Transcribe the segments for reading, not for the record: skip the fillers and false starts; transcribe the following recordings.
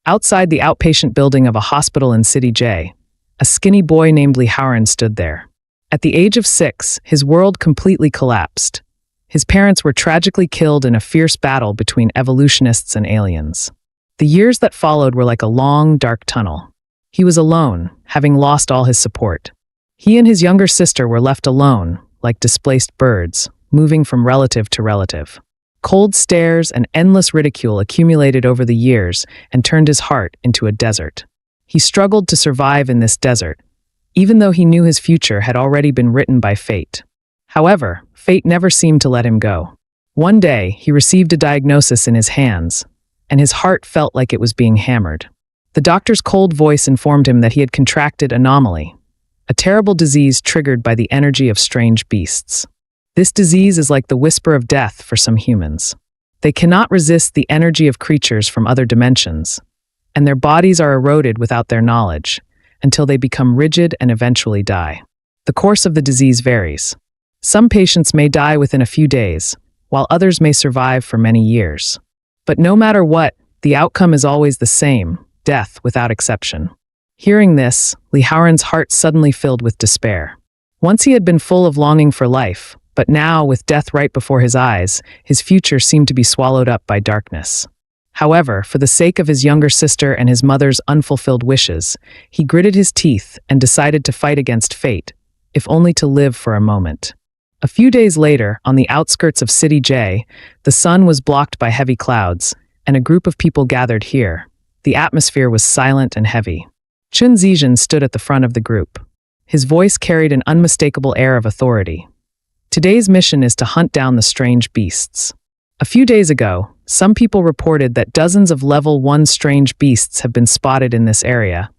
Outside the outpatient building of a hospital in City J, a skinny boy named Li Haoran stood there. At the age of 6, his world completely collapsed. His parents were tragically killed in a fierce battle between evolutionists and aliens. The years that followed were like a long, dark tunnel. He was alone, having lost all his support. He and his younger sister were left alone, like displaced birds, moving from relative to relative. Cold stares and endless ridicule accumulated over the years and turned his heart into a desert. He struggled to survive in this desert, even though he knew his future had already been written by fate. However, fate never seemed to let him go. One day, he received a diagnosis in his hands, and his heart felt like it was being hammered. The doctor's cold voice informed him that he had contracted anomaly, a terrible disease triggered by the energy of strange beasts. This disease is like the whisper of death for some humans. They cannot resist the energy of creatures from other dimensions, and their bodies are eroded without their knowledge, until they become rigid and eventually die. The course of the disease varies. Some patients may die within a few days, while others may survive for many years. But no matter what, the outcome is always the same, death without exception. Hearing this, Li Haoran's heart suddenly filled with despair. Once he had been full of longing for life, but now, with death right before his eyes, his future seemed to be swallowed up by darkness. However, for the sake of his younger sister and his mother's unfulfilled wishes, he gritted his teeth and decided to fight against fate, if only to live for a moment. A few days later, on the outskirts of City J, the sun was blocked by heavy clouds, and a group of people gathered here. The atmosphere was silent and heavy. Chen Zizhen stood at the front of the group. His voice carried an unmistakable air of authority. Today's mission is to hunt down the strange beasts. A few days ago, some people reported that dozens of level 1 strange beasts have been spotted in this area,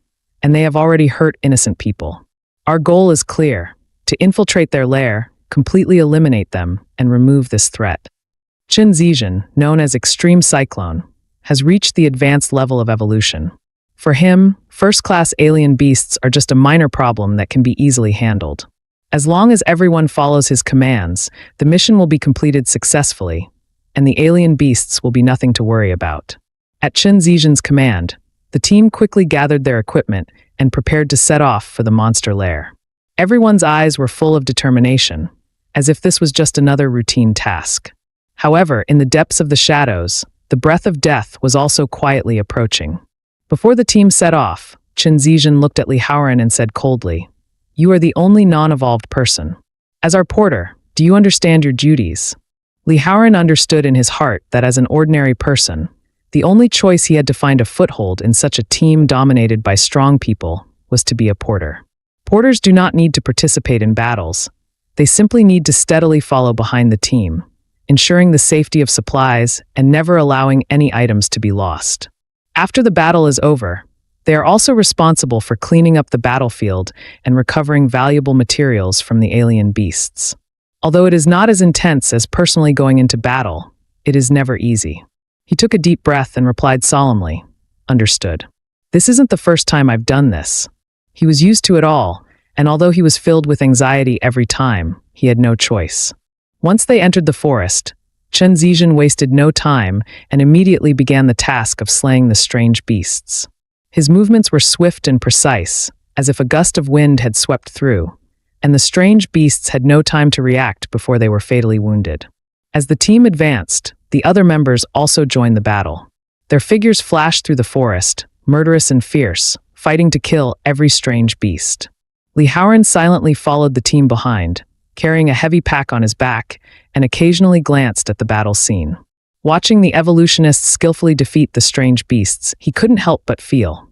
and they have already hurt innocent people. Our goal is clear: to infiltrate their lair, completely eliminate them, and remove this threat. Chen Zizhen, known as Extreme Cyclone, has reached the advanced level of evolution. For him, first-class alien beasts are just a minor problem that can be easily handled. As long as everyone follows his commands, the mission will be completed successfully, and the alien beasts will be nothing to worry about. At Chen Zizhen's command, the team quickly gathered their equipment and prepared to set off for the monster lair. Everyone's eyes were full of determination, as if this was just another routine task. However, in the depths of the shadows, the breath of death was also quietly approaching. Before the team set off, Chen Zizhen looked at Li Haoran and said coldly, "You are the only non-evolved person. As our porter, do you understand your duties?" Li Haoran understood in his heart that as an ordinary person, the only choice he had to find a foothold in such a team dominated by strong people was to be a porter. Porters do not need to participate in battles. They simply need to steadily follow behind the team, ensuring the safety of supplies and never allowing any items to be lost. After the battle is over, they are also responsible for cleaning up the battlefield and recovering valuable materials from the alien beasts. Although it is not as intense as personally going into battle, it is never easy. He took a deep breath and replied solemnly, "Understood. This isn't the first time I've done this." He was used to it all, and although he was filled with anxiety every time, he had no choice. Once they entered the forest, Chen Zizhen wasted no time and immediately began the task of slaying the strange beasts. His movements were swift and precise, as if a gust of wind had swept through, and the strange beasts had no time to react before they were fatally wounded. As the team advanced, the other members also joined the battle. Their figures flashed through the forest, murderous and fierce, fighting to kill every strange beast. Li Haoran silently followed the team behind, carrying a heavy pack on his back, and occasionally glanced at the battle scene. Watching the evolutionists skillfully defeat the strange beasts, he couldn't help but feel,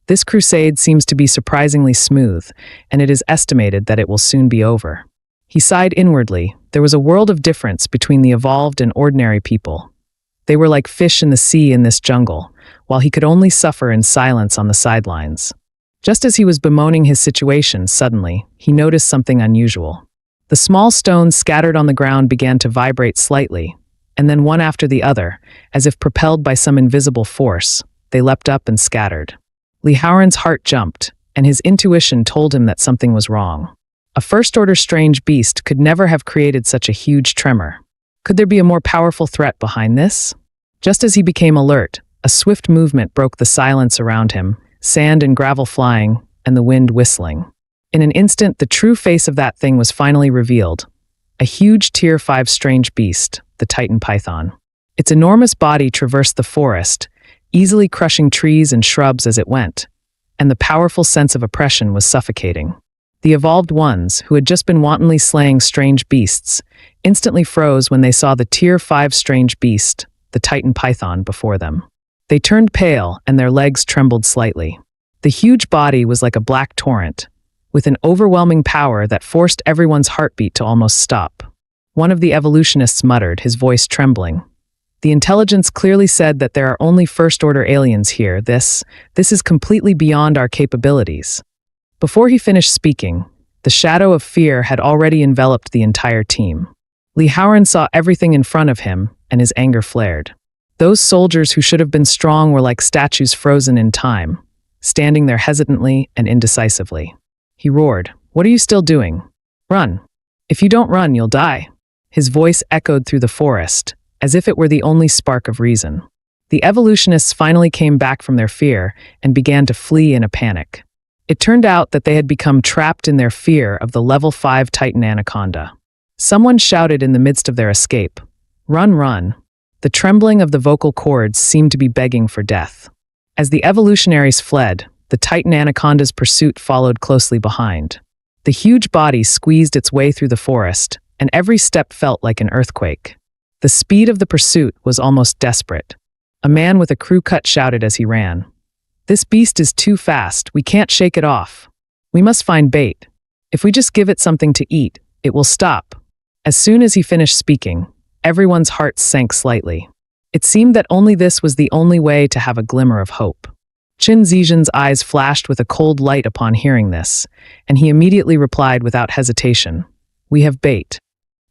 this crusade seems to be surprisingly smooth, and it is estimated that it will soon be over. He sighed inwardly. There was a world of difference between the evolved and ordinary people. They were like fish in the sea in this jungle, while he could only suffer in silence on the sidelines. Just as he was bemoaning his situation, suddenly, he noticed something unusual. The small stones scattered on the ground began to vibrate slightly, and then one after the other, as if propelled by some invisible force, they leapt up and scattered. Li Haoran's heart jumped, and his intuition told him that something was wrong. A first-order strange beast could never have created such a huge tremor. Could there be a more powerful threat behind this? Just as he became alert, A swift movement broke the silence around him, sand and gravel flying, and the wind whistling. In an instant, the true face of that thing was finally revealed. A huge Tier 5 strange beast, the Titan Python. Its enormous body traversed the forest, easily crushing trees and shrubs as it went, and the powerful sense of oppression was suffocating. The evolved ones, who had just been wantonly slaying strange beasts, instantly froze when they saw the Tier 5 strange beast, the Titan Python, before them. They turned pale and their legs trembled slightly. The huge body was like a black torrent, with an overwhelming power that forced everyone's heartbeat to almost stop. One of the evolutionists muttered, his voice trembling. The intelligence clearly said that there are only first-order aliens here. This is completely beyond our capabilities. Before he finished speaking, the shadow of fear had already enveloped the entire team. Li Haoran saw everything in front of him, and his anger flared. Those soldiers who should have been strong were like statues frozen in time, standing there hesitantly and indecisively. He roared, "What are you still doing? Run! If you don't run, you'll die." His voice echoed through the forest, as if it were the only spark of reason. The evolutionists finally came back from their fear and began to flee in a panic. It turned out that they had become trapped in their fear of the level 5 Titan Anaconda. Someone shouted in the midst of their escape, "Run, run!" The trembling of the vocal cords seemed to be begging for death. As the evolutionaries fled, the Titan Anaconda's pursuit followed closely behind. The huge body squeezed its way through the forest, and every step felt like an earthquake. The speed of the pursuit was almost desperate. A man with a crew cut shouted as he ran, "This beast is too fast, we can't shake it off. We must find bait. If we just give it something to eat, it will stop." As soon as he finished speaking, everyone's hearts sank slightly. It seemed that only this was the only way to have a glimmer of hope. Qin Zizhen's eyes flashed with a cold light upon hearing this, and he immediately replied without hesitation, "We have bait."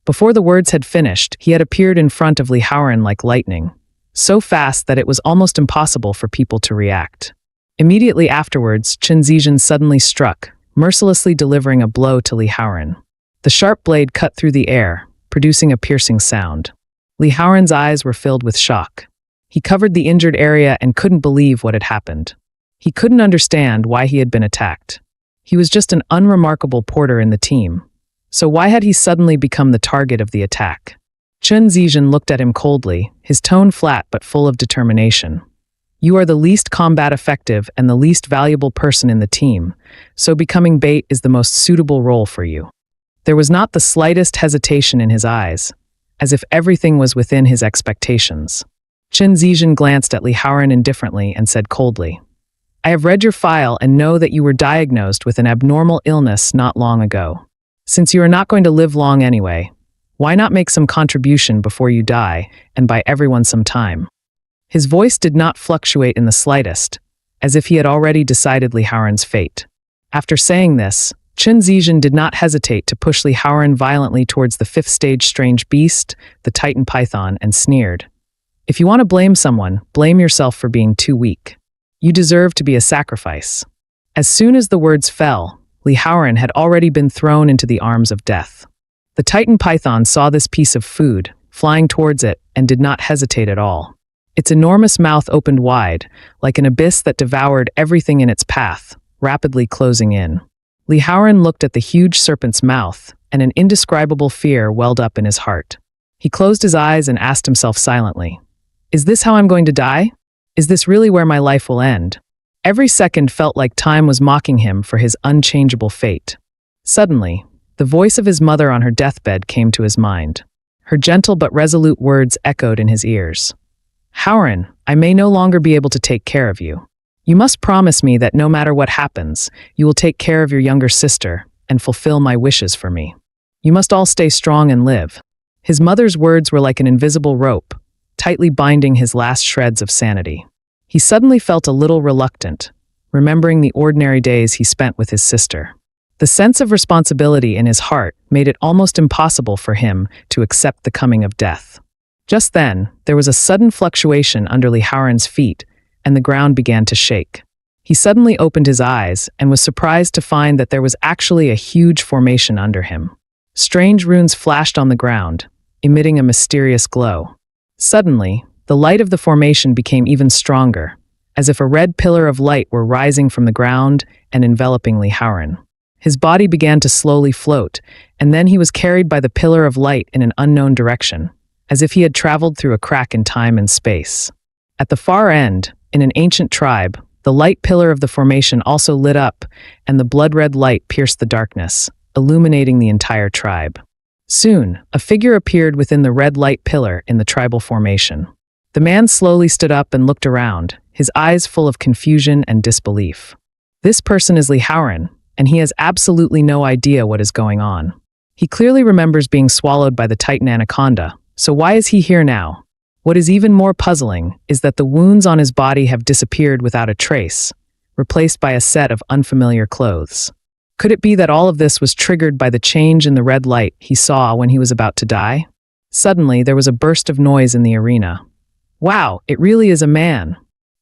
Before the words had finished, he had appeared in front of Li Haoran like lightning, so fast that it was almost impossible for people to react. Immediately afterwards, Qin Zizhen suddenly struck, mercilessly delivering a blow to Li Haoran. The sharp blade cut through the air, producing a piercing sound. Li Haoran's eyes were filled with shock. He covered the injured area and couldn't believe what had happened. He couldn't understand why he had been attacked. He was just an unremarkable porter in the team. So why had he suddenly become the target of the attack? Qin Zizhen looked at him coldly, his tone flat but full of determination. "You are the least combat effective and the least valuable person in the team, so becoming bait is the most suitable role for you." There was not the slightest hesitation in his eyes, as if everything was within his expectations. Qin Zizhen glanced at Li Haoran indifferently and said coldly, "I have read your file and know that you were diagnosed with an abnormal illness not long ago. Since you are not going to live long anyway, why not make some contribution before you die and buy everyone some time?" His voice did not fluctuate in the slightest, as if he had already decided Li Haoran's fate. After saying this, Qin Zizhen did not hesitate to push Li Haoran violently towards the 5th stage strange beast, the Titan Python, and sneered, "If you want to blame someone, blame yourself for being too weak. You deserve to be a sacrifice." As soon as the words fell, Li Haoran had already been thrown into the arms of death. The Titan Python saw this piece of food, flying towards it, and did not hesitate at all. Its enormous mouth opened wide, like an abyss that devoured everything in its path, rapidly closing in. Li Haoran looked at the huge serpent's mouth, and an indescribable fear welled up in his heart. He closed his eyes and asked himself silently, "Is this how I'm going to die? Is this really where my life will end?" Every second felt like time was mocking him for his unchangeable fate. Suddenly, the voice of his mother on her deathbed came to his mind. Her gentle but resolute words echoed in his ears. "Haoran, I may no longer be able to take care of you. You must promise me that no matter what happens, you will take care of your younger sister and fulfill my wishes for me. You must all stay strong and live." His mother's words were like an invisible rope, tightly binding his last shreds of sanity. He suddenly felt a little reluctant, remembering the ordinary days he spent with his sister. The sense of responsibility in his heart made it almost impossible for him to accept the coming of death. Just then, there was a sudden fluctuation under Li Haoran's feet, and the ground began to shake. He suddenly opened his eyes and was surprised to find that there was actually a huge formation under him. Strange runes flashed on the ground, emitting a mysterious glow. Suddenly, the The light of the formation became even stronger, as if a red pillar of light were rising from the ground and enveloping Lee Howren. His body began to slowly float, and then he was carried by the pillar of light in an unknown direction, as if he had traveled through a crack in time and space. At the far end, in an ancient tribe, the light pillar of the formation also lit up, and the blood-red light pierced the darkness, illuminating the entire tribe. Soon, a figure appeared within the red light pillar in the tribal formation. The man slowly stood up and looked around, his eyes full of confusion and disbelief. This person is Lee Howren, and he has absolutely no idea what is going on. He clearly remembers being swallowed by the Titan anaconda, so why is he here now? What is even more puzzling is that the wounds on his body have disappeared without a trace, replaced by a set of unfamiliar clothes. Could it be that all of this was triggered by the change in the red light he saw when he was about to die? Suddenly, there was a burst of noise in the arena. Wow, it really is a man.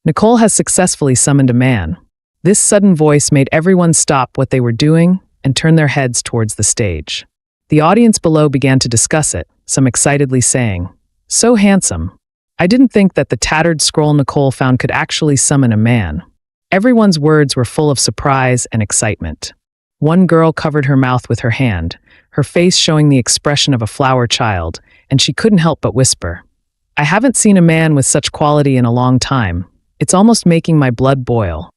Nicole has successfully summoned a man. This sudden voice made everyone stop what they were doing and turn their heads towards the stage. The audience below began to discuss it, some excitedly saying, "So handsome. I didn't think that the tattered scroll Nicole found could actually summon a man." Everyone's words were full of surprise and excitement. One girl covered her mouth with her hand, her face showing the expression of a flower child, and she couldn't help but whisper, "I haven't seen a man with such quality in a long time. It's almost making my blood boil."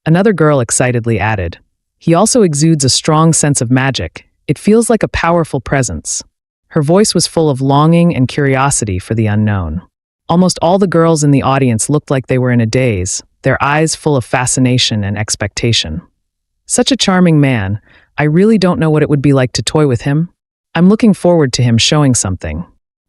Another girl excitedly added, "He also exudes a strong sense of magic. It feels like a powerful presence." Her voice was full of longing and curiosity for the unknown. Almost all the girls in the audience looked like they were in a daze, their eyes full of fascination and expectation. Such a charming man, I really don't know what it would be like to toy with him. I'm looking forward to him showing something.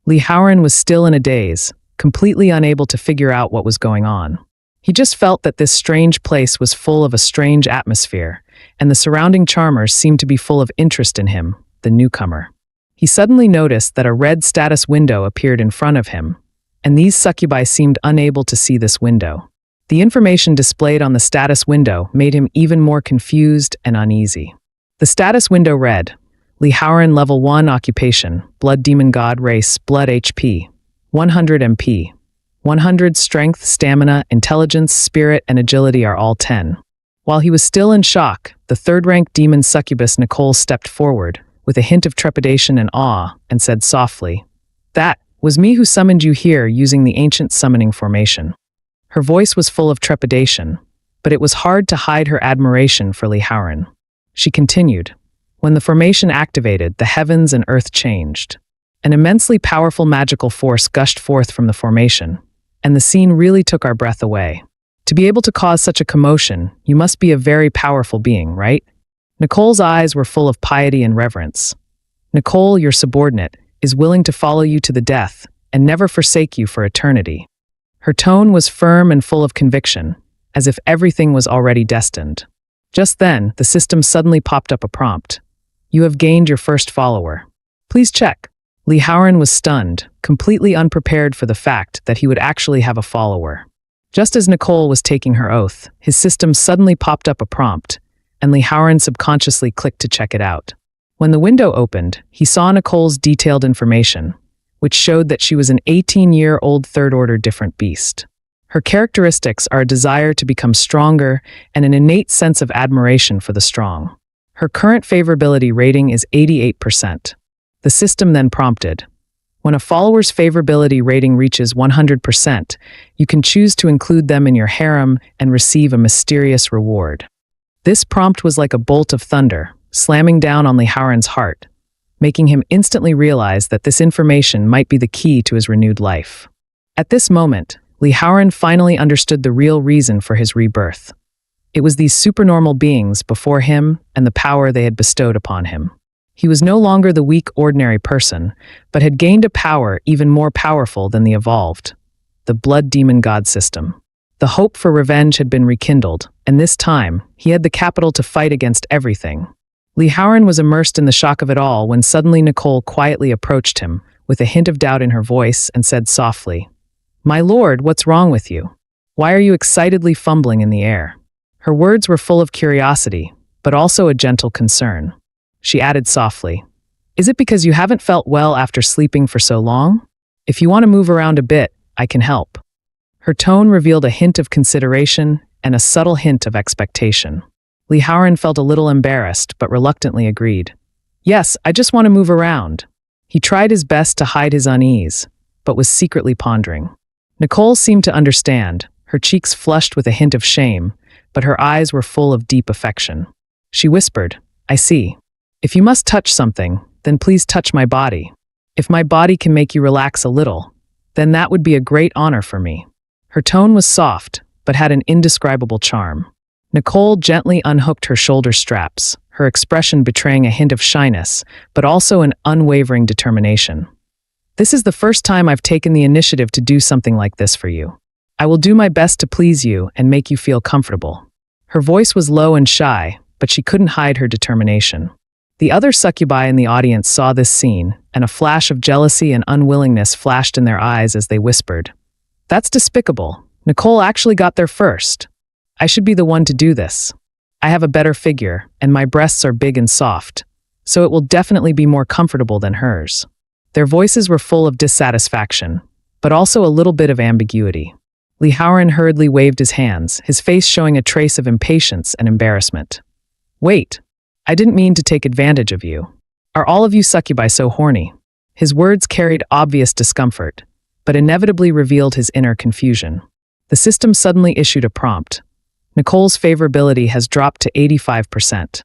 Lee Howren was still in a daze, completely unable to figure out what was going on. He just felt that this strange place was full of a strange atmosphere, and the surrounding charmers seemed to be full of interest in him, the newcomer. He suddenly noticed that a red status window appeared in front of him, and these succubi seemed unable to see this window. The information displayed on the status window made him even more confused and uneasy. The status window read, Lee Howren Level 1 Occupation, Blood Demon God Race, Blood HP, 100 MP. 100 Strength, Stamina, Intelligence, Spirit, and Agility are all 10. While he was still in shock, the third-ranked demon succubus Nicole stepped forward, with a hint of trepidation and awe, and said softly, "That was me who summoned you here using the ancient summoning formation." Her voice was full of trepidation, but it was hard to hide her admiration for Lee Howren. She continued, "When the formation activated, the heavens and earth changed. An immensely powerful magical force gushed forth from the formation, and the scene really took our breath away. To be able to cause such a commotion, you must be a very powerful being, right?" Nicole's eyes were full of piety and reverence. "Nicole, your subordinate, is willing to follow you to the death and never forsake you for eternity." Her tone was firm and full of conviction, as if everything was already destined. Just then, the system suddenly popped up a prompt. "You have gained your first follower. Please check." Lee Howren was stunned, completely unprepared for the fact that he would actually have a follower. Just as Nicole was taking her oath, his system suddenly popped up a prompt, and Lee Howren subconsciously clicked to check it out. When the window opened, he saw Nicole's detailed information, which showed that she was an 18-year-old third-order different beast. Her characteristics are a desire to become stronger and an innate sense of admiration for the strong. Her current favorability rating is 88%. The system then prompted, "When a follower's favorability rating reaches 100%, you can choose to include them in your harem and receive a mysterious reward." This prompt was like a bolt of thunder, slamming down on Lee Howren's heart, making him instantly realize that this information might be the key to his renewed life. At this moment, Lee Howren finally understood the real reason for his rebirth. It was these supernormal beings before him and the power they had bestowed upon him. He was no longer the weak, ordinary person, but had gained a power even more powerful than the evolved, the blood demon god system. The hope for revenge had been rekindled, and this time, he had the capital to fight against everything. Lee Howren was immersed in the shock of it all when suddenly Nicole quietly approached him, with a hint of doubt in her voice, and said softly, "My lord, what's wrong with you? Why are you excitedly fumbling in the air?" Her words were full of curiosity, but also a gentle concern. She added softly, "Is it because you haven't felt well after sleeping for so long? If you want to move around a bit, I can help. Her tone revealed a hint of consideration and a subtle hint of expectation. Lee Howren felt a little embarrassed, but reluctantly agreed. Yes, I just want to move around. He tried his best to hide his unease, but was secretly pondering. Nicole seemed to understand, her cheeks flushed with a hint of shame, but her eyes were full of deep affection. She whispered, I see. If you must touch something, then please touch my body. If my body can make you relax a little, then that would be a great honor for me. Her tone was soft, but had an indescribable charm. Nicole gently unhooked her shoulder straps, her expression betraying a hint of shyness, but also an unwavering determination. This is the first time I've taken the initiative to do something like this for you. I will do my best to please you and make you feel comfortable. Her voice was low and shy, but she couldn't hide her determination. The other succubi in the audience saw this scene, and a flash of jealousy and unwillingness flashed in their eyes as they whispered, That's despicable. Nicole actually got there first. I should be the one to do this. I have a better figure, and my breasts are big and soft, so it will definitely be more comfortable than hers. Their voices were full of dissatisfaction, but also a little bit of ambiguity. Lee Howren hurriedly waved his hands, his face showing a trace of impatience and embarrassment. Wait, I didn't mean to take advantage of you. Are all of you succubi so horny? His words carried obvious discomfort, but inevitably revealed his inner confusion. The system suddenly issued a prompt. Nicole's favorability has dropped to 85%.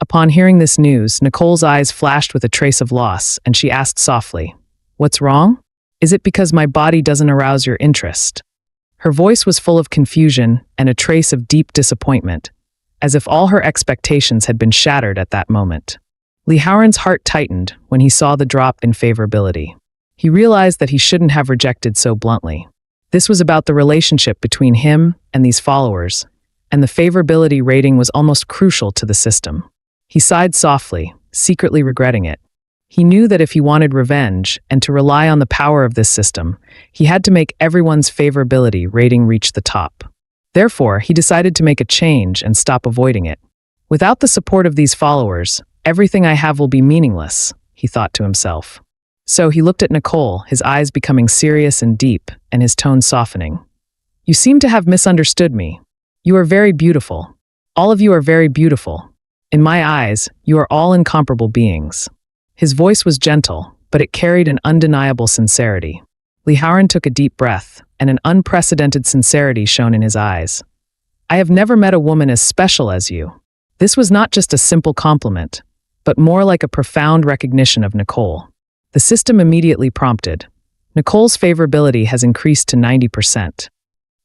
Upon hearing this news, Nicole's eyes flashed with a trace of loss, and she asked softly, What's wrong? Is it because my body doesn't arouse your interest? Her voice was full of confusion and a trace of deep disappointment, as if all her expectations had been shattered at that moment. Lee Howren's heart tightened when he saw the drop in favorability. He realized that he shouldn't have rejected so bluntly. This was about the relationship between him and these followers, and the favorability rating was almost crucial to the system. He sighed softly, secretly regretting it. He knew that if he wanted revenge and to rely on the power of this system, he had to make everyone's favorability rating reach the top. Therefore, he decided to make a change and stop avoiding it. Without the support of these followers, everything I have will be meaningless, he thought to himself. So he looked at Nicole, his eyes becoming serious and deep, and his tone softening. You seem to have misunderstood me. You are very beautiful. All of you are very beautiful. In my eyes, you are all incomparable beings. His voice was gentle, but it carried an undeniable sincerity. Lee Howren took a deep breath, and an unprecedented sincerity shone in his eyes. I have never met a woman as special as you. This was not just a simple compliment, but more like a profound recognition of Nicole. The system immediately prompted. Nicole's favorability has increased to 90%.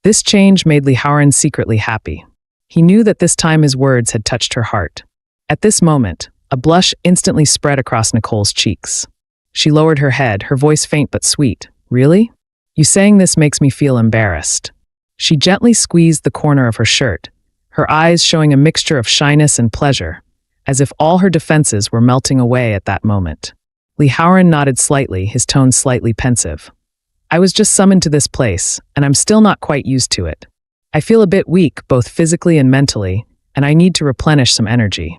This change made Lee Howren secretly happy. He knew that this time his words had touched her heart. At this moment, a blush instantly spread across Nicole's cheeks. She lowered her head, her voice faint but sweet. Really? You saying this makes me feel embarrassed. She gently squeezed the corner of her shirt, her eyes showing a mixture of shyness and pleasure, as if all her defenses were melting away at that moment. Lee Howren nodded slightly, his tone slightly pensive. I was just summoned to this place, and I'm still not quite used to it. I feel a bit weak, both physically and mentally, and I need to replenish some energy.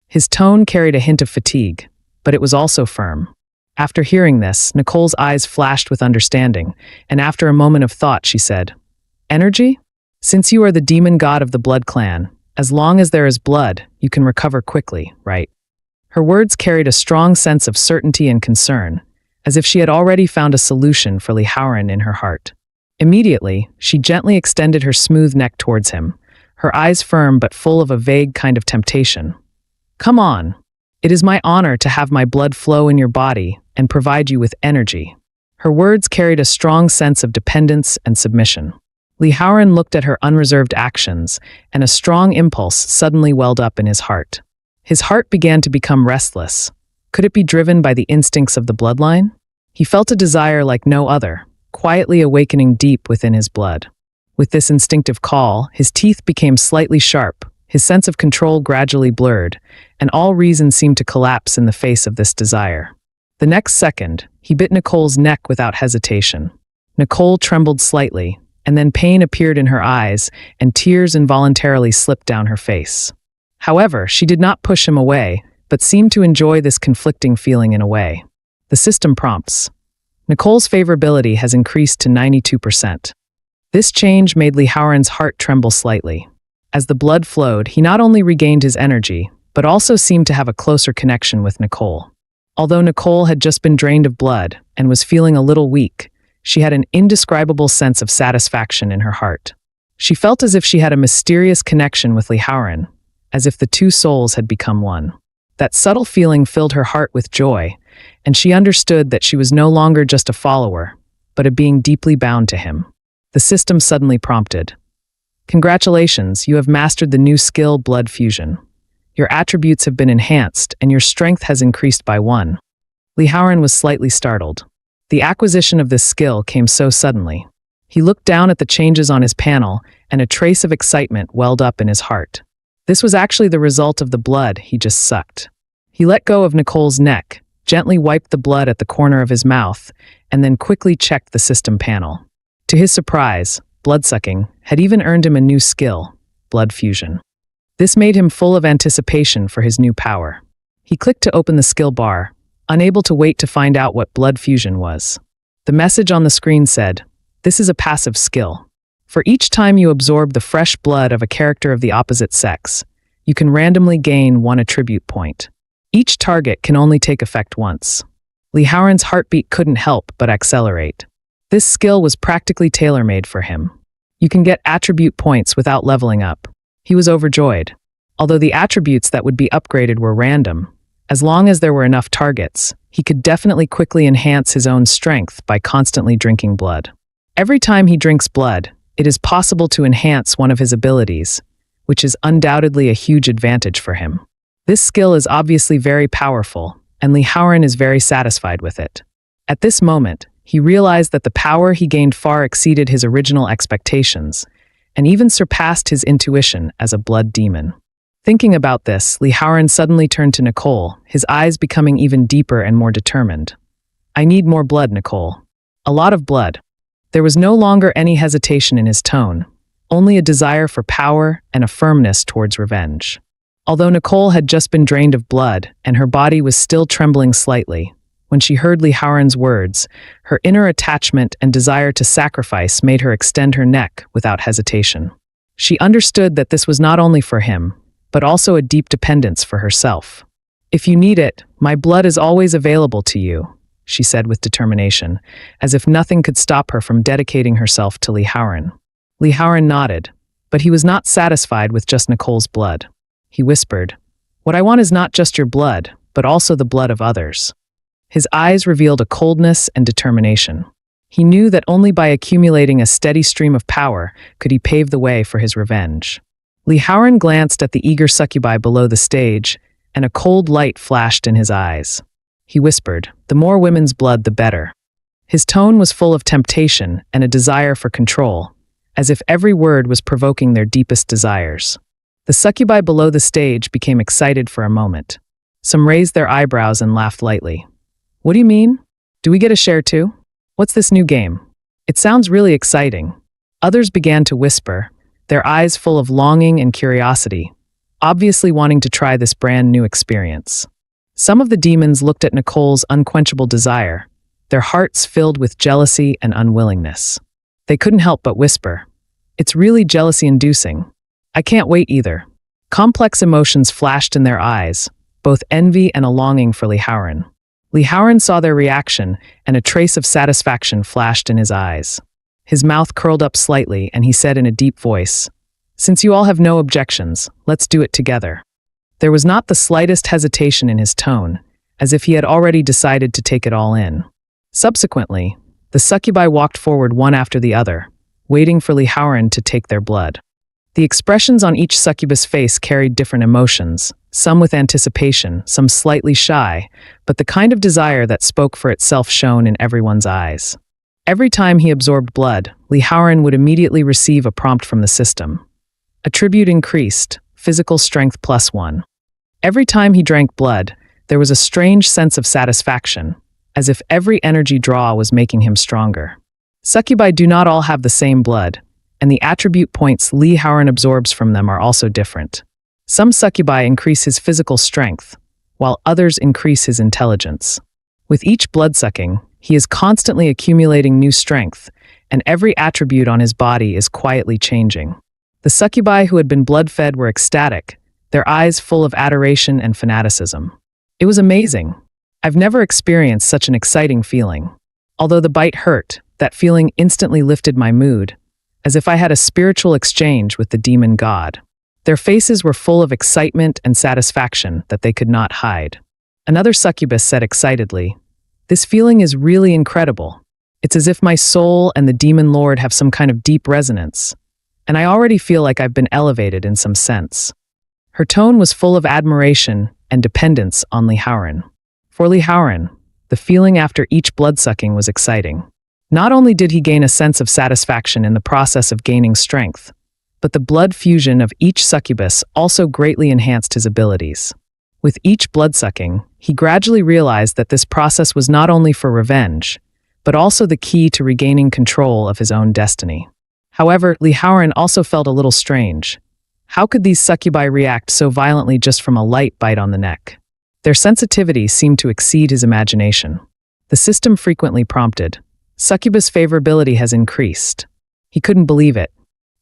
His tone carried a hint of fatigue, but it was also firm. After hearing this, Nicole's eyes flashed with understanding, and after a moment of thought, she said, Energy? Since you are the demon god of the Blood Clan, as long as there is blood, you can recover quickly, right? Her words carried a strong sense of certainty and concern, as if she had already found a solution for Lee Howren in her heart. Immediately, she gently extended her smooth neck towards him, her eyes firm but full of a vague kind of temptation. Come on. It is my honor to have my blood flow in your body and provide you with energy. Her words carried a strong sense of dependence and submission. Lee Howren looked at her unreserved actions, and a strong impulse suddenly welled up in his heart. His heart began to become restless. Could it be driven by the instincts of the bloodline? He felt a desire like no other, quietly awakening deep within his blood. With this instinctive call, his teeth became slightly sharp, his sense of control gradually blurred, and all reason seemed to collapse in the face of this desire. The next second, he bit Nicole's neck without hesitation. Nicole trembled slightly, and then pain appeared in her eyes, and tears involuntarily slipped down her face. However, she did not push him away, but seemed to enjoy this conflicting feeling in a way. The system prompts. Nicole's favorability has increased to 92%. This change made Lee Howren's heart tremble slightly. As the blood flowed, he not only regained his energy, but also seemed to have a closer connection with Nicole. Although Nicole had just been drained of blood and was feeling a little weak, she had an indescribable sense of satisfaction in her heart. She felt as if she had a mysterious connection with Lee Howren, as if the two souls had become one. That subtle feeling filled her heart with joy, and she understood that she was no longer just a follower, but a being deeply bound to him. The system suddenly prompted. Congratulations, you have mastered the new skill, blood fusion. Your attributes have been enhanced, and your strength has increased by 1. Lee Howren was slightly startled. The acquisition of this skill came so suddenly. He looked down at the changes on his panel, and a trace of excitement welled up in his heart. This was actually the result of the blood he just sucked. He let go of Nicole's neck, gently wiped the blood at the corner of his mouth, and then quickly checked the system panel. To his surprise, bloodsucking had even earned him a new skill, blood fusion. This made him full of anticipation for his new power. He clicked to open the skill bar, unable to wait to find out what blood fusion was. The message on the screen said, "This is a passive skill. For each time you absorb the fresh blood of a character of the opposite sex, you can randomly gain 1 attribute point. Each target can only take effect once." Lee Howren's heartbeat couldn't help but accelerate. This skill was practically tailor-made for him. You can get attribute points without leveling up. He was overjoyed. Although the attributes that would be upgraded were random, as long as there were enough targets, he could definitely quickly enhance his own strength by constantly drinking blood. Every time he drinks blood, it is possible to enhance one of his abilities, which is undoubtedly a huge advantage for him. This skill is obviously very powerful, and Lee Howren is very satisfied with it. At this moment, he realized that the power he gained far exceeded his original expectations, and even surpassed his intuition as a blood demon. Thinking about this, Lee Howren suddenly turned to Nicole, his eyes becoming even deeper and more determined. "I need more blood, Nicole. A lot of blood." There was no longer any hesitation in his tone, only a desire for power and a firmness towards revenge. Although Nicole had just been drained of blood and her body was still trembling slightly, when she heard Lee Howren's words, her inner attachment and desire to sacrifice made her extend her neck without hesitation. She understood that this was not only for him, but also a deep dependence for herself. "If you need it, my blood is always available to you," she said with determination, as if nothing could stop her from dedicating herself to Lee Howren. Lee Howren nodded, but he was not satisfied with just Nicole's blood. He whispered, "What I want is not just your blood, but also the blood of others." His eyes revealed a coldness and determination. He knew that only by accumulating a steady stream of power could he pave the way for his revenge. Lee Howren glanced at the eager succubi below the stage, and a cold light flashed in his eyes. He whispered, "The more women's blood, the better." His tone was full of temptation and a desire for control, as if every word was provoking their deepest desires. The succubi below the stage became excited for a moment. Some raised their eyebrows and laughed lightly. "What do you mean? Do we get a share too? What's this new game? It sounds really exciting." Others began to whisper, their eyes full of longing and curiosity, obviously wanting to try this brand new experience. Some of the demons looked at Nicole's unquenchable desire, their hearts filled with jealousy and unwillingness. They couldn't help but whisper, "It's really jealousy-inducing. I can't wait either." Complex emotions flashed in their eyes, both envy and a longing for Lee Howren. Lee Howren saw their reaction, and a trace of satisfaction flashed in his eyes. His mouth curled up slightly, and he said in a deep voice, "Since you all have no objections, let's do it together." There was not the slightest hesitation in his tone, as if he had already decided to take it all in. Subsequently, the succubi walked forward one after the other, waiting for Lee Howren to take their blood. The expressions on each succubus face carried different emotions, some with anticipation, some slightly shy, but the kind of desire that spoke for itself shone in everyone's eyes. Every time he absorbed blood, Lee Howren would immediately receive a prompt from the system. Attribute increased, physical strength +1. Every time he drank blood, there was a strange sense of satisfaction, as if every energy draw was making him stronger. Succubi do not all have the same blood, and the attribute points Lee Howren absorbs from them are also different. Some succubi increase his physical strength, while others increase his intelligence. With each blood-sucking, He is constantly accumulating new strength, and every attribute on his body is quietly changing. The succubi who had been blood-fed were ecstatic, their eyes full of adoration and fanaticism. It was amazing. I've never experienced such an exciting feeling. Although the bite hurt, that feeling instantly lifted my mood, as if I had a spiritual exchange with the demon god. Their faces were full of excitement and satisfaction that they could not hide. Another succubus said excitedly, "This feeling is really incredible. It's as if my soul and the demon lord have some kind of deep resonance, and I already feel like I've been elevated in some sense." Her tone was full of admiration and dependence on Li Haoran. For Li Haoran, the feeling after each bloodsucking was exciting. Not only did he gain a sense of satisfaction in the process of gaining strength, but the blood fusion of each succubus also greatly enhanced his abilities. With each bloodsucking, he gradually realized that this process was not only for revenge, but also the key to regaining control of his own destiny. However, Li Haoran also felt a little strange. How could these succubi react so violently just from a light bite on the neck? Their sensitivity seemed to exceed his imagination. The system frequently prompted, "Succubus favorability has increased." He couldn't believe it.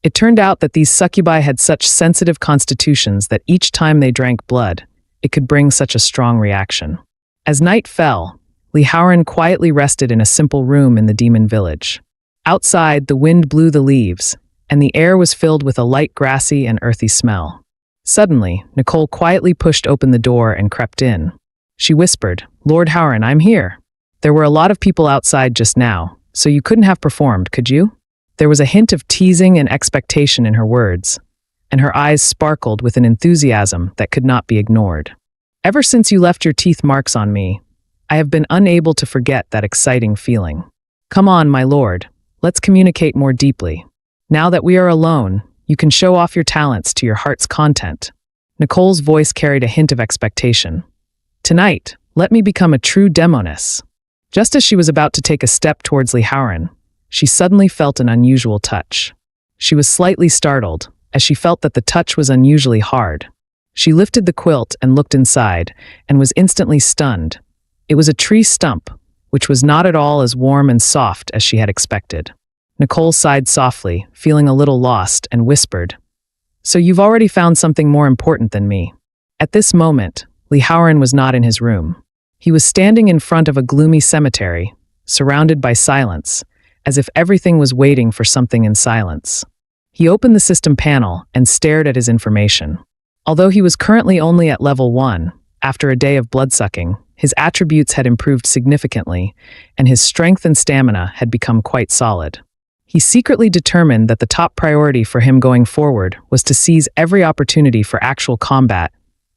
It turned out that these succubi had such sensitive constitutions that each time they drank blood, it could bring such a strong reaction. As night fell, Li Haoran quietly rested in a simple room in the demon village. Outside, the wind blew the leaves, and the air was filled with a light grassy and earthy smell. Suddenly, Nicole quietly pushed open the door and crept in. She whispered, "Lord Haoran, I'm here. There were a lot of people outside just now, so you couldn't have performed, could you?" There was a hint of teasing and expectation in her words, and her eyes sparkled with an enthusiasm that could not be ignored. "Ever since you left your teeth marks on me, I have been unable to forget that exciting feeling. Come on, my lord, let's communicate more deeply. Now that we are alone, you can show off your talents to your heart's content." Nicole's voice carried a hint of expectation. "Tonight, let me become a true demoness." Just as she was about to take a step towards Li Haoran, she suddenly felt an unusual touch. She was slightly startled, as she felt that the touch was unusually hard. She lifted the quilt and looked inside, and was instantly stunned. It was a tree stump, which was not at all as warm and soft as she had expected. Nicole sighed softly, feeling a little lost, and whispered, "So you've already found something more important than me." At this moment, Li Haoran was not in his room. He was standing in front of a gloomy cemetery, surrounded by silence, as if everything was waiting for something in silence. He opened the system panel and stared at his information. Although he was currently only at level 1, after a day of bloodsucking, his attributes had improved significantly, and his strength and stamina had become quite solid. He secretly determined that the top priority for him going forward was to seize every opportunity for actual combat,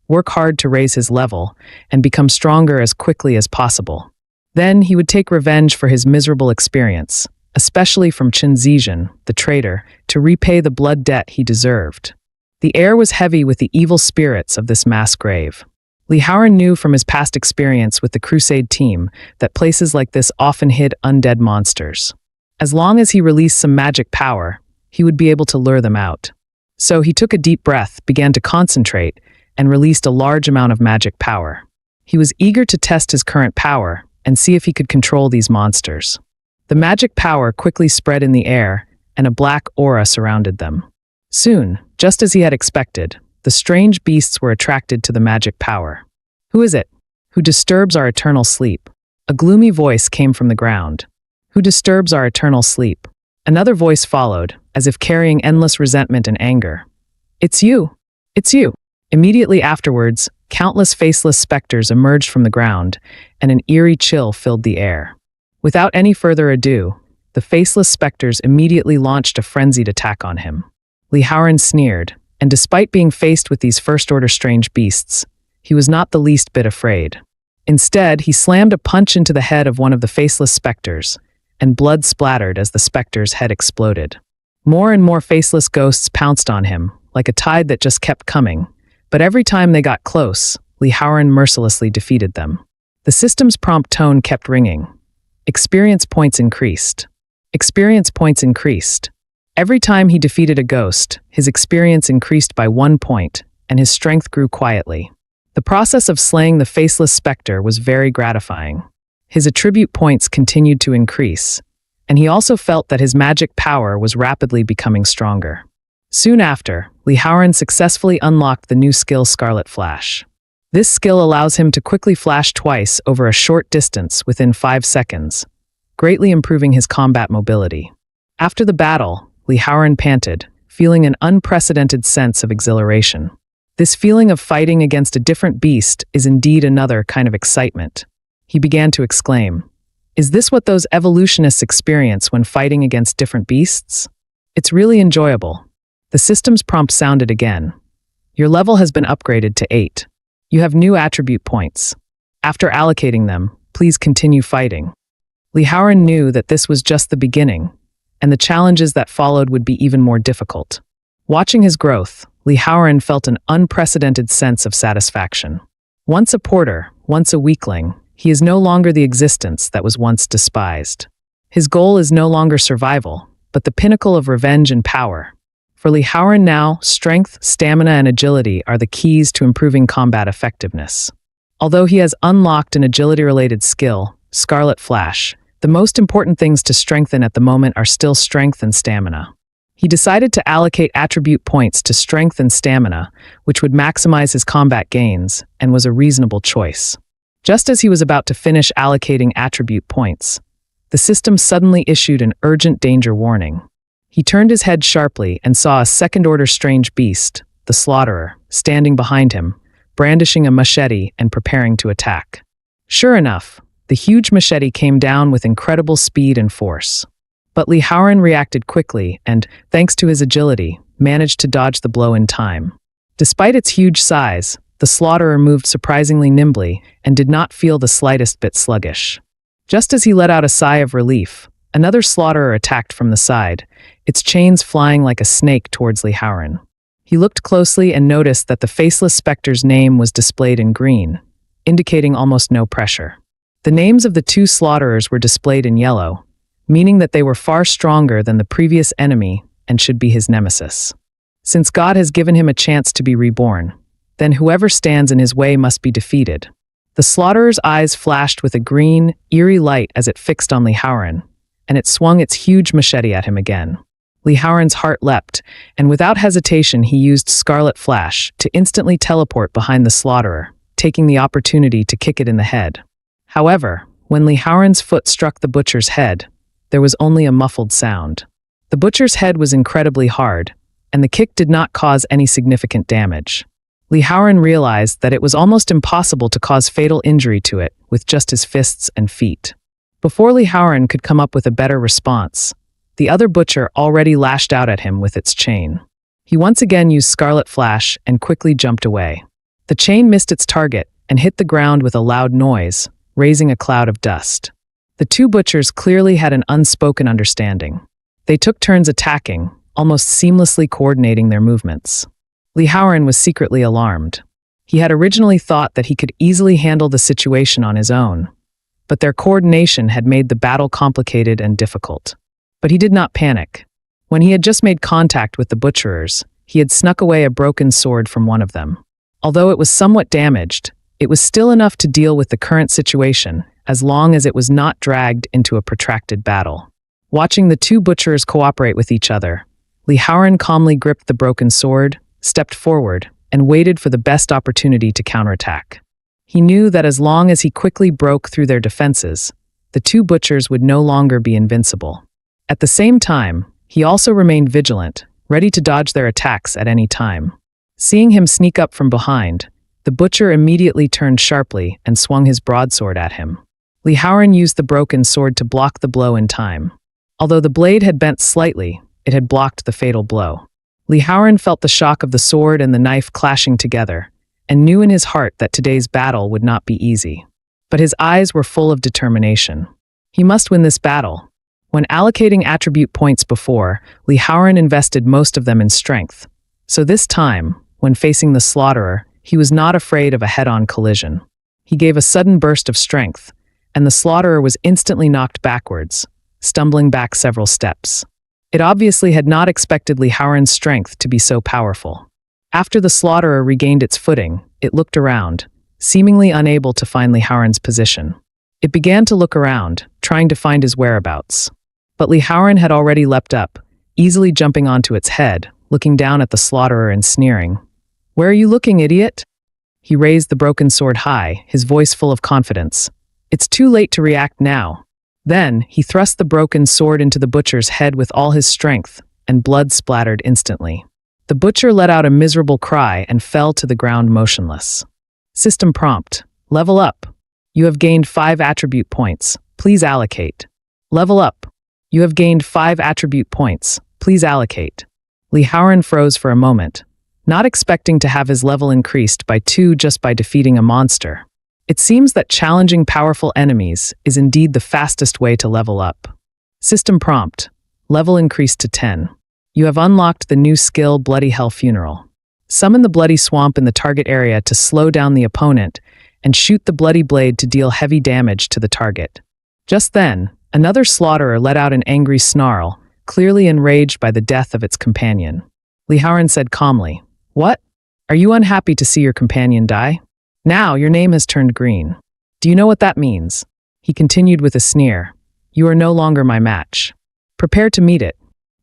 work hard to raise his level, and become stronger as quickly as possible. Then he would take revenge for his miserable experience, especially from Chen Zizhen, the traitor, to repay the blood debt he deserved. The air was heavy with the evil spirits of this mass grave. Li Haoran knew from his past experience with the Crusade team that places like this often hid undead monsters. As long as he released some magic power, he would be able to lure them out. So he took a deep breath, began to concentrate, and released a large amount of magic power. He was eager to test his current power and see if he could control these monsters. The magic power quickly spread in the air, and a black aura surrounded them. Soon, just as he had expected, the strange beasts were attracted to the magic power. "Who is it? Who disturbs our eternal sleep?" A gloomy voice came from the ground. "Who disturbs our eternal sleep?" Another voice followed, as if carrying endless resentment and anger. "It's you! It's you!" Immediately afterwards, countless faceless specters emerged from the ground, and an eerie chill filled the air. Without any further ado, the faceless specters immediately launched a frenzied attack on him. Li Haoran sneered, and despite being faced with these first-order strange beasts, he was not the least bit afraid. Instead, he slammed a punch into the head of one of the faceless specters, and blood splattered as the specter's head exploded. More and more faceless ghosts pounced on him, like a tide that just kept coming, but every time they got close, Li Haoran mercilessly defeated them. The system's prompt tone kept ringing. Experience points increased. Experience points increased. Every time he defeated a ghost, his experience increased by 1 point, and his strength grew quietly. The process of slaying the faceless specter was very gratifying. His attribute points continued to increase, and he also felt that his magic power was rapidly becoming stronger. Soon after, Li Haoran successfully unlocked the new skill Scarlet Flash. This skill allows him to quickly flash twice over a short distance within 5 seconds, greatly improving his combat mobility. After the battle, Li Haoran panted, feeling an unprecedented sense of exhilaration. This feeling of fighting against a different beast is indeed another kind of excitement. He began to exclaim, "Is this what those evolutionists experience when fighting against different beasts? It's really enjoyable." The system's prompt sounded again. "Your level has been upgraded to 8. You have new attribute points. After allocating them, please continue fighting." Li Haoran knew that this was just the beginning, and the challenges that followed would be even more difficult. Watching his growth, Li Haoran felt an unprecedented sense of satisfaction. Once a porter, once a weakling, he is no longer the existence that was once despised. His goal is no longer survival, but the pinnacle of revenge and power. For Li Haoran now, strength, stamina, and agility are the keys to improving combat effectiveness. Although he has unlocked an agility-related skill, Scarlet Flash, the most important things to strengthen at the moment are still strength and stamina. He decided to allocate attribute points to strength and stamina, which would maximize his combat gains, and was a reasonable choice. Just as he was about to finish allocating attribute points, the system suddenly issued an urgent danger warning. He turned his head sharply and saw a second-order strange beast, the Slaughterer, standing behind him, brandishing a machete and preparing to attack. Sure enough, the huge machete came down with incredible speed and force. But Li Haoran reacted quickly and, thanks to his agility, managed to dodge the blow in time. Despite its huge size, the Slaughterer moved surprisingly nimbly and did not feel the slightest bit sluggish. Just as he let out a sigh of relief, another Slaughterer attacked from the side, its chains flying like a snake towards Li Haoran. He looked closely and noticed that the faceless specter's name was displayed in green, indicating almost no pressure. The names of the two Slaughterers were displayed in yellow, meaning that they were far stronger than the previous enemy and should be his nemesis. Since God has given him a chance to be reborn, then whoever stands in his way must be defeated. The Slaughterer's eyes flashed with a green, eerie light as it fixed on Li Haoran, and it swung its huge machete at him again. Li Haoran's heart leapt, and without hesitation he used Scarlet Flash to instantly teleport behind the Slaughterer, taking the opportunity to kick it in the head. However, when Li Haoran's foot struck the butcher's head, there was only a muffled sound. The butcher's head was incredibly hard, and the kick did not cause any significant damage. Li Haoran realized that it was almost impossible to cause fatal injury to it with just his fists and feet. Before Li Haoran could come up with a better response, the other butcher already lashed out at him with its chain. He once again used Scarlet Flash and quickly jumped away. The chain missed its target and hit the ground with a loud noise, raising a cloud of dust. The two butchers clearly had an unspoken understanding. They took turns attacking, almost seamlessly coordinating their movements. Li Haoran was secretly alarmed. He had originally thought that he could easily handle the situation on his own, but their coordination had made the battle complicated and difficult. But he did not panic. When he had just made contact with the butcherers, he had snuck away a broken sword from one of them. Although it was somewhat damaged, it was still enough to deal with the current situation, as long as it was not dragged into a protracted battle. Watching the two butchers cooperate with each other, Li Haoran calmly gripped the broken sword, stepped forward, and waited for the best opportunity to counterattack. He knew that as long as he quickly broke through their defenses, the two butchers would no longer be invincible. At the same time, he also remained vigilant, ready to dodge their attacks at any time. Seeing him sneak up from behind, the butcher immediately turned sharply and swung his broadsword at him. Li Haoran used the broken sword to block the blow in time. Although the blade had bent slightly, it had blocked the fatal blow. Li Haoran felt the shock of the sword and the knife clashing together, and knew in his heart that today's battle would not be easy. But his eyes were full of determination. He must win this battle. When allocating attribute points before, Li Haoran invested most of them in strength. So this time, when facing the Slaughterer, he was not afraid of a head-on collision. He gave a sudden burst of strength, and the Slaughterer was instantly knocked backwards, stumbling back several steps. It obviously had not expected Li Haoran's strength to be so powerful. After the Slaughterer regained its footing, it looked around, seemingly unable to find Li Haoran's position. It began to look around, trying to find his whereabouts. But Li Haoran had already leapt up, easily jumping onto its head, looking down at the slaughterer and sneering. "Where are you looking, idiot?" He raised the broken sword high, his voice full of confidence. "It's too late to react now." Then, he thrust the broken sword into the butcher's head with all his strength, and blood splattered instantly. The butcher let out a miserable cry and fell to the ground motionless. System prompt. Level up. You have gained 5 attribute points. Please allocate. Level up. You have gained 5 attribute points. Please allocate. Li Haoran froze for a moment, not expecting to have his level increased by 2 just by defeating a monster. It seems that challenging powerful enemies is indeed the fastest way to level up. System prompt. Level increased to 10. You have unlocked the new skill Bloody Hell Funeral. Summon the bloody swamp in the target area to slow down the opponent and shoot the bloody blade to deal heavy damage to the target. Just then, another slaughterer let out an angry snarl, clearly enraged by the death of its companion. Li Haoran said calmly, "What? Are you unhappy to see your companion die? Now your name has turned green. Do you know what that means?" He continued with a sneer. "You are no longer my match. Prepare to meet it."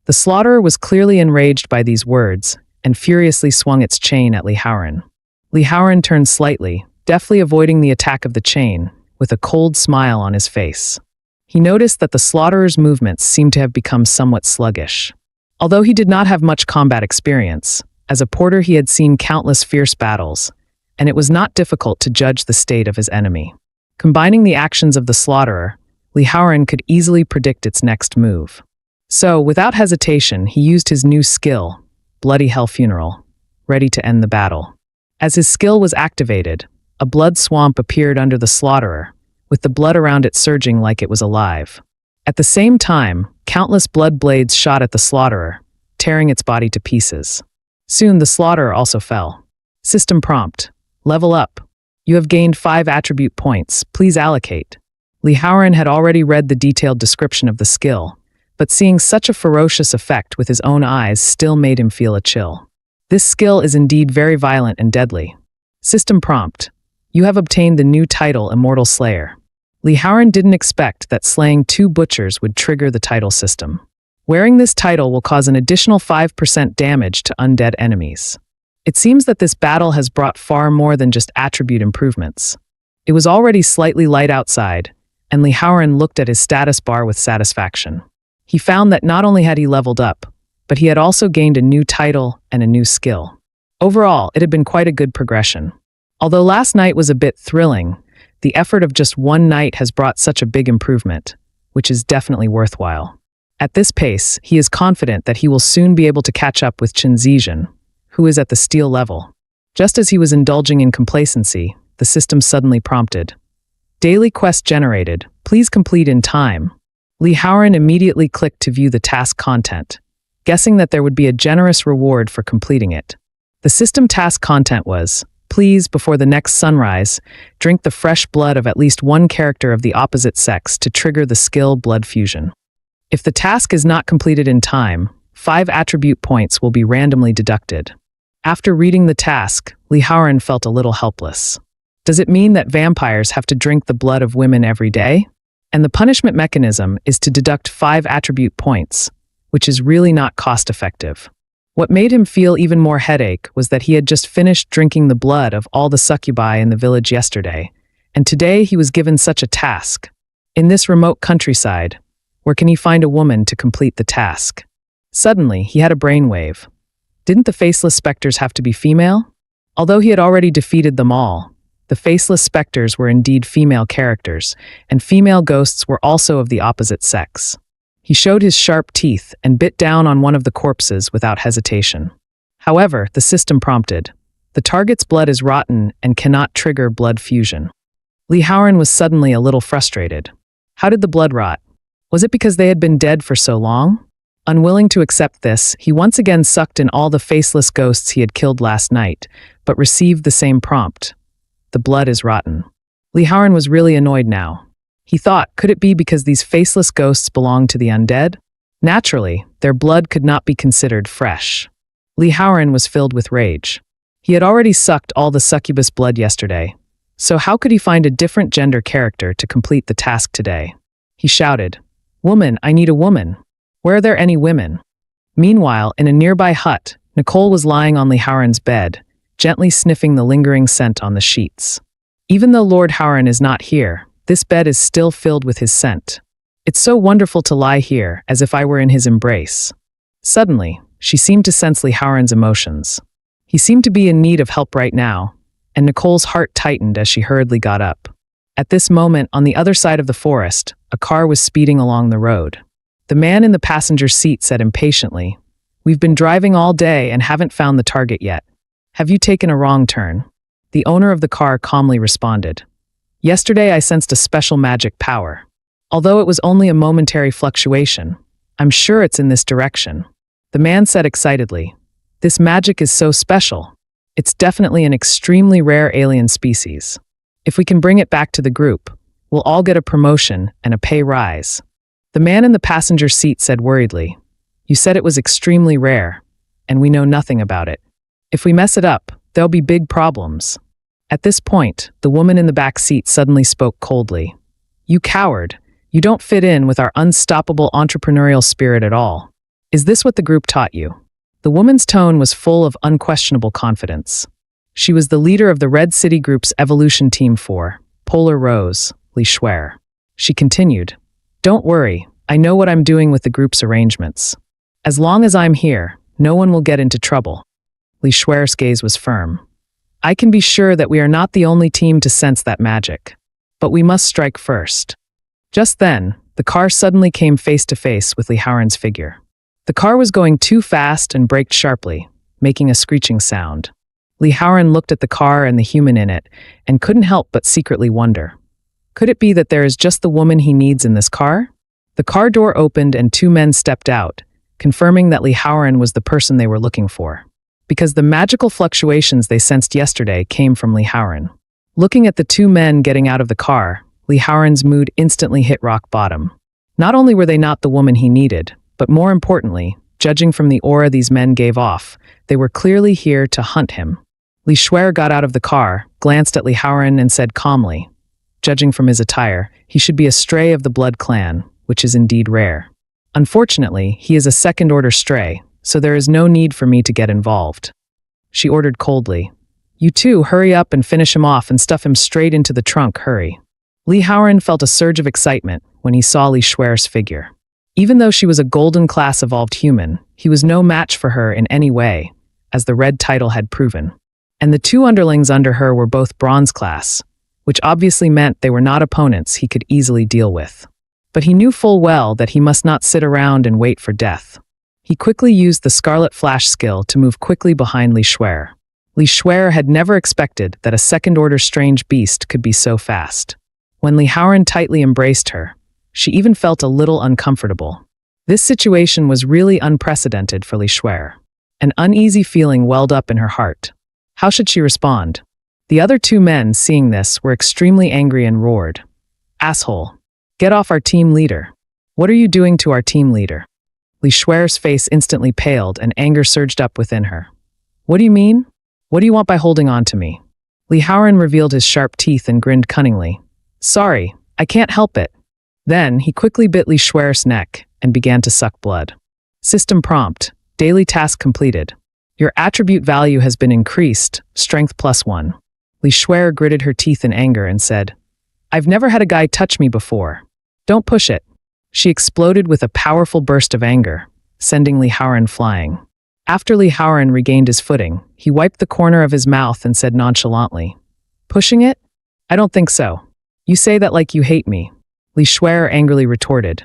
The slaughterer was clearly enraged by these words and furiously swung its chain at Li Haoran. Li Haoran turned slightly, deftly avoiding the attack of the chain, with a cold smile on his face. He noticed that the slaughterer's movements seemed to have become somewhat sluggish. Although he did not have much combat experience, as a porter he had seen countless fierce battles, and it was not difficult to judge the state of his enemy. Combining the actions of the slaughterer, Li Haoran could easily predict its next move. So, without hesitation, he used his new skill, Bloody Hell Funeral, ready to end the battle. As his skill was activated, a blood swamp appeared under the slaughterer, with the blood around it surging like it was alive. At the same time, countless blood blades shot at the slaughterer, tearing its body to pieces. Soon the slaughterer also fell. System prompt. Level up. You have gained 5 attribute points. Please allocate. Li Haoran had already read the detailed description of the skill, but seeing such a ferocious effect with his own eyes still made him feel a chill. This skill is indeed very violent and deadly. System prompt. You have obtained the new title Immortal Slayer. Li Haoran didn't expect that slaying 2 butchers would trigger the title system. Wearing this title will cause an additional 5% damage to undead enemies. It seems that this battle has brought far more than just attribute improvements. It was already slightly light outside, and Li Haoran looked at his status bar with satisfaction. He found that not only had he leveled up, but he had also gained a new title and a new skill. Overall, it had been quite a good progression. Although last night was a bit thrilling, the effort of just one night has brought such a big improvement, which is definitely worthwhile. At this pace, he is confident that he will soon be able to catch up with Chen Zizhen, who is at the steel level. Just as he was indulging in complacency, the system suddenly prompted. Daily quest generated. Please complete in time. Li Haoran immediately clicked to view the task content, guessing that there would be a generous reward for completing it. The system task content was, please, before the next sunrise, drink the fresh blood of at least one character of the opposite sex to trigger the skill Blood Fusion. If the task is not completed in time, 5 attribute points will be randomly deducted. After reading the task, Li Haoran felt a little helpless. Does it mean that vampires have to drink the blood of women every day? And the punishment mechanism is to deduct 5 attribute points, which is really not cost-effective. What made him feel even more headache was that he had just finished drinking the blood of all the succubi in the village yesterday, and today he was given such a task. In this remote countryside, where can he find a woman to complete the task? Suddenly, he had a brainwave. Didn't the faceless specters have to be female? Although he had already defeated them all, the faceless specters were indeed female characters, and female ghosts were also of the opposite sex. He showed his sharp teeth and bit down on one of the corpses without hesitation. However, the system prompted. The target's blood is rotten and cannot trigger blood fusion. Li Haoran was suddenly a little frustrated. How did the blood rot? Was it because they had been dead for so long? Unwilling to accept this, he once again sucked in all the faceless ghosts he had killed last night, but received the same prompt. The blood is rotten. Li Haoran was really annoyed now. He thought, could it be because these faceless ghosts belonged to the undead? Naturally, their blood could not be considered fresh. Li Haoran was filled with rage. He had already sucked all the succubus blood yesterday, So how could he find a different gender character to complete the task today? He shouted, "Woman, I need a woman. Where are there any women?" Meanwhile, in a nearby hut, Nicole was lying on Lee Howren's bed, gently sniffing the lingering scent on the sheets. Even though Lord Howren is not here, this bed is still filled with his scent. It's so wonderful to lie here, as if I were in his embrace. Suddenly, she seemed to sense Lee Howren's emotions. He seemed to be in need of help right now, and Nicole's heart tightened as she hurriedly got up. At this moment, on the other side of the forest, a car was speeding along the road. The man in the passenger seat said impatiently, "We've been driving all day and haven't found the target yet. Have you taken a wrong turn?" The owner of the car calmly responded, "Yesterday I sensed a special magic power. Although it was only a momentary fluctuation, I'm sure it's in this direction." The man said excitedly, "This magic is so special. It's definitely an extremely rare alien species. If we can bring it back to the group, we'll all get a promotion and a pay rise." The man in the passenger seat said worriedly, "You said it was extremely rare, and we know nothing about it. If we mess it up, there'll be big problems." At this point, the woman in the back seat suddenly spoke coldly. "You coward, you don't fit in with our unstoppable entrepreneurial spirit at all. Is this what the group taught you?" The woman's tone was full of unquestionable confidence. She was the leader of the Red City Group's Evolution Team 4, Polar Rose, Lee Schwer. She continued, "Don't worry, I know what I'm doing with the group's arrangements. As long as I'm here, no one will get into trouble." Lee Schwer's gaze was firm. "I can be sure that we are not the only team to sense that magic. But we must strike first." Just then, the car suddenly came face to face with Lee Howren's figure. The car was going too fast and braked sharply, making a screeching sound. Lee Howren looked at the car and the human in it, and couldn't help but secretly wonder. Could it be that there is just the woman he needs in this car? The car door opened and two men stepped out, confirming that Lee Howren was the person they were looking for. Because the magical fluctuations they sensed yesterday came from Lee Howren. Looking at the two men getting out of the car, Lee Howren's mood instantly hit rock bottom. Not only were they not the woman he needed, but more importantly, judging from the aura these men gave off, they were clearly here to hunt him. Lee Schwer got out of the car, glanced at Lee Howren, and said calmly, "Judging from his attire, he should be a stray of the Blood Clan, which is indeed rare. Unfortunately, he is a second-order stray, so there is no need for me to get involved." She ordered coldly, "You two hurry up and finish him off and stuff him straight into the trunk, hurry." Lee Howren felt a surge of excitement when he saw Lee Schwer's figure. Even though she was a golden-class evolved human, he was no match for her in any way, as the red title had proven. And the two underlings under her were both bronze class, which obviously meant they were not opponents he could easily deal with. But he knew full well that he must not sit around and wait for death. He quickly used the Scarlet Flash skill to move quickly behind Lee Schwer. Lee Schwer had never expected that a second-order strange beast could be so fast. When Lee Howren tightly embraced her, she even felt a little uncomfortable. This situation was really unprecedented for Lee Schwer. An uneasy feeling welled up in her heart. How should she respond? The other two men, seeing this, were extremely angry and roared, "Asshole! Get off our team leader! What are you doing to our team leader?" Lee Schwer's face instantly paled and anger surged up within her. "What do you mean? What do you want by holding on to me?" Lee Howren revealed his sharp teeth and grinned cunningly. "Sorry, I can't help it." Then he quickly bit Lee Schwer's neck and began to suck blood. System prompt, daily task completed. Your attribute value has been increased, strength +1. Lee Schwer gritted her teeth in anger and said, "I've never had a guy touch me before. Don't push it." She exploded with a powerful burst of anger, sending Lee Howren flying. After Lee Howren regained his footing, he wiped the corner of his mouth and said nonchalantly, "Pushing it? I don't think so. You say that like you hate me." Lee Schwer angrily retorted,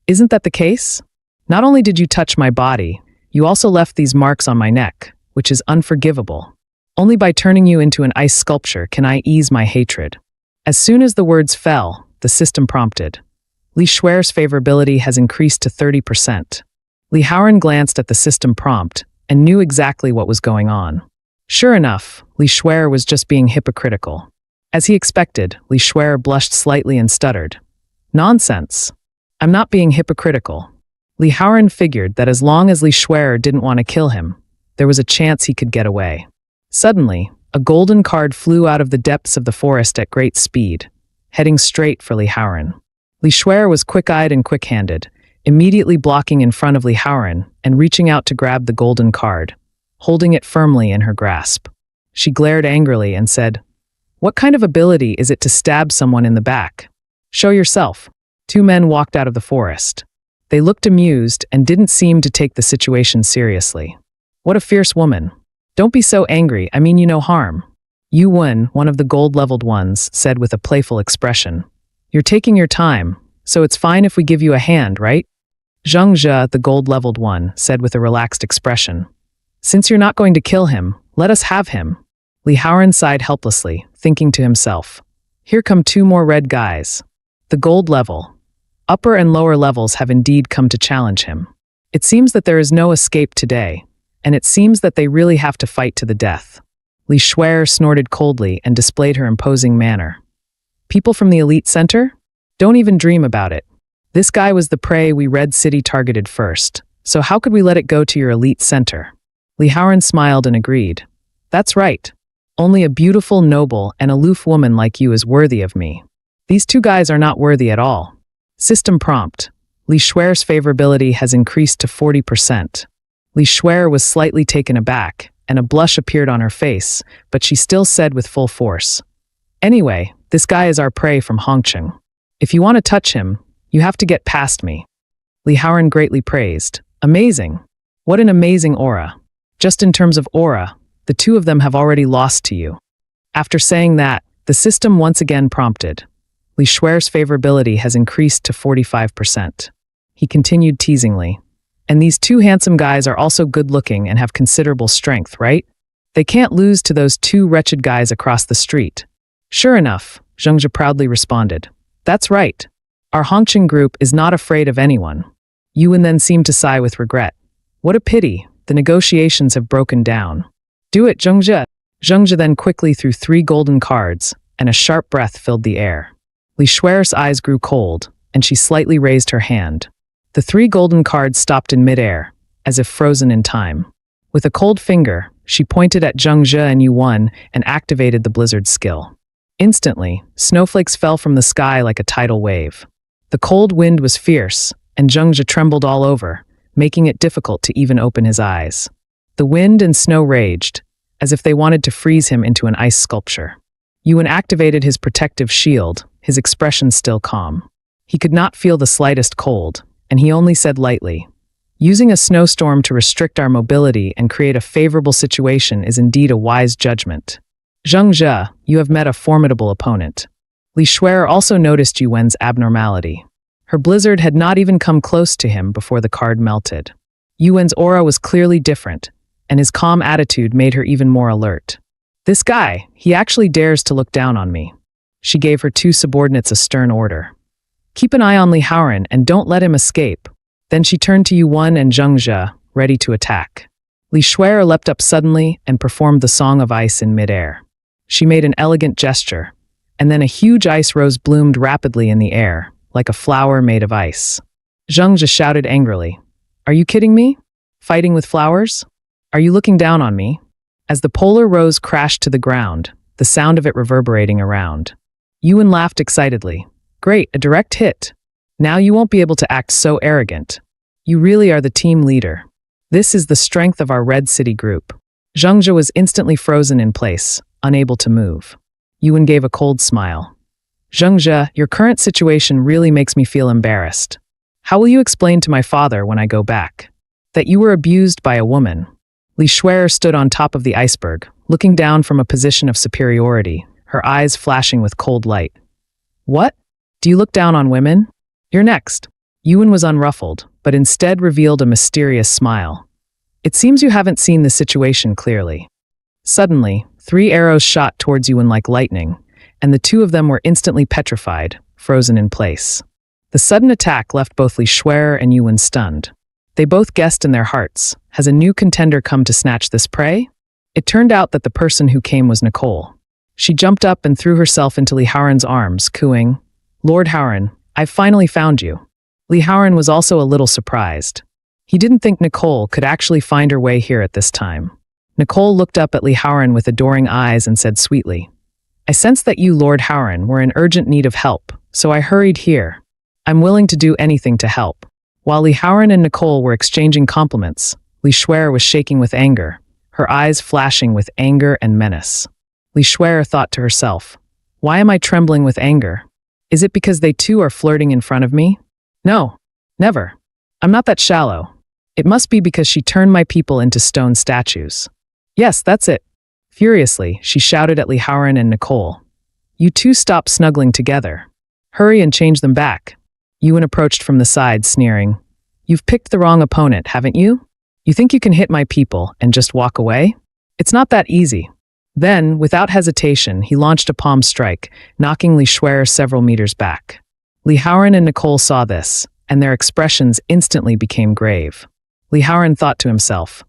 "Isn't that the case? Not only did you touch my body, you also left these marks on my neck, which is unforgivable. Only by turning you into an ice sculpture can I ease my hatred." As soon as the words fell, the system prompted, "Lee Schwer's favorability has increased to 30%. Lee Howren glanced at the system prompt and knew exactly what was going on. Sure enough, Lee Schwer was just being hypocritical. As he expected, Lee Schwer blushed slightly and stuttered, "Nonsense. I'm not being hypocritical." Lee Howren figured that as long as Lee Schwer didn't want to kill him, there was a chance he could get away. Suddenly, A golden card flew out of the depths of the forest at great speed, heading straight for Li Haoran. Li Shuer was quick-eyed and quick-handed, immediately blocking in front of Li Haoran and reaching out to grab the golden card, holding it firmly in her grasp. She glared angrily and said, "What kind of ability is it to stab someone in the back? Show yourself." Two men walked out of the forest. They looked amused and didn't seem to take the situation seriously. "What a fierce woman. Don't be so angry, I mean you no harm." Yu Wen, one of the gold-leveled ones, said with a playful expression. "You're taking your time, so it's fine if we give you a hand, right?" Zheng Zhe, the gold-leveled one, said with a relaxed expression. "Since you're not going to kill him, let us have him." Li Haoran sighed helplessly, thinking to himself, "Here come two more red guys." The gold level. Upper and lower levels have indeed come to challenge him. It seems that there is no escape today, and it seems that they really have to fight to the death. Li Shuer snorted coldly and displayed her imposing manner. "People from the elite center? Don't even dream about it. This guy was the prey we Red City targeted first, so how could we let it go to your elite center?" Li Haoran smiled and agreed. "That's right. Only a beautiful, noble, and aloof woman like you is worthy of me. These two guys are not worthy at all." System prompt. Li Shuer's favorability has increased to 40%. Li Shuer was slightly taken aback, and a blush appeared on her face, but she still said with full force, "Anyway, this guy is our prey from Hongqing. If you want to touch him, you have to get past me." Li Haoran greatly praised. "Amazing. What an amazing aura. Just in terms of aura, the two of them have already lost to you." After saying that, the system once again prompted. Li Shuer's favorability has increased to 45%. He continued teasingly. "And these two handsome guys are also good-looking and have considerable strength, right? They can't lose to those two wretched guys across the street." "Sure enough," Zheng Zhe proudly responded. "That's right. Our Hongqing group is not afraid of anyone." Yu Wen then seemed to sigh with regret. "What a pity, the negotiations have broken down." "Do it, Zheng Zhe." Zheng Zhe then quickly threw 3 golden cards, and a sharp breath filled the air. Li Shuer's eyes grew cold, and she slightly raised her hand. The 3 golden cards stopped in midair, as if frozen in time. With a cold finger, she pointed at Zheng Zhe and Yu Wen and activated the blizzard skill. Instantly, snowflakes fell from the sky like a tidal wave. The cold wind was fierce, and Zheng Zhe trembled all over, making it difficult to even open his eyes. The wind and snow raged, as if they wanted to freeze him into an ice sculpture. Yu Wen activated his protective shield, his expression still calm. He could not feel the slightest cold, and he only said lightly, "Using a snowstorm to restrict our mobility and create a favorable situation is indeed a wise judgment. Zheng Zhe, you have met a formidable opponent." Li Shuer also noticed Yu Wen's abnormality. Her blizzard had not even come close to him before the card melted. Yu Wen's aura was clearly different, and his calm attitude made her even more alert. "This guy, he actually dares to look down on me." She gave her 2 subordinates a stern order. "Keep an eye on Li Haoran and don't let him escape." Then she turned to Yu Wen and Zheng Zhe, ready to attack. Li Shuer leapt up suddenly and performed the Song of Ice in midair. She made an elegant gesture, and then a huge ice rose bloomed rapidly in the air, like a flower made of ice. Zheng Zhe shouted angrily, "Are you kidding me? Fighting with flowers? Are you looking down on me?" As the polar rose crashed to the ground, the sound of it reverberating around. Yu Wen laughed excitedly. "Great, a direct hit. Now you won't be able to act so arrogant. You really are the team leader. This is the strength of our Red City group." Zheng Zhe was instantly frozen in place, unable to move. Yu Wen gave a cold smile. "Zheng Zhe, your current situation really makes me feel embarrassed. How will you explain to my father when I go back that you were abused by a woman?" Li Shuer stood on top of the iceberg, looking down from a position of superiority, her eyes flashing with cold light. "What? Do you look down on women? You're next." Yu Wen was unruffled, but instead revealed a mysterious smile. "It seems you haven't seen the situation clearly." Suddenly, 3 arrows shot towards Yu Wen like lightning, and the 2 of them were instantly petrified, frozen in place. The sudden attack left both Li Shuer and Yu Wen stunned. They both guessed in their hearts, has a new contender come to snatch this prey? It turned out that the person who came was Nicole. She jumped up and threw herself into Li Haoran's arms, cooing, "Lord Haoran, I've finally found you." Li Haoran was also a little surprised. He didn't think Nicole could actually find her way here at this time. Nicole looked up at Li Haoran with adoring eyes and said sweetly, I sense that you, Lord Haoran, were in urgent need of help, so I hurried here. I'm willing to do anything to help. While Li Haoran and Nicole were exchanging compliments, Li Shuer was shaking with anger, her eyes flashing with anger and menace. Li Shuer thought to herself, why am I trembling with anger? Is it because they too are flirting in front of me? No, never. I'm not that shallow. It must be because she turned my people into stone statues. Yes, that's it. Furiously, she shouted at Li Haoran and Nicole. You two stop snuggling together. Hurry and change them back. Yuan approached from the side, sneering. You've picked the wrong opponent, haven't you? You think you can hit my people and just walk away? It's not that easy. Then, without hesitation, he launched a palm strike, knocking Li Shuer several meters back. Li Haoran and Nicole saw this, and their expressions instantly became grave. Li Haoran thought to himself,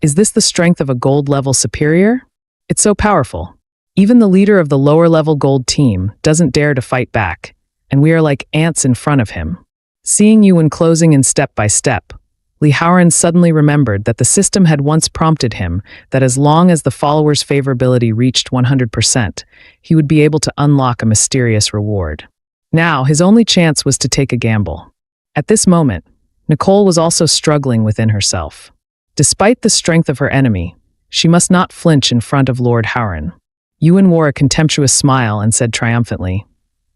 is this the strength of a gold-level superior? It's so powerful. Even the leader of the lower-level gold team doesn't dare to fight back, and we are like ants in front of him. Seeing Yuan closing in step by step, Li Haoran suddenly remembered that the system had once prompted him that as long as the followers' favorability reached 100%, he would be able to unlock a mysterious reward. Now, his only chance was to take a gamble. At this moment, Nicole was also struggling within herself. Despite the strength of her enemy, she must not flinch in front of Lord Haoran. Yuan wore a contemptuous smile and said triumphantly,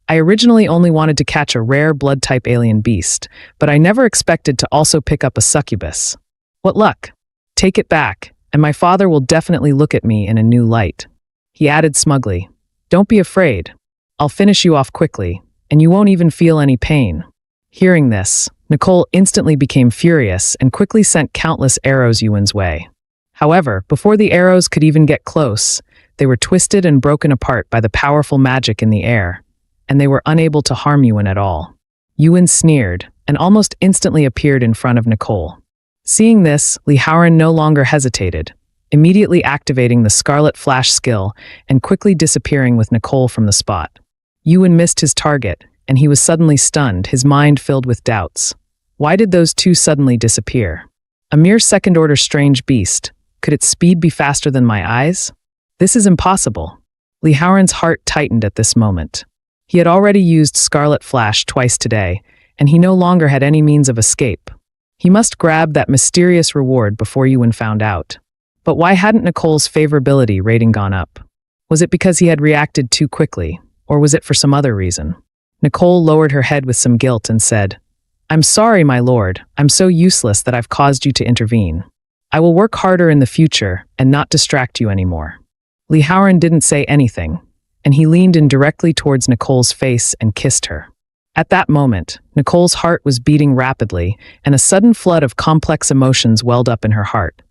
I originally only wanted to catch a rare blood-type alien beast, but I never expected to also pick up a succubus. What luck! Take it back, and my father will definitely look at me in a new light. He added smugly, don't be afraid. I'll finish you off quickly, and you won't even feel any pain. Hearing this, Nicole instantly became furious and quickly sent countless arrows Yuan's way. However, before the arrows could even get close, they were twisted and broken apart by the powerful magic in the air, and they were unable to harm Yuan at all. Yuan sneered and almost instantly appeared in front of Nicole. Seeing this, Li Haoran no longer hesitated, immediately activating the Scarlet Flash skill and quickly disappearing with Nicole from the spot. Yuan missed his target, and he was suddenly stunned, his mind filled with doubts. Why did those two suddenly disappear? A mere second-order strange beast. Could its speed be faster than my eyes? This is impossible. Li Haoran's heart tightened at this moment. He had already used Scarlet Flash twice today, and he no longer had any means of escape. He must grab that mysterious reward before Yuan found out. But why hadn't Nicole's favorability rating gone up? Was it because he had reacted too quickly, or was it for some other reason? Nicole lowered her head with some guilt and said, I'm sorry, my lord. I'm so useless that I've caused you to intervene. I will work harder in the future and not distract you anymore. Li Haoran didn't say anything, and he leaned in directly towards Nicole's face and kissed her. At that moment, Nicole's heart was beating rapidly, and a sudden flood of complex emotions welled up in her heart.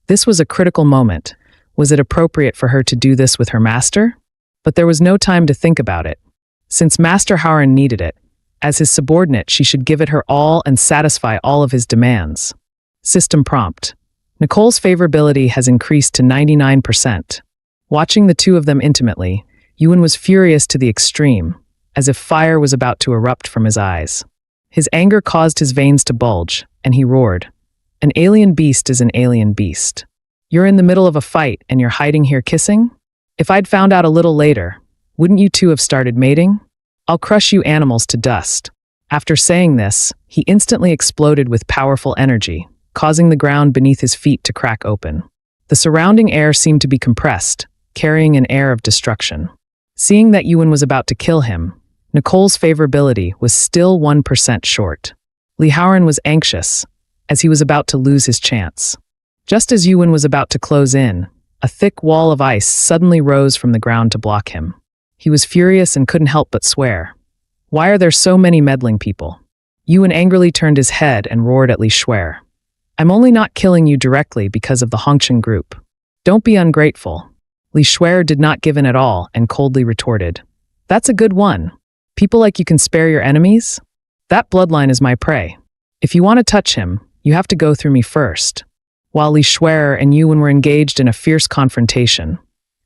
This was a critical moment. Was it appropriate for her to do this with her master? But there was no time to think about it. Since Master Haoran needed it, as his subordinate, she should give it her all and satisfy all of his demands. System prompt. Nicole's favorability has increased to 99%. Watching the two of them intimately, Yuan was furious to the extreme, as if fire was about to erupt from his eyes. His anger caused his veins to bulge, and he roared, An alien beast is an alien beast. You're in the middle of a fight and you're hiding here kissing? If I'd found out a little later, wouldn't you two have started mating? I'll crush you animals to dust. After saying this, he instantly exploded with powerful energy, causing the ground beneath his feet to crack open. The surrounding air seemed to be compressed, carrying an air of destruction. Seeing that Yuan was about to kill him, Nicole's favorability was still 1% short. Li Haoran was anxious, as he was about to lose his chance. Just as Yuan was about to close in, a thick wall of ice suddenly rose from the ground to block him. He was furious and couldn't help but swear. Why are there so many meddling people? Yuan angrily turned his head and roared at Li Shuer. I'm only not killing you directly because of the Hongchen group. Don't be ungrateful. Li Shuer did not give in at all and coldly retorted. That's a good one. People like you can spare your enemies? That bloodline is my prey. If you want to touch him, you have to go through me first. While Li Shuer and Yuan were engaged in a fierce confrontation,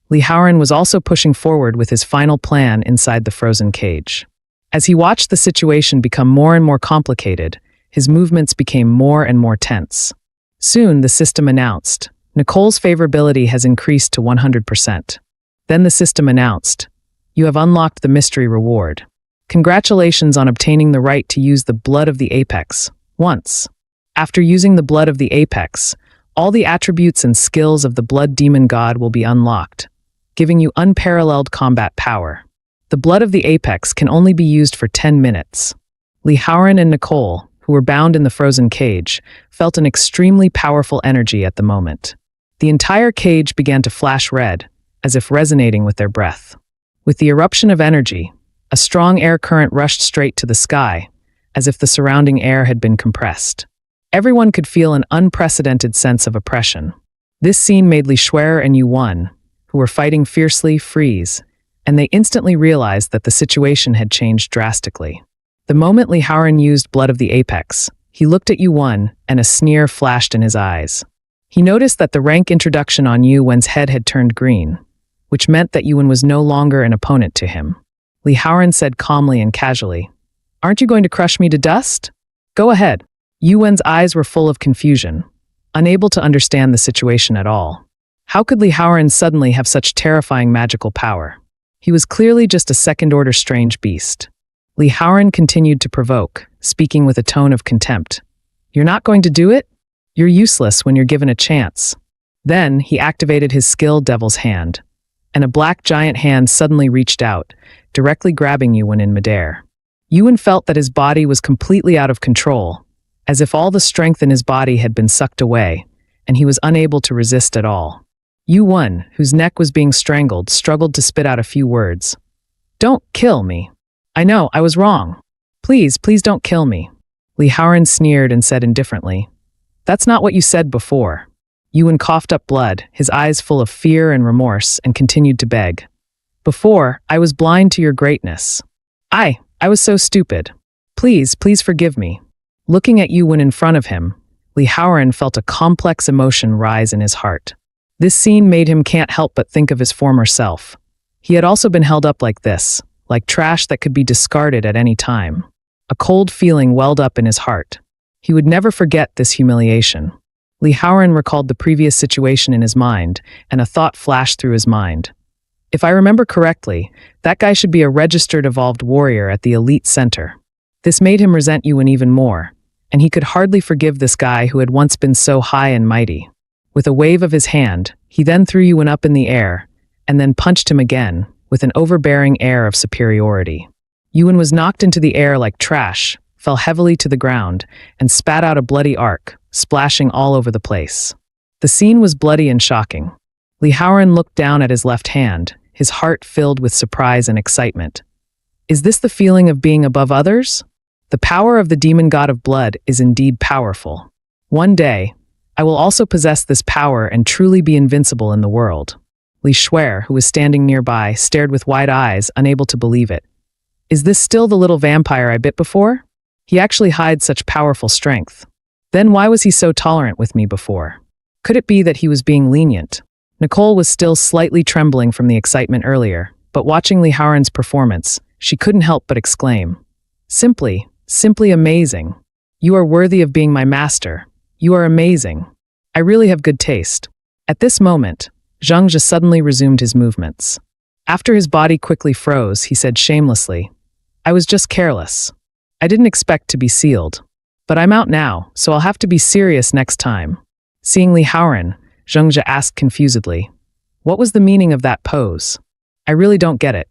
Li Haoran was also pushing forward with his final plan inside the frozen cage. As he watched the situation become more and more complicated, his movements became more and more tense. Soon, the system announced, Nicole's favorability has increased to 100%. Then the system announced, "You have unlocked the mystery reward. Congratulations on obtaining the right to use the blood of the apex once. After using the blood of the apex, all the attributes and skills of the blood demon god will be unlocked, giving you unparalleled combat power. The blood of the apex can only be used for 10 minutes. Li Haoran and Nicole, who were bound in the frozen cage, felt an extremely powerful energy at the moment. The entire cage began to flash red, as if resonating with their breath. With the eruption of energy, a strong air current rushed straight to the sky, as if the surrounding air had been compressed. Everyone could feel an unprecedented sense of oppression. This scene made Li Shuer and Yuan, who were fighting fiercely, freeze, and they instantly realized that the situation had changed drastically. The moment Li Haoran used blood of the apex, he looked at Yuan and a sneer flashed in his eyes. He noticed that the rank introduction on Yuan's head had turned green, which meant that Yuan was no longer an opponent to him. Li Haoran said calmly and casually, "Aren't you going to crush me to dust? Go ahead." Yuan's eyes were full of confusion, unable to understand the situation at all. How could Li Haoran suddenly have such terrifying magical power? He was clearly just a second-order strange beast. Li Haoran continued to provoke, speaking with a tone of contempt. "You're not going to do it? You're useless when you're given a chance." Then he activated his skill Devil's Hand, and a black giant hand suddenly reached out, directly grabbing Yuan in midair. Yuan felt that his body was completely out of control, as if all the strength in his body had been sucked away, and he was unable to resist at all. Yuan, whose neck was being strangled, struggled to spit out a few words. "Don't kill me. I know, I was wrong. Please, please don't kill me." Li Haoran sneered and said indifferently, "That's not what you said before." Yuan coughed up blood, his eyes full of fear and remorse, and continued to beg. "Before, I was blind to your greatness. I was so stupid. Please, please forgive me." Looking at Yuan in front of him, Li Haoran felt a complex emotion rise in his heart. This scene made him can't help but think of his former self. He had also been held up like this, like trash that could be discarded at any time. A cold feeling welled up in his heart. He would never forget this humiliation. Li Haoran recalled the previous situation in his mind, and a thought flashed through his mind. If I remember correctly, that guy should be a registered evolved warrior at the elite center. This made him resent Yuan even more, and he could hardly forgive this guy who had once been so high and mighty. With a wave of his hand, he then threw Yuan up in the air, and then punched him again, with an overbearing air of superiority. Yuan was knocked into the air like trash, fell heavily to the ground, and spat out a bloody arc, splashing all over the place. The scene was bloody and shocking. Li Haoran looked down at his left hand, his heart filled with surprise and excitement. Is this the feeling of being above others? The power of the demon god of blood is indeed powerful. One day, I will also possess this power and truly be invincible in the world. Li Shuer, who was standing nearby, stared with wide eyes, unable to believe it. Is this still the little vampire I bit before? He actually hides such powerful strength. Then why was he so tolerant with me before? Could it be that he was being lenient? Nicole was still slightly trembling from the excitement earlier, but watching Li Haoran's performance, she couldn't help but exclaim, Simply amazing. You are worthy of being my master. You are amazing. I really have good taste." At this moment, Zhang Zhe suddenly resumed his movements. After his body quickly froze, he said shamelessly, "I was just careless. I didn't expect to be sealed. But I'm out now, so I'll have to be serious next time." Seeing Li Haoran, Zhang Zhe asked confusedly, "What was the meaning of that pose? I really don't get it."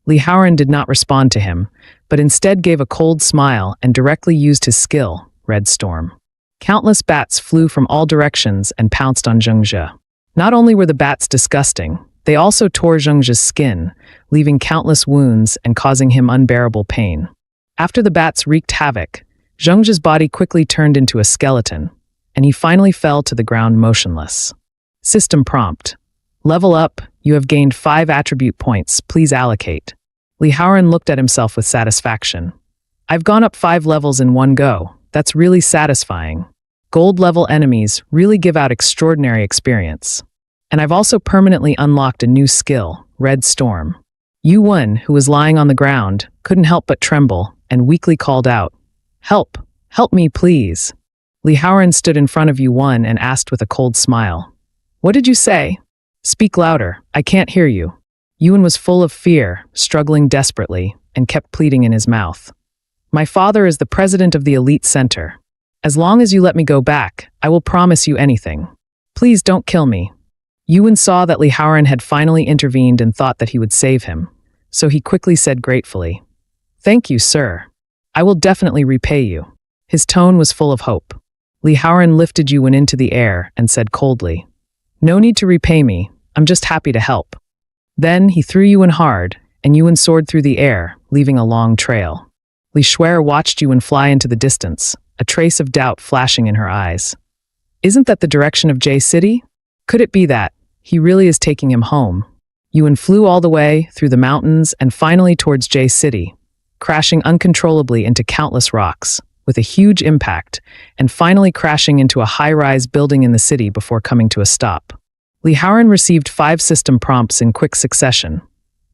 Li Haoran did not respond to him, but instead gave a cold smile and directly used his skill, Red Storm. Countless bats flew from all directions and pounced on Zhang Zhe. Not only were the bats disgusting, they also tore Zhang Zhe's skin, leaving countless wounds and causing him unbearable pain. After the bats wreaked havoc, Zhang Zhe's body quickly turned into a skeleton, and he finally fell to the ground motionless. System prompt. Level up, you have gained 5 attribute points, please allocate. Li Haoran looked at himself with satisfaction. I've gone up 5 levels in one go. That's really satisfying. Gold-level enemies really give out extraordinary experience. And I've also permanently unlocked a new skill, Red Storm. Yuan, who was lying on the ground, couldn't help but tremble and weakly called out, Help! Help me, please! Li Haoran stood in front of Yuan and asked with a cold smile, What did you say? Speak louder, I can't hear you. Yuan was full of fear, struggling desperately, and kept pleading in his mouth. My father is the president of the elite center. As long as you let me go back, I will promise you anything. Please don't kill me. Yuan saw that Li Haoran had finally intervened and thought that he would save him, so he quickly said gratefully, Thank you, sir. I will definitely repay you. His tone was full of hope. Li Haoran lifted Yuan into the air and said coldly, No need to repay me, I'm just happy to help. Then he threw Yuan hard, and Yuan soared through the air, leaving a long trail. Li Shuer watched Yuan fly into the distance, a trace of doubt flashing in her eyes. Isn't that the direction of J City? Could it be that he really is taking him home? Yuan flew all the way through the mountains and finally towards J City, crashing uncontrollably into countless rocks, with a huge impact, and finally crashing into a high-rise building in the city before coming to a stop. Li Haoran received 5 system prompts in quick succession,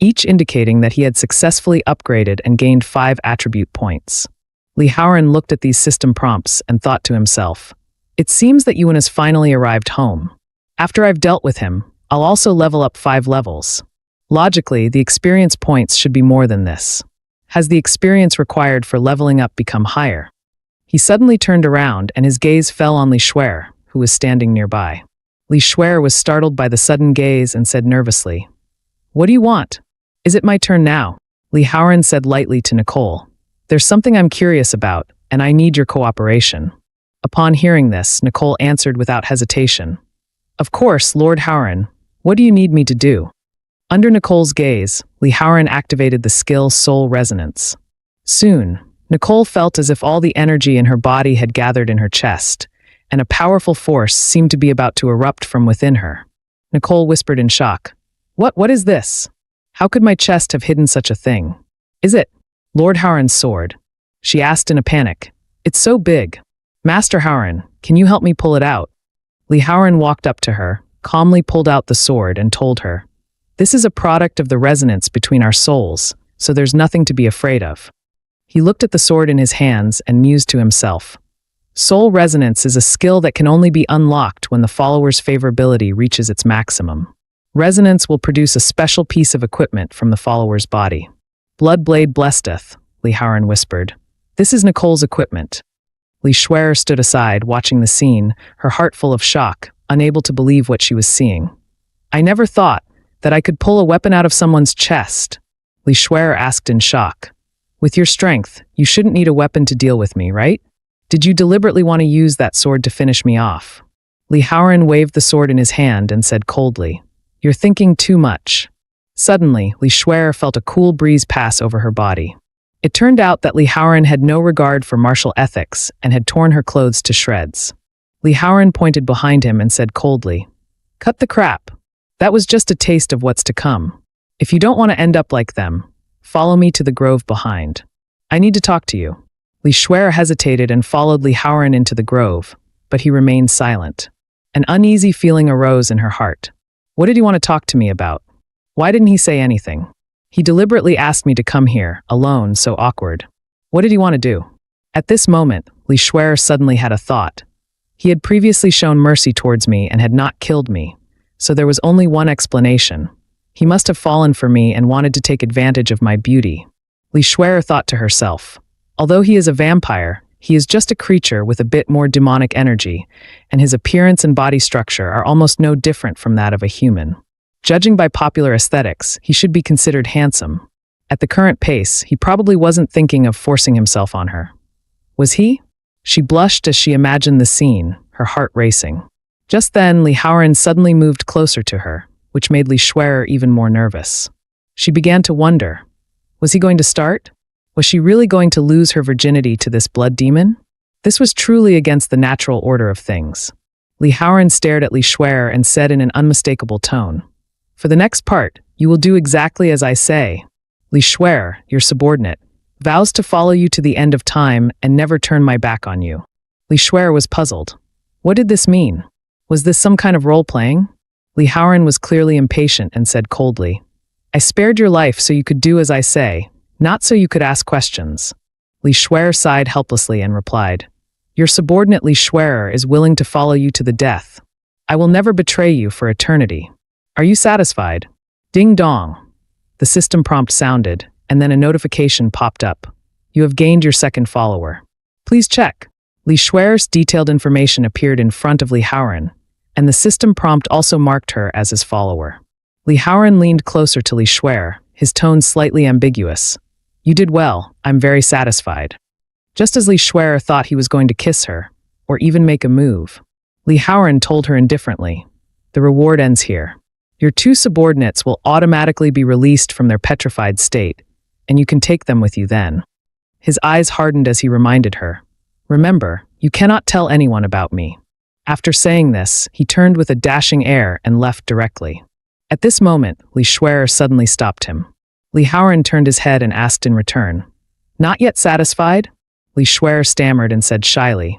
each indicating that he had successfully upgraded and gained 5 attribute points. Li Haoran looked at these system prompts and thought to himself, It seems that Yuan has finally arrived home. After I've dealt with him, I'll also level up 5 levels. Logically, the experience points should be more than this. Has the experience required for leveling up become higher? He suddenly turned around and his gaze fell on Li Shuer, who was standing nearby. Li Shuer was startled by the sudden gaze and said nervously, What do you want? Is it my turn now? Li Haoran said lightly to Nicole, There's something I'm curious about, and I need your cooperation. Upon hearing this, Nicole answered without hesitation, Of course, Lord Haoran, what do you need me to do? Under Nicole's gaze, Li Haoran activated the skill Soul Resonance. Soon, Nicole felt as if all the energy in her body had gathered in her chest, and a powerful force seemed to be about to erupt from within her. Nicole whispered in shock, What is this? How could my chest have hidden such a thing? Is it Lord Haoran's sword? She asked in a panic. It's so big. Master Haoran, can you help me pull it out? Li Haoran walked up to her, calmly pulled out the sword and told her, This is a product of the resonance between our souls, so there's nothing to be afraid of. He looked at the sword in his hands and mused to himself. Soul Resonance is a skill that can only be unlocked when the follower's favorability reaches its maximum. Resonance will produce a special piece of equipment from the follower's body. Bloodblade blesseth, Li Haoran whispered. This is Nicole's equipment. Li Shuer stood aside, watching the scene, her heart full of shock, unable to believe what she was seeing. I never thought that I could pull a weapon out of someone's chest, Li Shuer asked in shock. With your strength, you shouldn't need a weapon to deal with me, right? Did you deliberately want to use that sword to finish me off? Li Haoran waved the sword in his hand and said coldly, You're thinking too much. Suddenly, Li Shuer felt a cool breeze pass over her body. It turned out that Li Haoran had no regard for martial ethics and had torn her clothes to shreds. Li Haoran pointed behind him and said coldly, Cut the crap. That was just a taste of what's to come. If you don't want to end up like them, follow me to the grove behind. I need to talk to you. Li Shuer hesitated and followed Li Haoran into the grove, but he remained silent. An uneasy feeling arose in her heart. What did he want to talk to me about? Why didn't he say anything? He deliberately asked me to come here, alone, so awkward. What did he want to do? At this moment, Li Shuer suddenly had a thought. He had previously shown mercy towards me and had not killed me, so there was only one explanation. He must have fallen for me and wanted to take advantage of my beauty. Li Shuer thought to herself, although he is a vampire, he is just a creature with a bit more demonic energy, and his appearance and body structure are almost no different from that of a human. Judging by popular aesthetics, he should be considered handsome. At the current pace, he probably wasn't thinking of forcing himself on her. Was he? She blushed as she imagined the scene, her heart racing. Just then, Li Haoran suddenly moved closer to her, which made Li Shuer even more nervous. She began to wonder, was he going to start? Was she really going to lose her virginity to this blood demon? This was truly against the natural order of things. Li Haoran stared at Li Shuer and said in an unmistakable tone, For the next part, you will do exactly as I say. Li Shuer, your subordinate, vows to follow you to the end of time and never turn my back on you. Li Shuer was puzzled. What did this mean? Was this some kind of role-playing? Li Haoran was clearly impatient and said coldly, I spared your life so you could do as I say, not so you could ask questions. Li Shuer sighed helplessly and replied, Your subordinate Li Shuer is willing to follow you to the death. I will never betray you for eternity. Are you satisfied? Ding dong. The system prompt sounded, and then a notification popped up. You have gained your second follower. Please check. Li Shuer's detailed information appeared in front of Li Haoran, and the system prompt also marked her as his follower. Li Haoran leaned closer to Li Shuer, his tone slightly ambiguous. You did well, I'm very satisfied. Just as Li Shuer thought he was going to kiss her, or even make a move, Li Haoran told her indifferently, the reward ends here. Your two subordinates will automatically be released from their petrified state, and you can take them with you then. His eyes hardened as he reminded her, remember, you cannot tell anyone about me. After saying this, he turned with a dashing air and left directly. At this moment, Li Shuer suddenly stopped him. Li Haoran turned his head and asked in return, not yet satisfied? Li Shuer stammered and said shyly,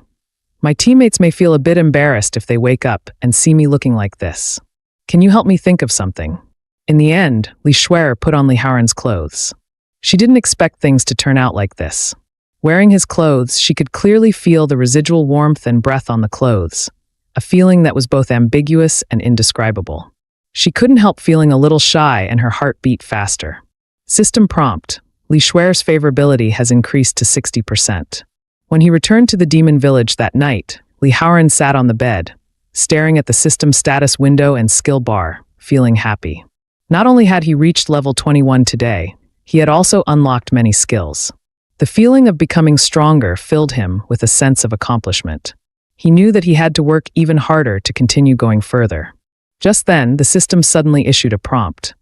my teammates may feel a bit embarrassed if they wake up and see me looking like this. Can you help me think of something? In the end, Li Shuer put on Li Haoran's clothes. She didn't expect things to turn out like this. Wearing his clothes, she could clearly feel the residual warmth and breath on the clothes, a feeling that was both ambiguous and indescribable. She couldn't help feeling a little shy and her heart beat faster. System prompt, Li Shuer's favorability has increased to 60%. When he returned to the demon village that night, Li Haoran sat on the bed, staring at the system status window and skill bar, feeling happy. Not only had he reached level 21 today, he had also unlocked many skills. The feeling of becoming stronger filled him with a sense of accomplishment. He knew that he had to work even harder to continue going further. Just then, the system suddenly issued a prompt.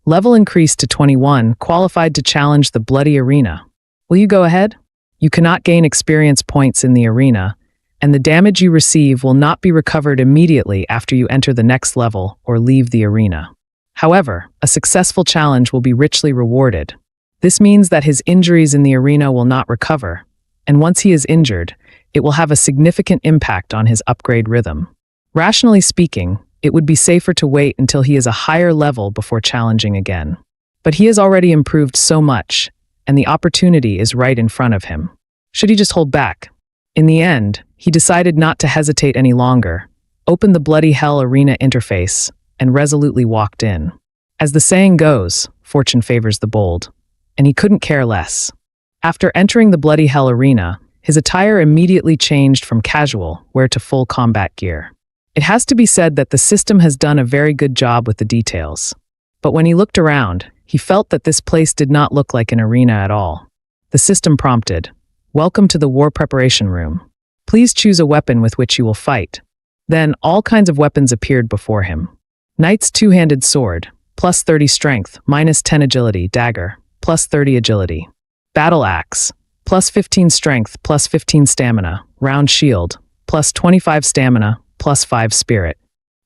Level increased to 21, qualified to challenge the Bloody Arena. Will you go ahead? You cannot gain experience points in the arena, and the damage you receive will not be recovered immediately after you enter the next level or leave the arena. However, a successful challenge will be richly rewarded. This means that his injuries in the arena will not recover, and once he is injured, it will have a significant impact on his upgrade rhythm. Rationally speaking, it would be safer to wait until he is a higher level before challenging again. But he has already improved so much, and the opportunity is right in front of him. Should he just hold back? In the end, he decided not to hesitate any longer, opened the Bloody Hell Arena interface, and resolutely walked in. As the saying goes, fortune favors the bold, and he couldn't care less. After entering the Bloody Hell Arena, his attire immediately changed from casual wear to full combat gear. It has to be said that the system has done a very good job with the details. But when he looked around, he felt that this place did not look like an arena at all. The system prompted, welcome to the war preparation room. Please choose a weapon with which you will fight. Then all kinds of weapons appeared before him. Knight's two-handed sword, plus 30 strength, minus 10 agility, dagger, plus 30 agility. Battle axe, plus 15 strength, plus 15 stamina, round shield, plus 25 stamina, plus 5 spirit.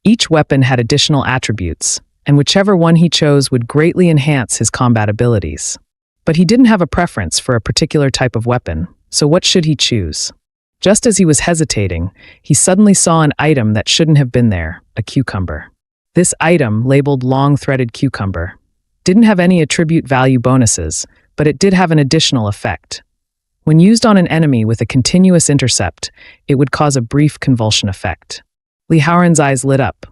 Each weapon had additional attributes, and whichever one he chose would greatly enhance his combat abilities. But he didn't have a preference for a particular type of weapon, so what should he choose? Just as he was hesitating, he suddenly saw an item that shouldn't have been there, a cucumber. This item, labeled long-threaded cucumber, didn't have any attribute value bonuses, but it did have an additional effect. When used on an enemy with a continuous intercept, it would cause a brief convulsion effect. Li Haoran's eyes lit up.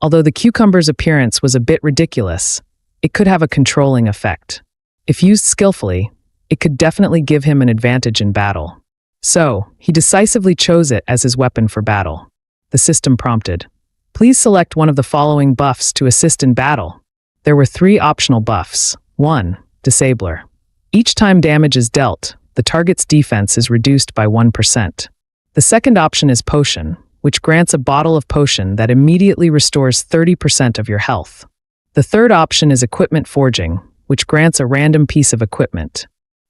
Although the cucumber's appearance was a bit ridiculous, it could have a controlling effect. If used skillfully, it could definitely give him an advantage in battle. So, he decisively chose it as his weapon for battle. The system prompted, please select one of the following buffs to assist in battle. There were 3 optional buffs. 1. Disabler. Each time damage is dealt, the target's defense is reduced by 1%. The second option is Potion, which grants a bottle of potion that immediately restores 30% of your health. The third option is Equipment Forging, which grants a random piece of equipment.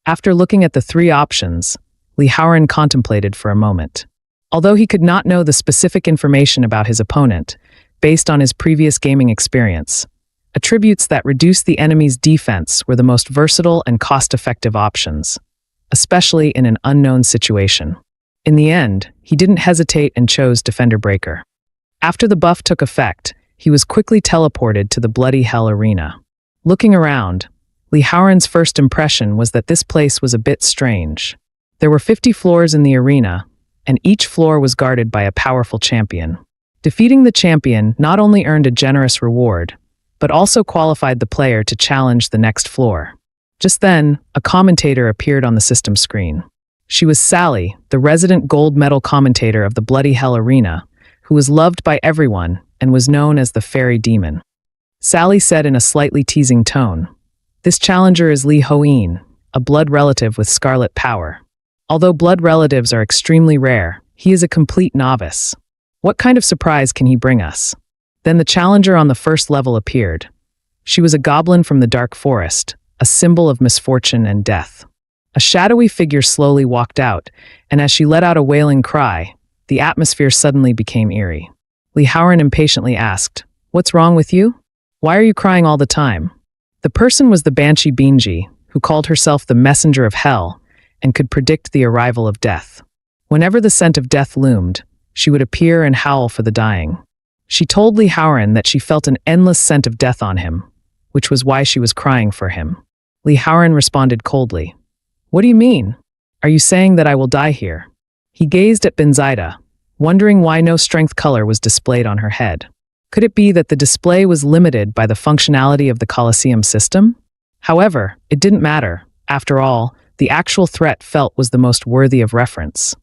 After looking at the 3 options, Li Haoran contemplated for a moment. Although he could not know the specific information about his opponent, based on his previous gaming experience, attributes that reduce the enemy's defense were the most versatile and cost-effective options, especially in an unknown situation. In the end, he didn't hesitate and chose Defender Breaker. After the buff took effect, he was quickly teleported to the Bloody Hell Arena. Looking around, Li Haoran's first impression was that this place was a bit strange. There were 50 floors in the arena, and each floor was guarded by a powerful champion. Defeating the champion not only earned a generous reward, but also qualified the player to challenge the next floor. Just then, a commentator appeared on the system screen. She was Sally, the resident gold medal commentator of the Bloody Hell Arena, who was loved by everyone and was known as the Fairy Demon. Sally said in a slightly teasing tone, "This challenger is Li Hoyin, a blood relative with scarlet power. Although blood relatives are extremely rare, he is a complete novice. What kind of surprise can he bring us?" Then the challenger on the first level appeared. She was a goblin from the dark forest, a symbol of misfortune and death. A shadowy figure slowly walked out, and as she let out a wailing cry, the atmosphere suddenly became eerie. Li Haoran impatiently asked, "What's wrong with you? Why are you crying all the time?" The person was the Banshee Binji, who called herself the Messenger of Hell and could predict the arrival of death. Whenever the scent of death loomed, she would appear and howl for the dying. She told Li Haoran that she felt an endless scent of death on him, which was why she was crying for him. Li Haoran responded coldly, "What do you mean? Are you saying that I will die here?" He gazed at Binzaida, wondering why no strength color was displayed on her head. Could it be that the display was limited by the functionality of the Colosseum system? However, it didn't matter. After all, the actual threat felt was the most worthy of reference.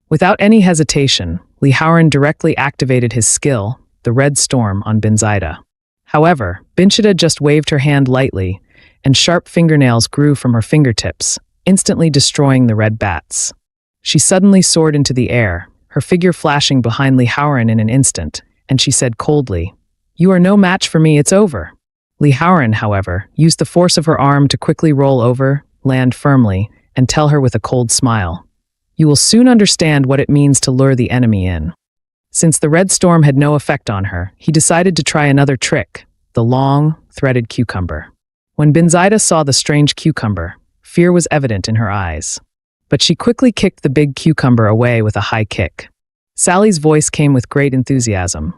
Without any hesitation, Li Haoran directly activated his skill, the Red Storm, on Binzaida. However, Binzaida just waved her hand lightly, and sharp fingernails grew from her fingertips, instantly destroying the red bats. She suddenly soared into the air, her figure flashing behind Li Haoran in an instant, and she said coldly, "You are no match for me, it's over." Li Haoran, however, used the force of her arm to quickly roll over, land firmly, and tell her with a cold smile, "You will soon understand what it means to lure the enemy in." Since the red storm had no effect on her, he decided to try another trick, the long, threaded cucumber. When Binzaida saw the strange cucumber, fear was evident in her eyes. But she quickly kicked the big cucumber away with a high kick. Sally's voice came with great enthusiasm.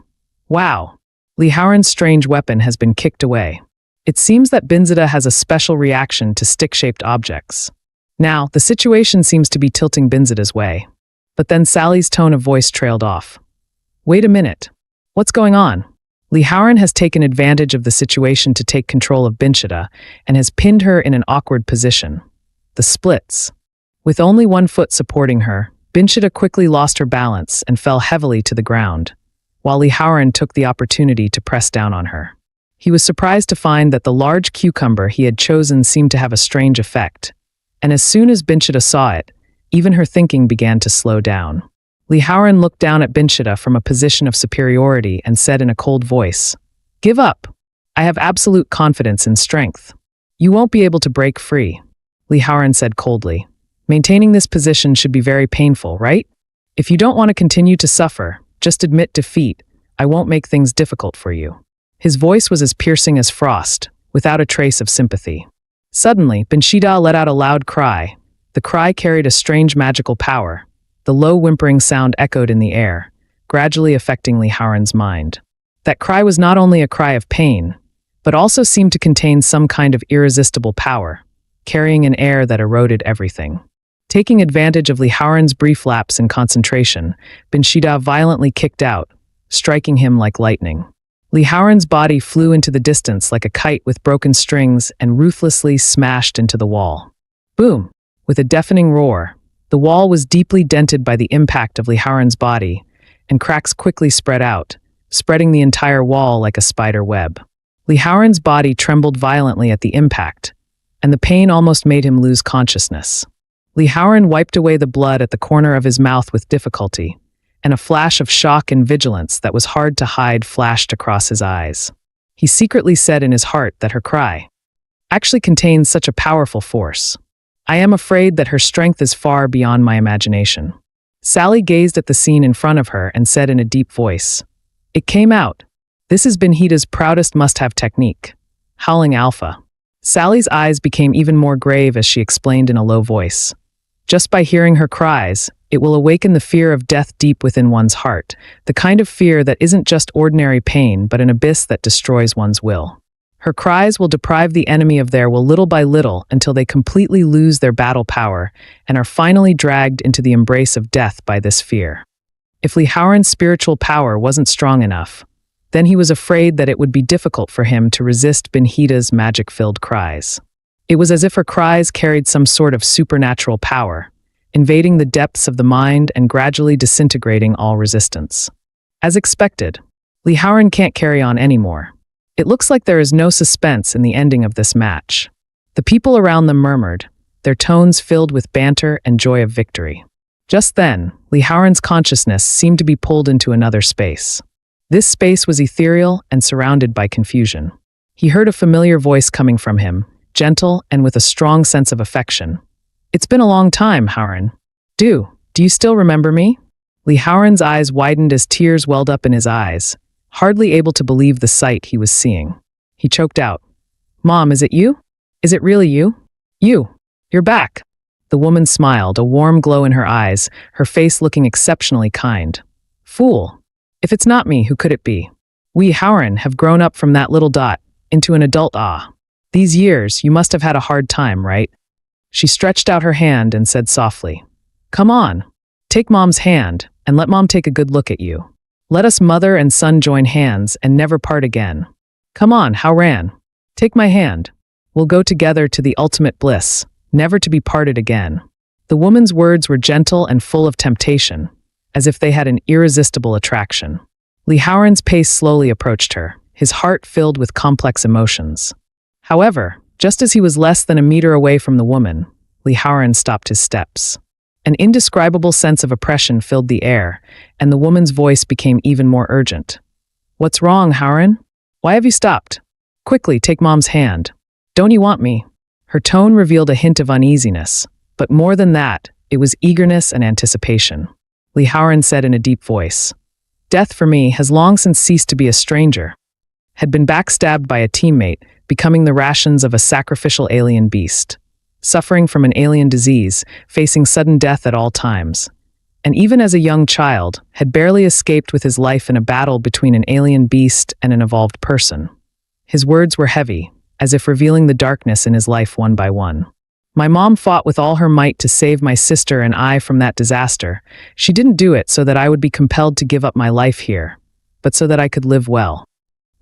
"Wow! Li Haoran's strange weapon has been kicked away. It seems that Binzaida has a special reaction to stick-shaped objects. Now, the situation seems to be tilting Binzaida's way." But then Sally's tone of voice trailed off. "Wait a minute. What's going on?" Li Haoran has taken advantage of the situation to take control of Binzaida and has pinned her in an awkward position. The splits. With only one foot supporting her, Binzaida quickly lost her balance and fell heavily to the ground, while Li Haoran took the opportunity to press down on her. He was surprised to find that the large cucumber he had chosen seemed to have a strange effect, and as soon as Binzaida saw it, even her thinking began to slow down. Li Haoran looked down at Binzaida from a position of superiority and said in a cold voice, "Give up. I have absolute confidence in strength. You won't be able to break free." Li Haoran said coldly, "Maintaining this position should be very painful, right? If you don't want to continue to suffer, just admit defeat. I won't make things difficult for you." His voice was as piercing as frost, without a trace of sympathy. Suddenly, Binzaida let out a loud cry. The cry carried a strange magical power. The low whimpering sound echoed in the air, gradually affecting Li Haoran's mind. That cry was not only a cry of pain, but also seemed to contain some kind of irresistible power, carrying an air that eroded everything. Taking advantage of Li Haoran's brief lapse in concentration, Binzaida violently kicked out, striking him like lightning. Li Haoran's body flew into the distance like a kite with broken strings and ruthlessly smashed into the wall. Boom! With a deafening roar, the wall was deeply dented by the impact of Li Haoran's body, and cracks quickly spread out, spreading the entire wall like a spider web. Li Haoran's body trembled violently at the impact, and the pain almost made him lose consciousness. Li Haoran wiped away the blood at the corner of his mouth with difficulty, and a flash of shock and vigilance that was hard to hide flashed across his eyes. He secretly said in his heart that her cry actually contained such a powerful force. "I am afraid that her strength is far beyond my imagination." Sally gazed at the scene in front of her and said in a deep voice, "It came out. This is Binzaida's proudest must-have technique, Howling Alpha." Sally's eyes became even more grave as she explained in a low voice. "Just by hearing her cries, it will awaken the fear of death deep within one's heart, the kind of fear that isn't just ordinary pain but an abyss that destroys one's will. Her cries will deprive the enemy of their will little by little until they completely lose their battle power and are finally dragged into the embrace of death by this fear." If Li Haoran's spiritual power wasn't strong enough, then he was afraid that it would be difficult for him to resist Benhita's magic-filled cries. It was as if her cries carried some sort of supernatural power, invading the depths of the mind and gradually disintegrating all resistance. As expected, Li Haoran can't carry on anymore. It looks like there is no suspense in the ending of this match. The people around them murmured, their tones filled with banter and joy of victory. Just then, Li Haoran's consciousness seemed to be pulled into another space. This space was ethereal and surrounded by confusion. He heard a familiar voice coming from him, gentle and with a strong sense of affection. "It's been a long time, Haoran. Do you still remember me?" Li Haoran's eyes widened as tears welled up in his eyes, hardly able to believe the sight he was seeing. He choked out, "Mom, is it you? Is it really you? You're back." The woman smiled, a warm glow in her eyes, her face looking exceptionally kind. "Fool. If it's not me, who could it be? We, Haoran, have grown up from that little dot into an adult. These years, you must have had a hard time, right?" She stretched out her hand and said softly, "Come on, take Mom's hand and let Mom take a good look at you. Let us mother and son join hands and never part again. Come on, Haoran, take my hand. We'll go together to the ultimate bliss, never to be parted again." The woman's words were gentle and full of temptation, as if they had an irresistible attraction. Li Haoran's pace slowly approached her, his heart filled with complex emotions. However, just as he was less than a meter away from the woman, Li Haoran stopped his steps. An indescribable sense of oppression filled the air, and the woman's voice became even more urgent. "What's wrong, Haoran? Why have you stopped? Quickly, take Mom's hand. Don't you want me?" Her tone revealed a hint of uneasiness, but more than that, it was eagerness and anticipation. Li Haoran said in a deep voice, "Death for me has long since ceased to be a stranger. Had been backstabbed by a teammate, becoming the rations of a sacrificial alien beast. Suffering from an alien disease, facing sudden death at all times. And even as a young child, had barely escaped with his life in a battle between an alien beast and an evolved person." His words were heavy, as if revealing the darkness in his life one by one. "My mom fought with all her might to save my sister and I from that disaster. She didn't do it so that I would be compelled to give up my life here, but so that I could live well."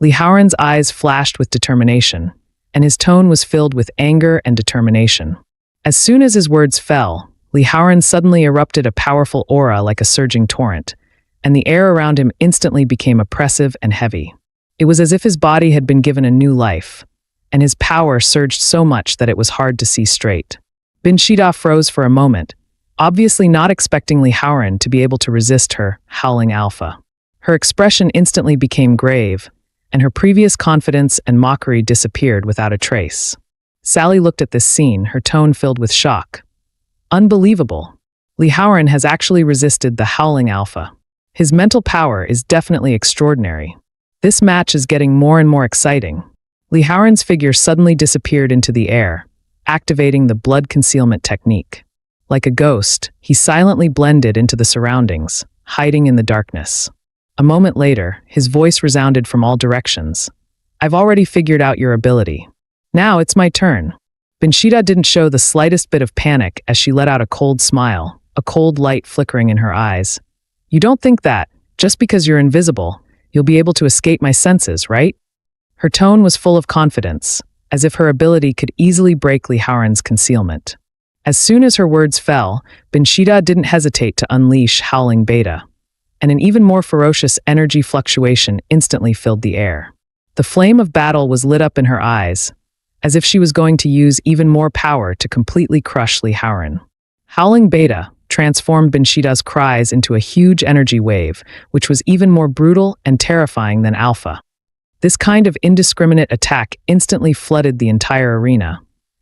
Li Haoran's eyes flashed with determination, and his tone was filled with anger and determination. As soon as his words fell, Li Haoran suddenly erupted a powerful aura like a surging torrent, and the air around him instantly became oppressive and heavy. It was as if his body had been given a new life, and his power surged so much that it was hard to see straight. Benhita froze for a moment, obviously not expecting Li Haoran to be able to resist her howling alpha. Her expression instantly became grave, and her previous confidence and mockery disappeared without a trace. Sally looked at this scene, her tone filled with shock. "Unbelievable. Li Haoran has actually resisted the howling alpha. His mental power is definitely extraordinary. This match is getting more and more exciting." Li Haoran's figure suddenly disappeared into the air, activating the blood concealment technique. Like a ghost, he silently blended into the surroundings, hiding in the darkness. A moment later, his voice resounded from all directions. "I've already figured out your ability. Now it's my turn." Benhita didn't show the slightest bit of panic as she let out a cold smile, a cold light flickering in her eyes. "You don't think that, just because you're invisible, you'll be able to escape my senses, right?" Her tone was full of confidence, as if her ability could easily break Li Haoran's concealment. As soon as her words fell, Benhita didn't hesitate to unleash Howling Beta, and an even more ferocious energy fluctuation instantly filled the air. The flame of battle was lit up in her eyes, as if she was going to use even more power to completely crush Li Haoran. Howling Beta transformed Benhita's cries into a huge energy wave, which was even more brutal and terrifying than Alpha. This kind of indiscriminate attack instantly flooded the entire arena.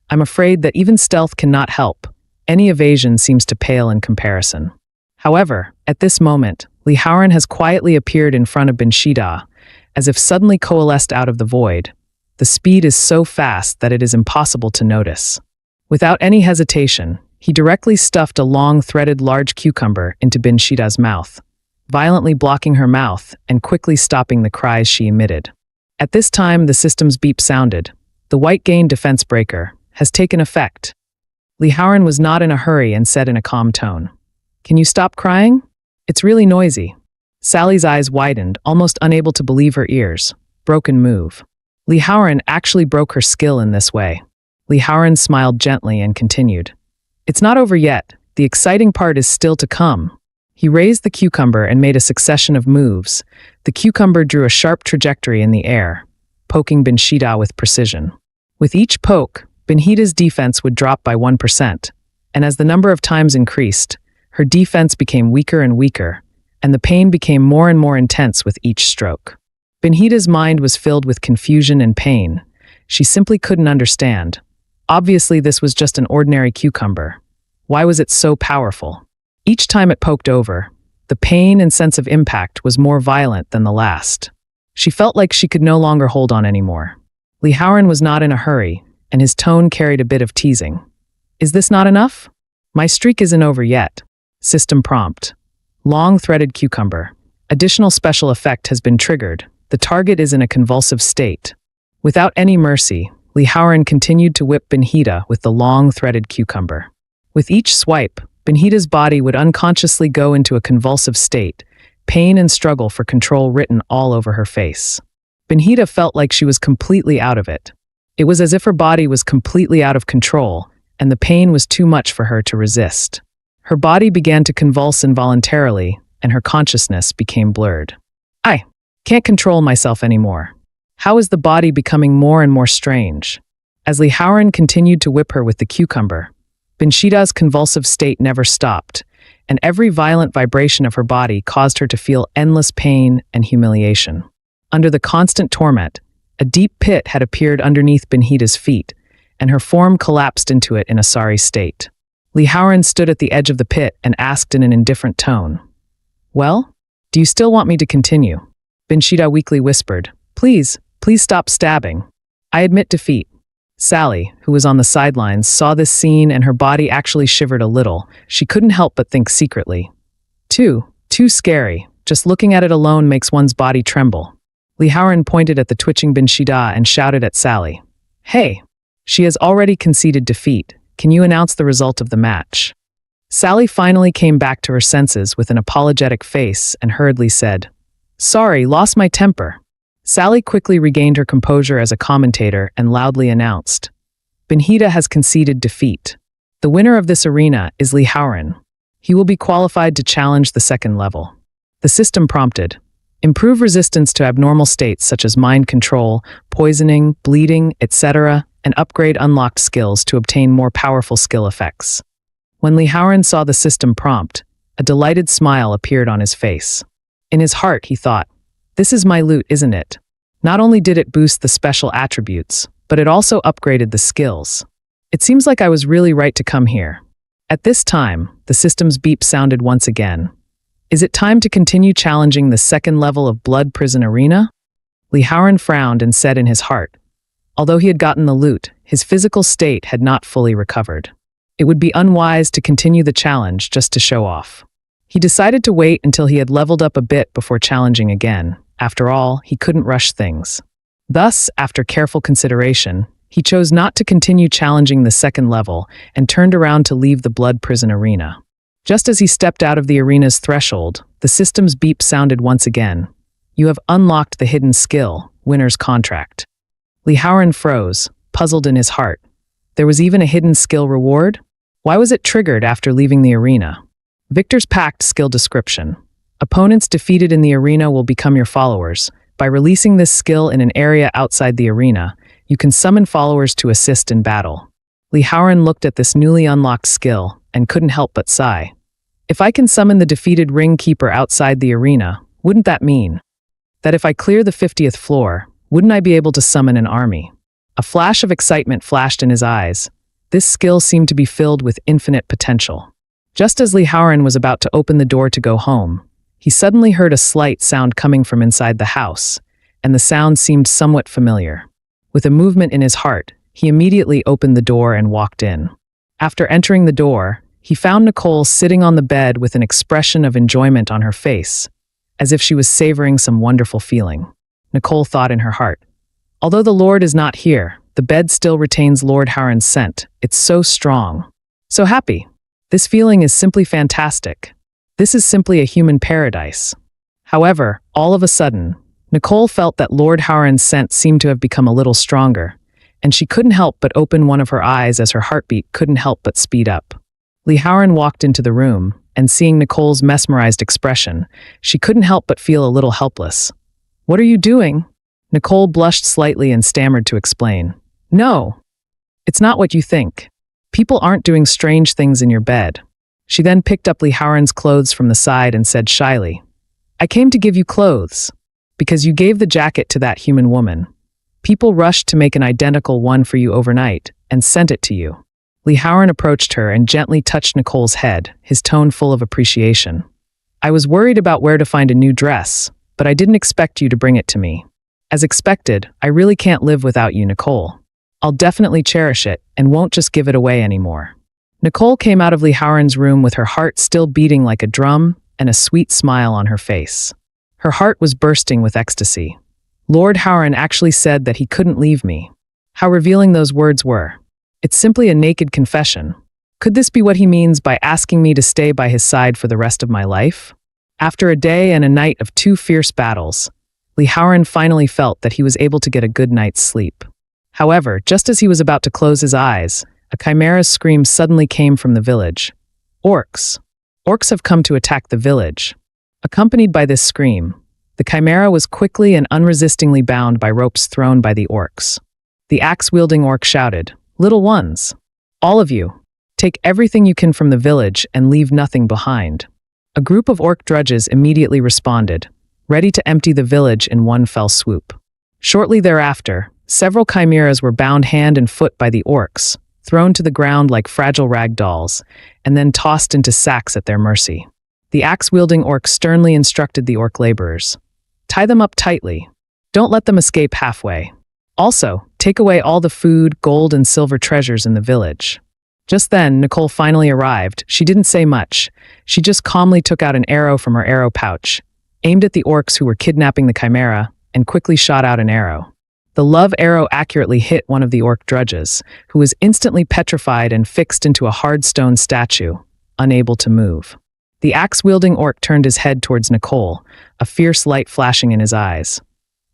I'm afraid that even stealth cannot help. Any evasion seems to pale in comparison. However, at this moment, Li Haoran has quietly appeared in front of Benhita, as if suddenly coalesced out of the void. The speed is so fast that it is impossible to notice. Without any hesitation, he directly stuffed a long threaded large cucumber into Benhita's mouth, violently blocking her mouth and quickly stopping the cries she emitted. At this time, the system's beep sounded. The White Gain defense breaker has taken effect. Li Haoran was not in a hurry and said in a calm tone, "Can you stop crying? It's really noisy. Sally's eyes widened, almost unable to believe her ears. Broken move. Lee Howren actually broke her skill in this way. Lee Howren smiled gently and continued. It's not over yet. The exciting part is still to come. He raised the cucumber and made a succession of moves. The cucumber drew a sharp trajectory in the air, poking Benhida with precision. With each poke, Benhida's defense would drop by 1%, and as the number of times increased, her defense became weaker and weaker, and the pain became more and more intense with each stroke. Benhida's mind was filled with confusion and pain. She simply couldn't understand. Obviously, this was just an ordinary cucumber. Why was it so powerful? Each time it poked over, the pain and sense of impact was more violent than the last. She felt like she could no longer hold on anymore. Lee Howren was not in a hurry, and his tone carried a bit of teasing. Is this not enough? My streak isn't over yet. System prompt. Long-threaded cucumber. Additional special effect has been triggered. The target is in a convulsive state. Without any mercy, Lee Howren continued to whip Benhida with the long-threaded cucumber. With each swipe, Benhida's body would unconsciously go into a convulsive state, pain and struggle for control written all over her face. Benhida felt like she was completely out of it. It was as if her body was completely out of control, and the pain was too much for her to resist. Her body began to convulse involuntarily, and her consciousness became blurred. I can't control myself anymore. How is the body becoming more and more strange? As Lee Howren continued to whip her with the cucumber, Benhida's convulsive state never stopped, and every violent vibration of her body caused her to feel endless pain and humiliation. Under the constant torment, a deep pit had appeared underneath Benhida's feet, and her form collapsed into it in a sorry state. Lee Howren stood at the edge of the pit and asked in an indifferent tone, "Well, do you still want me to continue?" Benhida weakly whispered, Please stop stabbing. I admit defeat." Sally, who was on the sidelines, saw this scene and her body actually shivered a little. She couldn't help but think secretly. Too scary. Just looking at it alone makes one's body tremble. Lee Howren pointed at the twitching Benhida and shouted at Sally. Hey, she has already conceded defeat. Can you announce the result of the match? Sally finally came back to her senses with an apologetic face and hurriedly said, Sorry, lost my temper. Sally quickly regained her composure as a commentator and loudly announced, Benhida has conceded defeat. The winner of this arena is Lee Howren. He will be qualified to challenge the second level. The system prompted, improve resistance to abnormal states such as mind control, poisoning, bleeding, etc., and upgrade unlocked skills to obtain more powerful skill effects. When Lee Howren saw the system prompt, a delighted smile appeared on his face. In his heart, he thought, this is my loot, isn't it? Not only did it boost the special attributes, but it also upgraded the skills. It seems like I was really right to come here. At this time, the system's beep sounded once again. Is it time to continue challenging the second level of Blood Prison Arena? Lee Howren frowned and said in his heart, although he had gotten the loot, his physical state had not fully recovered. It would be unwise to continue the challenge just to show off. He decided to wait until he had leveled up a bit before challenging again. After all, he couldn't rush things. Thus, after careful consideration, he chose not to continue challenging the second level and turned around to leave the Blood Prison Arena. Just as he stepped out of the arena's threshold, the system's beep sounded once again. You have unlocked the hidden skill, Winner's Contract. Lee Howren froze, puzzled in his heart. There was even a hidden skill reward? Why was it triggered after leaving the arena? Victor's Pact skill description. Opponents defeated in the arena will become your followers. By releasing this skill in an area outside the arena, you can summon followers to assist in battle. Lee Howren looked at this newly unlocked skill and couldn't help but sigh. If I can summon the defeated ring keeper outside the arena, wouldn't that mean that if I clear the 50th floor, wouldn't I be able to summon an army? A flash of excitement flashed in his eyes. This skill seemed to be filled with infinite potential. Just as Lee Howren was about to open the door to go home, he suddenly heard a slight sound coming from inside the house, and the sound seemed somewhat familiar. With a movement in his heart, he immediately opened the door and walked in. After entering the door, he found Nicole sitting on the bed with an expression of enjoyment on her face, as if she was savoring some wonderful feeling. Nicole thought in her heart, although the Lord is not here, the bed still retains Lord Howren's scent. It's so strong. So happy. This feeling is simply fantastic. This is simply a human paradise. However, all of a sudden, Nicole felt that Lord Howren's scent seemed to have become a little stronger, and she couldn't help but open one of her eyes as her heartbeat couldn't help but speed up. Lee Howren walked into the room, and seeing Nicole's mesmerized expression, she couldn't help but feel a little helpless. "What are you doing?" Nicole blushed slightly and stammered to explain. "No, it's not what you think. People aren't doing strange things in your bed." She then picked up Lee Howren's clothes from the side and said shyly, "I came to give you clothes, because you gave the jacket to that human woman. People rushed to make an identical one for you overnight and sent it to you." Lee Howren approached her and gently touched Nicole's head, his tone full of appreciation. "I was worried about where to find a new dress, but I didn't expect you to bring it to me. As expected, I really can't live without you, Nicole. I'll definitely cherish it and won't just give it away anymore." Nicole came out of Lee Howren's room with her heart still beating like a drum and a sweet smile on her face. Her heart was bursting with ecstasy. Lord Howren actually said that he couldn't leave me. How revealing those words were. It's simply a naked confession. Could this be what he means by asking me to stay by his side for the rest of my life? After a day and a night of 2 fierce battles, Lee Howren finally felt that he was able to get a good night's sleep. However, just as he was about to close his eyes, a chimera's scream suddenly came from the village. "Orcs! Orcs have come to attack the village." Accompanied by this scream, the chimera was quickly and unresistingly bound by ropes thrown by the orcs. The axe-wielding orc shouted, "Little ones, all of you, take everything you can from the village and leave nothing behind." A group of orc drudges immediately responded, ready to empty the village in one fell swoop. Shortly thereafter, several chimeras were bound hand and foot by the orcs, thrown to the ground like fragile rag dolls, and then tossed into sacks at their mercy. The axe-wielding orc sternly instructed the orc laborers, "Tie them up tightly. Don't let them escape halfway. Also, take away all the food, gold, and silver treasures in the village." Just then, Nicole finally arrived. She didn't say much. She just calmly took out an arrow from her arrow pouch, aimed at the orcs who were kidnapping the chimera, and quickly shot out an arrow. The love arrow accurately hit one of the orc drudges, who was instantly petrified and fixed into a hard stone statue, unable to move. The axe-wielding orc turned his head towards Nicole, a fierce light flashing in his eyes.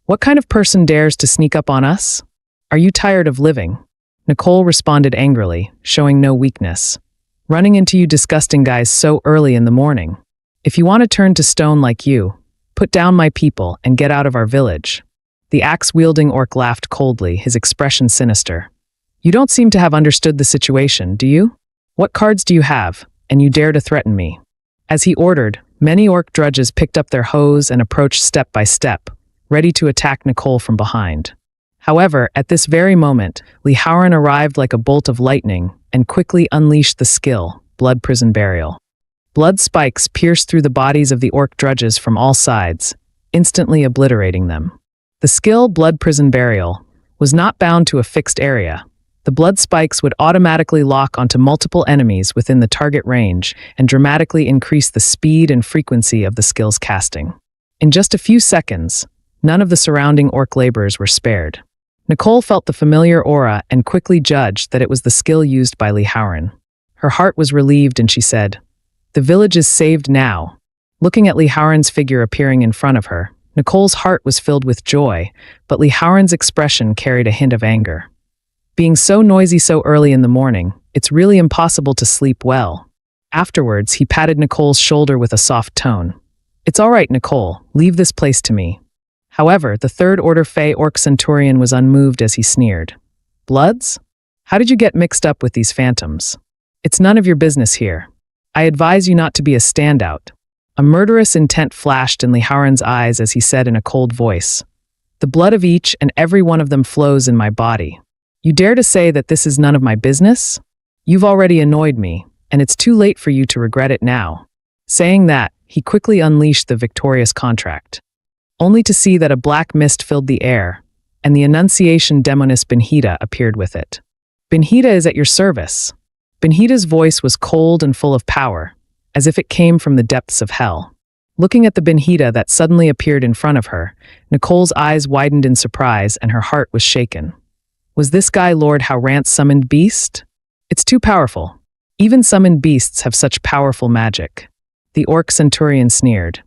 "What kind of person dares to sneak up on us? Are you tired of living?" Nicole responded angrily, showing no weakness. "Running into you disgusting guys so early in the morning. If you want to turn to stone like you, put down my people and get out of our village." The axe-wielding orc laughed coldly, his expression sinister. "You don't seem to have understood the situation, do you? What cards do you have, and you dare to threaten me?" As he ordered, many orc drudges picked up their hoes and approached step by step, ready to attack Nicole from behind. However, at this very moment, Lee Howren arrived like a bolt of lightning and quickly unleashed the skill, Blood Prison Burial. Blood spikes pierced through the bodies of the orc drudges from all sides, instantly obliterating them. The skill, Blood Prison Burial, was not bound to a fixed area. The blood spikes would automatically lock onto multiple enemies within the target range and dramatically increase the speed and frequency of the skill's casting. In just a few seconds, none of the surrounding orc laborers were spared. Nicole felt the familiar aura and quickly judged that it was the skill used by Lee Howren. Her heart was relieved and she said, "The village is saved now." Looking at Lee Howren's figure appearing in front of her, Nicole's heart was filled with joy, but Lee Howren's expression carried a hint of anger. Being so noisy so early in the morning, it's really impossible to sleep well. Afterwards, he patted Nicole's shoulder with a soft tone. "It's all right, Nicole. Leave this place to me." However, the Third Order Fey Orc Centurion was unmoved as he sneered. "Bloods? How did you get mixed up with these phantoms? It's none of your business here. I advise you not to be a standout." A murderous intent flashed in Lee Howren's eyes as he said in a cold voice, "The blood of each and every one of them flows in my body. You dare to say that this is none of my business? You've already annoyed me, and it's too late for you to regret it now." Saying that, he quickly unleashed the victorious contract, only to see that a black mist filled the air, and the Annunciation demoness Benhita appeared with it. "Benhita is at your service." Benhita's voice was cold and full of power, as if it came from the depths of hell. Looking at the Benhita that suddenly appeared in front of her, Nicole's eyes widened in surprise and her heart was shaken. Was this guy Lord Howren's summoned beast? It's too powerful. Even summoned beasts have such powerful magic. The orc centurion sneered.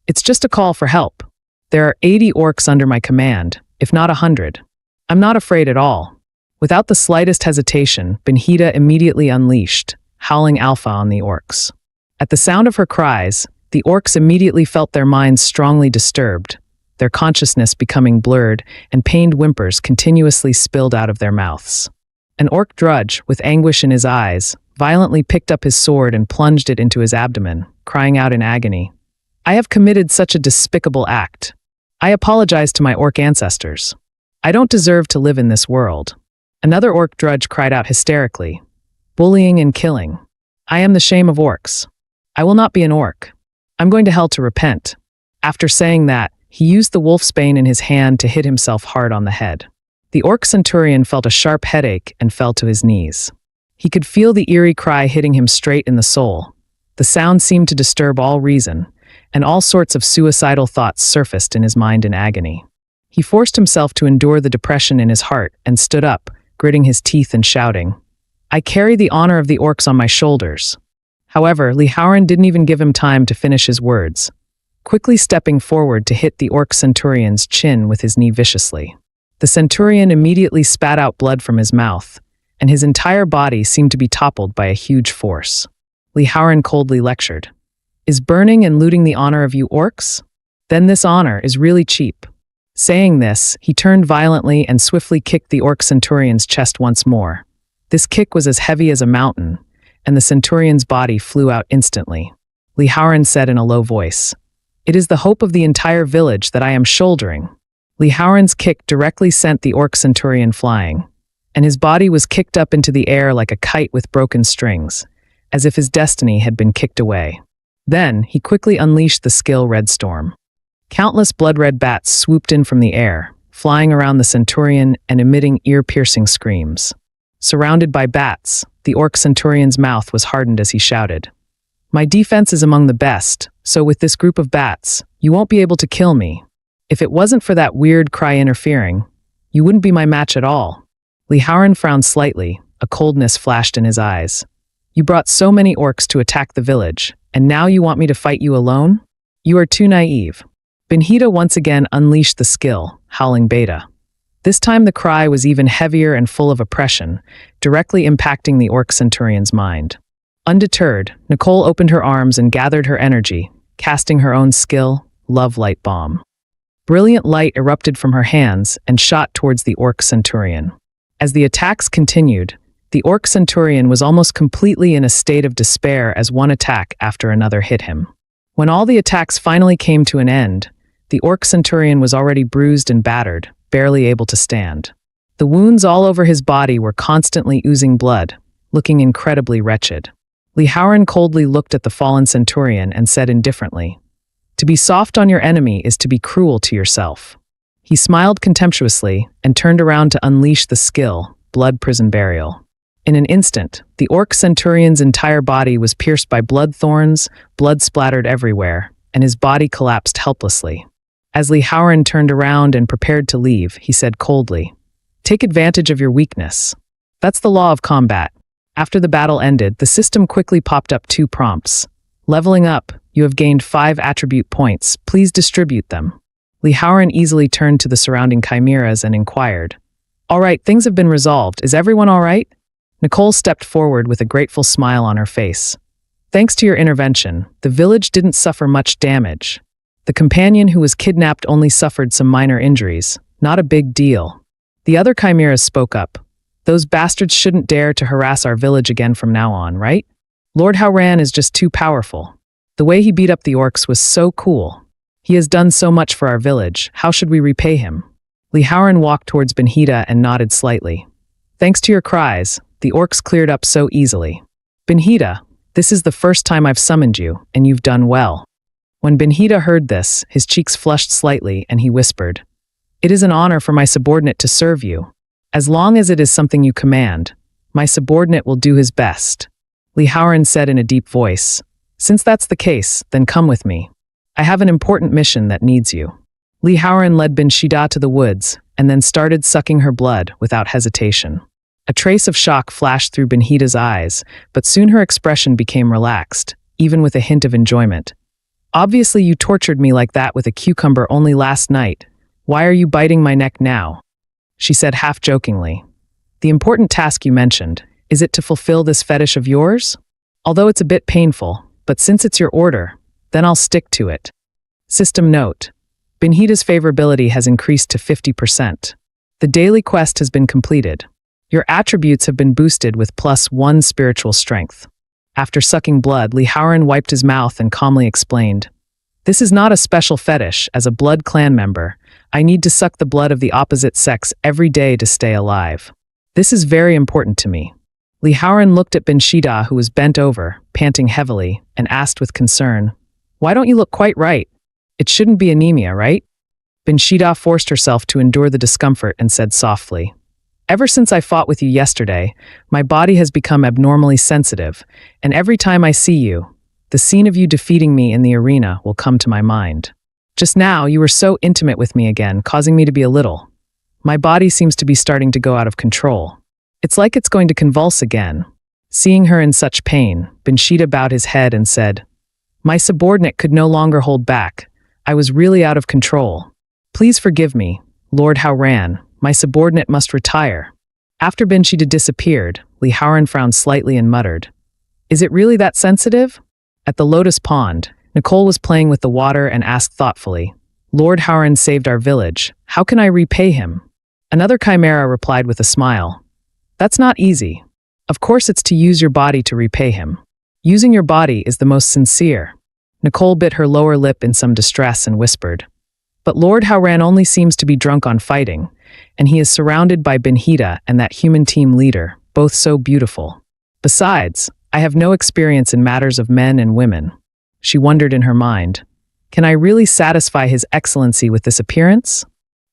It's just a call for help. There are 80 orcs under my command, if not 100. I'm not afraid at all. Without the slightest hesitation, Benhita immediately unleashed, howling alpha on the orcs. At the sound of her cries, the orcs immediately felt their minds strongly disturbed, their consciousness becoming blurred, and pained whimpers continuously spilled out of their mouths. An orc drudge, with anguish in his eyes, violently picked up his sword and plunged it into his abdomen, crying out in agony, "I have committed such a despicable act. I apologize to my orc ancestors. I don't deserve to live in this world." Another orc drudge cried out hysterically, "Bullying and killing. I am the shame of orcs. I will not be an orc. I'm going to hell to repent." After saying that, he used the wolfsbane in his hand to hit himself hard on the head. The orc centurion felt a sharp headache and fell to his knees. He could feel the eerie cry hitting him straight in the soul. The sound seemed to disturb all reason, and all sorts of suicidal thoughts surfaced in his mind in agony. He forced himself to endure the depression in his heart and stood up, gritting his teeth and shouting, "I carry the honor of the orcs on my shoulders." However, Lihauran didn't even give him time to finish his words, quickly stepping forward to hit the orc centurion's chin with his knee viciously. The centurion immediately spat out blood from his mouth, and his entire body seemed to be toppled by a huge force. Lihauran coldly lectured, "Is burning and looting the honor of you orcs? Then this honor is really cheap." Saying this, he turned violently and swiftly kicked the orc centurion's chest once more. This kick was as heavy as a mountain, and the centurion's body flew out instantly. Lihauran said in a low voice, "It is the hope of the entire village that I am shouldering." Lihauran's kick directly sent the orc centurion flying, and his body was kicked up into the air like a kite with broken strings, as if his destiny had been kicked away. Then, he quickly unleashed the skill Red Storm. Countless blood-red bats swooped in from the air, flying around the centurion and emitting ear-piercing screams. Surrounded by bats, the orc centurion's mouth was hardened as he shouted, "My defense is among the best, so with this group of bats, you won't be able to kill me. If it wasn't for that weird cry interfering, you wouldn't be my match at all." Lihauran frowned slightly, a coldness flashed in his eyes. "You brought so many orcs to attack the village, and now you want me to fight you alone? You are too naive." Benhita once again unleashed the skill, howling Beta. This time the cry was even heavier and full of oppression, directly impacting the orc centurion's mind. Undeterred, Nicole opened her arms and gathered her energy, casting her own skill, Love Light Bomb. Brilliant light erupted from her hands and shot towards the orc centurion. As the attacks continued, the orc centurion was almost completely in a state of despair as one attack after another hit him. When all the attacks finally came to an end, the orc centurion was already bruised and battered, barely able to stand. The wounds all over his body were constantly oozing blood, looking incredibly wretched. Lihauran coldly looked at the fallen centurion and said indifferently, "To be soft on your enemy is to be cruel to yourself." He smiled contemptuously and turned around to unleash the skill, Blood Prison Burial. In an instant, the orc centurion's entire body was pierced by blood thorns, blood splattered everywhere, and his body collapsed helplessly. As Lihauran turned around and prepared to leave, he said coldly, "Take advantage of your weakness. That's the law of combat." After the battle ended, the system quickly popped up 2 prompts. "Leveling up, you have gained 5 attribute points. Please distribute them." Lihauran easily turned to the surrounding chimeras and inquired, "All right, things have been resolved. Is everyone all right?" Nicole stepped forward with a grateful smile on her face. "Thanks to your intervention, the village didn't suffer much damage. The companion who was kidnapped only suffered some minor injuries. Not a big deal." The other chimeras spoke up. "Those bastards shouldn't dare to harass our village again from now on, right? Lord Howran is just too powerful. The way he beat up the orcs was so cool. He has done so much for our village. How should we repay him?" Lihauran walked towards Benhita and nodded slightly. "Thanks to your cries, the orcs cleared up so easily. Benhita, this is the first time I've summoned you, and you've done well." When Benhita heard this, his cheeks flushed slightly and he whispered, "It is an honor for my subordinate to serve you. As long as it is something you command, my subordinate will do his best." Lihauran said in a deep voice, "Since that's the case, then come with me. I have an important mission that needs you." Lihauran led Benhita to the woods and then started sucking her blood without hesitation. A trace of shock flashed through Benhita's eyes, but soon her expression became relaxed, even with a hint of enjoyment. Obviously, you tortured me like that with a cucumber only last night. Why are you biting my neck now? She said half-jokingly. The important task you mentioned, is it to fulfill this fetish of yours? Although it's a bit painful, but since it's your order, then I'll stick to it. System note. Benhita's favorability has increased to 50%. The daily quest has been completed. Your attributes have been boosted with +1 spiritual strength. After sucking blood, Lee Howran wiped his mouth and calmly explained, "This is not a special fetish. As a Blood Clan member, I need to suck the blood of the opposite sex every day to stay alive. This is very important to me." Lee Howran looked at Benhita, who was bent over, panting heavily, and asked with concern, "Why don't you look quite right? It shouldn't be anemia, right?" Benhita forced herself to endure the discomfort and said softly, "Ever since I fought with you yesterday, my body has become abnormally sensitive, and every time I see you, the scene of you defeating me in the arena will come to my mind. Just now, you were so intimate with me again, causing me to be a little. My body seems to be starting to go out of control. It's like it's going to convulse again." Seeing her in such pain, Benhita bowed his head and said, "My subordinate could no longer hold back. I was really out of control. Please forgive me, Lord Howran. My subordinate must retire." After Benhita disappeared, Lee Howran frowned slightly and muttered, "Is it really that sensitive?" At the Lotus Pond, Nicole was playing with the water and asked thoughtfully, "Lord Howran saved our village. How can I repay him?" Another chimera replied with a smile, "That's not easy. Of course it's to use your body to repay him. Using your body is the most sincere." Nicole bit her lower lip in some distress and whispered, "But Lord Howran only seems to be drunk on fighting, and he is surrounded by Benhita and that human team leader, both so beautiful. Besides, I have no experience in matters of men and women." She wondered in her mind, "Can I really satisfy His Excellency with this appearance?"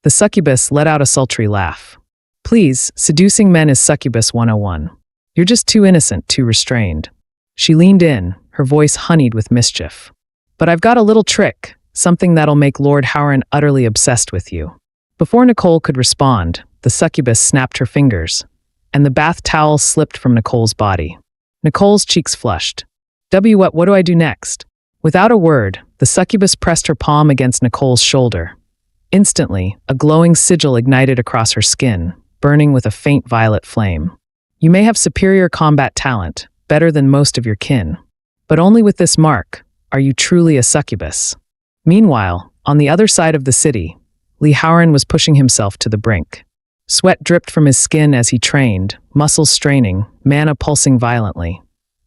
The succubus let out a sultry laugh. "Please, seducing men is Succubus 101. You're just too innocent, too restrained." She leaned in, her voice honeyed with mischief. "But I've got a little trick, something that'll make Lord Howran utterly obsessed with you." Before Nicole could respond, the succubus snapped her fingers, and the bath towel slipped from Nicole's body. Nicole's cheeks flushed. What do I do next?" Without a word, the succubus pressed her palm against Nicole's shoulder. Instantly, a glowing sigil ignited across her skin, burning with a faint violet flame. "You may have superior combat talent, better than most of your kin. But only with this mark, are you truly a succubus." Meanwhile, on the other side of the city, Lee Howran was pushing himself to the brink. Sweat dripped from his skin as he trained, muscles straining, mana pulsing violently.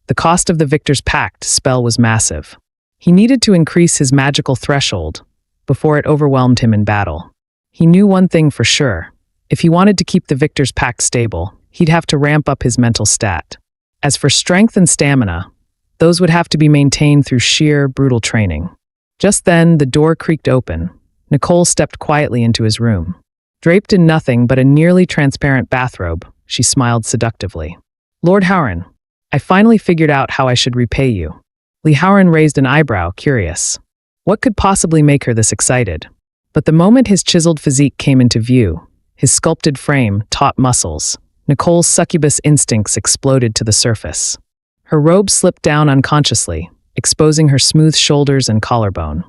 The cost of the Victor's Pact spell was massive. He needed to increase his magical threshold before it overwhelmed him in battle. He knew one thing for sure. If he wanted to keep the Victor's Pact stable, he'd have to ramp up his mental stat. As for strength and stamina, those would have to be maintained through sheer, brutal training. Just then, the door creaked open. Nicole stepped quietly into his room. Draped in nothing but a nearly transparent bathrobe, she smiled seductively. "Lord Howran, I finally figured out how I should repay you." Lee Howran raised an eyebrow, curious. What could possibly make her this excited? But the moment his chiseled physique came into view, his sculpted frame, taut muscles, Nicole's succubus instincts exploded to the surface. Her robe slipped down unconsciously, exposing her smooth shoulders and collarbone.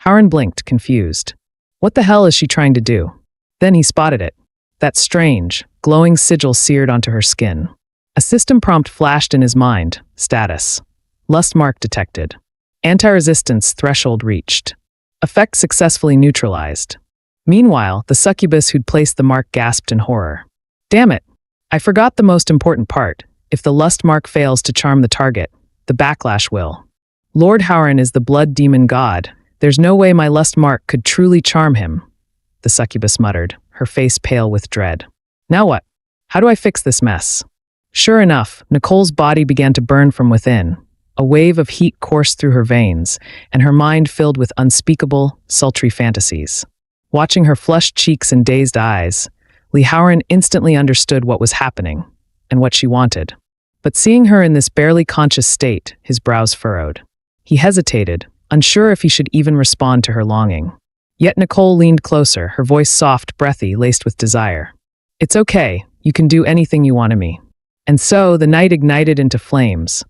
Howran blinked, confused. What the hell is she trying to do? Then he spotted it. That strange, glowing sigil seared onto her skin. A system prompt flashed in his mind. Status. Lust mark detected. Anti-resistance threshold reached. Effect successfully neutralized. Meanwhile, the succubus who'd placed the mark gasped in horror. Damn it! I forgot the most important part. If the lust mark fails to charm the target, the backlash will. Lord Howran is the blood demon god. There's no way my lust mark could truly charm him, the succubus muttered, her face pale with dread. Now what? How do I fix this mess? Sure enough, Nicole's body began to burn from within. A wave of heat coursed through her veins, and her mind filled with unspeakable, sultry fantasies. Watching her flushed cheeks and dazed eyes, Lee Howran instantly understood what was happening, and what she wanted. But seeing her in this barely conscious state, his brows furrowed. He hesitated, unsure if he should even respond to her longing. Yet Nicole leaned closer, her voice soft, breathy, laced with desire. It's okay, you can do anything you want of me. And so the night ignited into flames.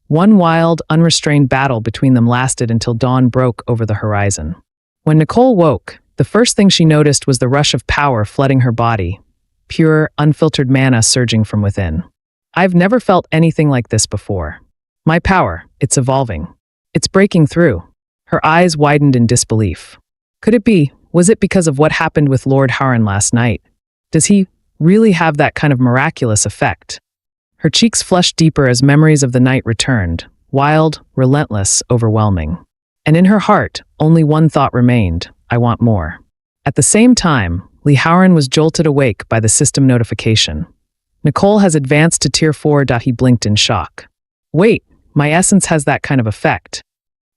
One wild, unrestrained battle between them lasted until dawn broke over the horizon. When Nicole woke, the first thing she noticed was the rush of power flooding her body, pure, unfiltered mana surging from within. I've never felt anything like this before. My power, it's evolving. It's breaking through. Her eyes widened in disbelief. Could it be? Was it because of what happened with Lord Howren last night? Does he really have that kind of miraculous effect? Her cheeks flushed deeper as memories of the night returned, wild, relentless, overwhelming. And in her heart, only one thought remained: I want more. At the same time, Lee Howren was jolted awake by the system notification. Nicole has advanced to Tier 4. He blinked in shock. Wait, my essence has that kind of effect.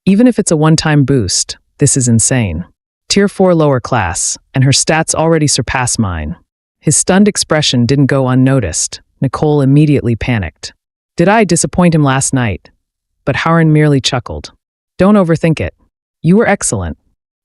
Even if it's a one-time boost, this is insane. Tier 4 lower class, and her stats already surpass mine. His stunned expression didn't go unnoticed. Nicole immediately panicked. Did I disappoint him last night? But Howren merely chuckled. Don't overthink it. You were excellent.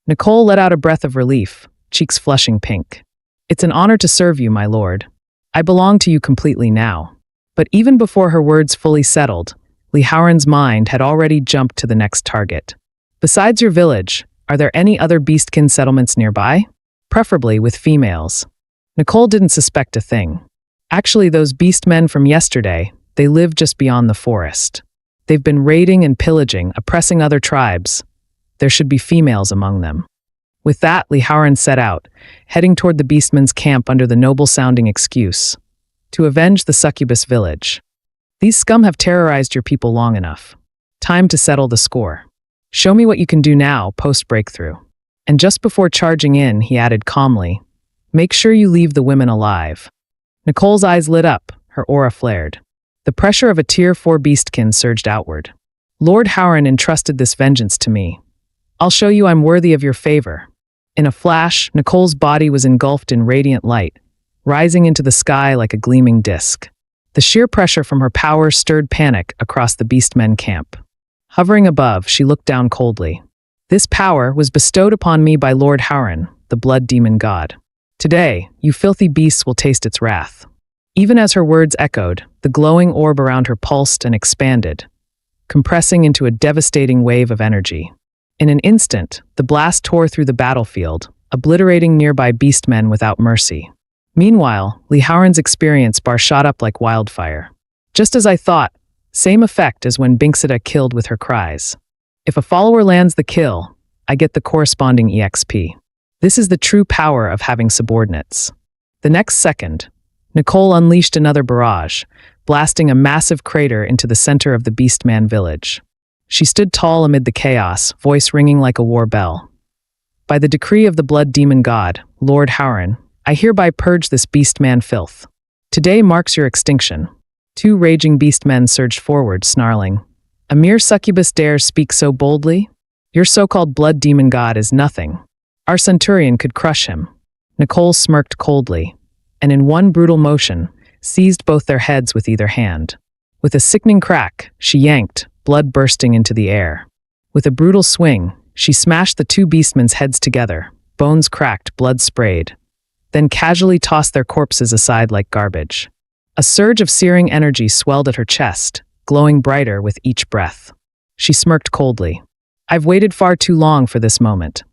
Nicole let out a breath of relief, cheeks flushing pink. It's an honor to serve you, my lord. I belong to you completely now. But even before her words fully settled, Lee Howren's mind had already jumped to the next target. Besides your village, are there any other beastkin settlements nearby? Preferably with females. Nicole didn't suspect a thing. Actually, those beastmen from yesterday, they live just beyond the forest. They've been raiding and pillaging, oppressing other tribes. There should be females among them. With that, Lee Howren set out, heading toward the beastmen's camp under the noble-sounding excuse: to avenge the succubus village. These scum have terrorized your people long enough. Time to settle the score. Show me what you can do now, post-breakthrough. And just before charging in, he added calmly, make sure you leave the women alive. Nicole's eyes lit up, her aura flared. The pressure of a Tier 4 beastkin surged outward. Lord Howren entrusted this vengeance to me. I'll show you I'm worthy of your favor. In a flash, Nicole's body was engulfed in radiant light, rising into the sky like a gleaming disk. The sheer pressure from her power stirred panic across the beastmen camp. Hovering above, she looked down coldly. This power was bestowed upon me by Lord Howren, the blood demon god. Today, you filthy beasts will taste its wrath. Even as her words echoed, the glowing orb around her pulsed and expanded, compressing into a devastating wave of energy. In an instant, the blast tore through the battlefield, obliterating nearby beastmen without mercy. Meanwhile, Lee Howren's experience bar shot up like wildfire. Just as I thought, same effect as when Binksida killed with her cries. If a follower lands the kill, I get the corresponding EXP. This is the true power of having subordinates. The next second, Nicole unleashed another barrage, blasting a massive crater into the center of the Beastman village. She stood tall amid the chaos, voice ringing like a war bell. By the decree of the blood demon god, Lord Howren, I hereby purge this beastman filth. Today marks your extinction. 2 raging beastmen surged forward, snarling. A mere succubus dares speak so boldly? Your so-called blood demon god is nothing. Our centurion could crush him. Nicole smirked coldly, and in one brutal motion, seized both their heads with either hand. With a sickening crack, she yanked, blood bursting into the air. With a brutal swing, she smashed the 2 beastmen's heads together, bones cracked, blood sprayed, then casually tossed their corpses aside like garbage. A surge of searing energy swelled at her chest, glowing brighter with each breath. She smirked coldly. I've waited far too long for this moment.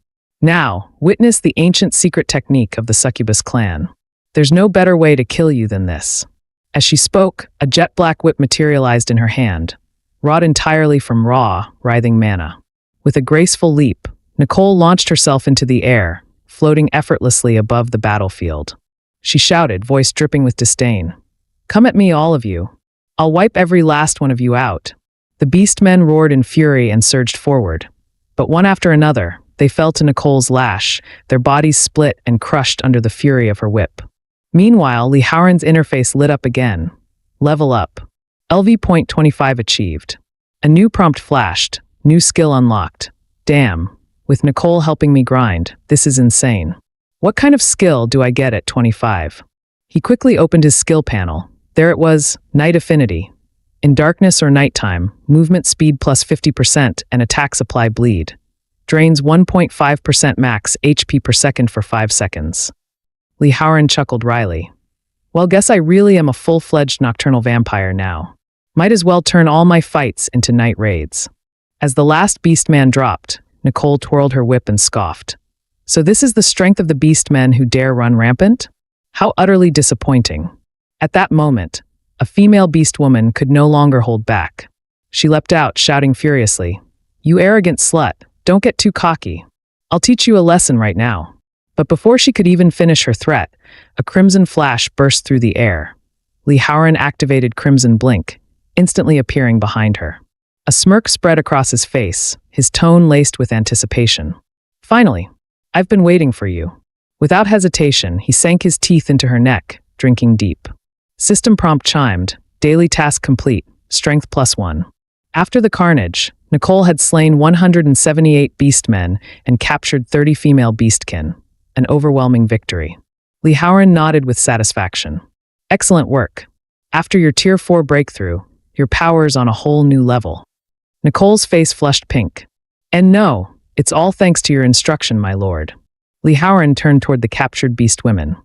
Now, witness the ancient secret technique of the succubus clan. There's no better way to kill you than this. As she spoke, a jet-black whip materialized in her hand, wrought entirely from raw, writhing mana. With a graceful leap, Nicole launched herself into the air, floating effortlessly above the battlefield. She shouted, voice dripping with disdain. Come at me, all of you. I'll wipe every last one of you out. The beastmen roared in fury and surged forward. But one after another, they fell to Nicole's lash, their bodies split and crushed under the fury of her whip. Meanwhile, Lee Howren's interface lit up again. Level up. LV.25 achieved. A new prompt flashed, new skill unlocked. Damn, with Nicole helping me grind, this is insane. What kind of skill do I get at 25? He quickly opened his skill panel. There it was, Night Affinity. In darkness or nighttime, movement speed plus 50% and attack supply bleed. Drains 1.5% max HP per second for 5 seconds. Lee Howren chuckled wryly. Well, guess I really am a full-fledged nocturnal vampire now. Might as well turn all my fights into night raids. As the last beastman dropped, Nicole twirled her whip and scoffed. So this is the strength of the beastmen who dare run rampant? How utterly disappointing. At that moment, a female beast woman could no longer hold back. She leapt out, shouting furiously, "You arrogant slut, don't get too cocky. I'll teach you a lesson right now." But before she could even finish her threat, a crimson flash burst through the air. Lee Howran activated Crimson Blink, instantly appearing behind her. A smirk spread across his face, his tone laced with anticipation. "Finally, I've been waiting for you." Without hesitation, he sank his teeth into her neck, drinking deep. System prompt chimed, daily task complete, strength +1. After the carnage, Nicole had slain 178 beastmen and captured 30 female beastkin, an overwhelming victory. Lee Howran nodded with satisfaction. "Excellent work. After your Tier 4 breakthrough, your power's on a whole new level." Nicole's face flushed pink. "And no, it's all thanks to your instruction, my lord." Lee Howran turned toward the captured beast women.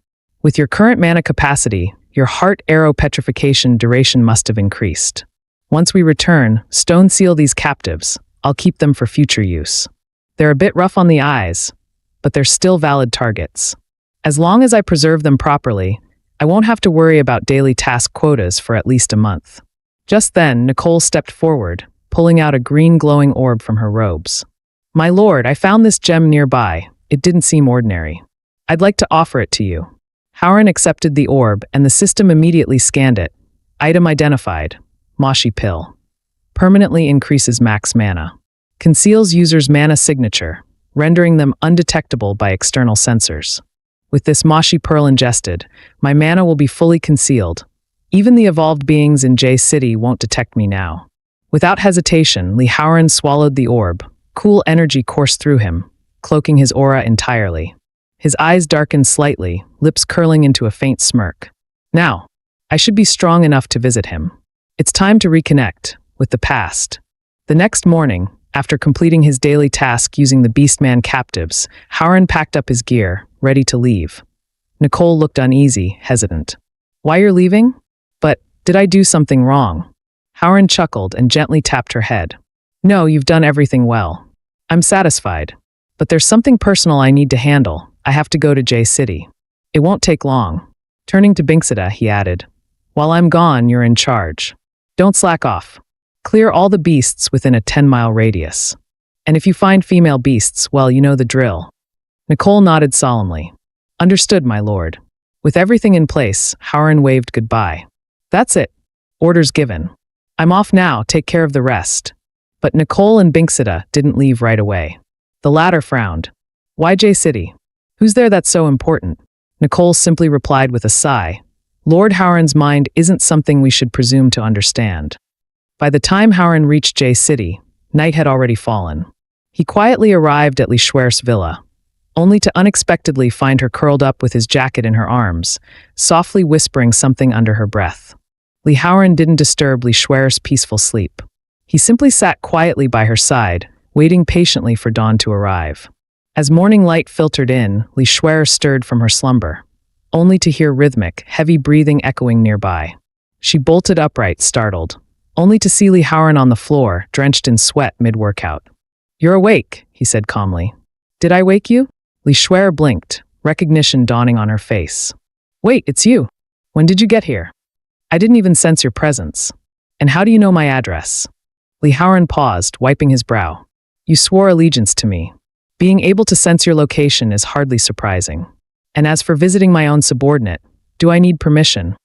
"With your current mana capacity, your heart arrow petrification duration must have increased. Once we return, stone seal these captives. I'll keep them for future use. They're a bit rough on the eyes, but they're still valid targets. As long as I preserve them properly, I won't have to worry about daily task quotas for at least a month." Just then, Nicole stepped forward, pulling out a green glowing orb from her robes. "My lord, I found this gem nearby. It didn't seem ordinary. I'd like to offer it to you." Howran accepted the orb, and the system immediately scanned it. Item identified. Moshi Pill. Permanently increases max mana. Conceals user's mana signature, rendering them undetectable by external sensors. With this Moshi Pearl ingested, my mana will be fully concealed. Even the evolved beings in J City won't detect me now. Without hesitation, Lee Howran swallowed the orb. Cool energy coursed through him, cloaking his aura entirely. His eyes darkened slightly, lips curling into a faint smirk. Now, I should be strong enough to visit him. It's time to reconnect with the past. The next morning, after completing his daily task using the Beastman captives, Howran packed up his gear, ready to leave. Nicole looked uneasy, hesitant. "Why you're leaving? But, did I do something wrong?" Howran chuckled and gently tapped her head. "No, you've done everything well. I'm satisfied. But there's something personal I need to handle. I have to go to J City. It won't take long." Turning to Binksida, he added, "While I'm gone, you're in charge. Don't slack off. Clear all the beasts within a 10-mile radius. And if you find female beasts, well, you know the drill." Nicole nodded solemnly. "Understood, my lord." With everything in place, Howran waved goodbye. "That's it. Orders given. I'm off now, take care of the rest." But Nicole and Binksida didn't leave right away. The latter frowned. "Why J City? Who's there that's so important?" Nicole simply replied with a sigh. Lord Howran's mind isn't something we should presume to understand. By the time Howran reached J City, night had already fallen. He quietly arrived at Lee Schwer's villa, only to unexpectedly find her curled up with his jacket in her arms, softly whispering something under her breath. Lee Howran didn't disturb Lee Schwer's peaceful sleep. He simply sat quietly by her side, waiting patiently for dawn to arrive. As morning light filtered in, Lee Schwer stirred from her slumber, only to hear rhythmic, heavy breathing echoing nearby. She bolted upright, startled, only to see Lee Howran on the floor, drenched in sweat mid-workout. "You're awake," he said calmly. "Did I wake you?" Lee Schwer blinked, recognition dawning on her face. "Wait, it's you. When did you get here? I didn't even sense your presence. And how do you know my address?" Lee Howran paused, wiping his brow. "You swore allegiance to me. Being able to sense your location is hardly surprising. And as for visiting my own subordinate, do I need permission?"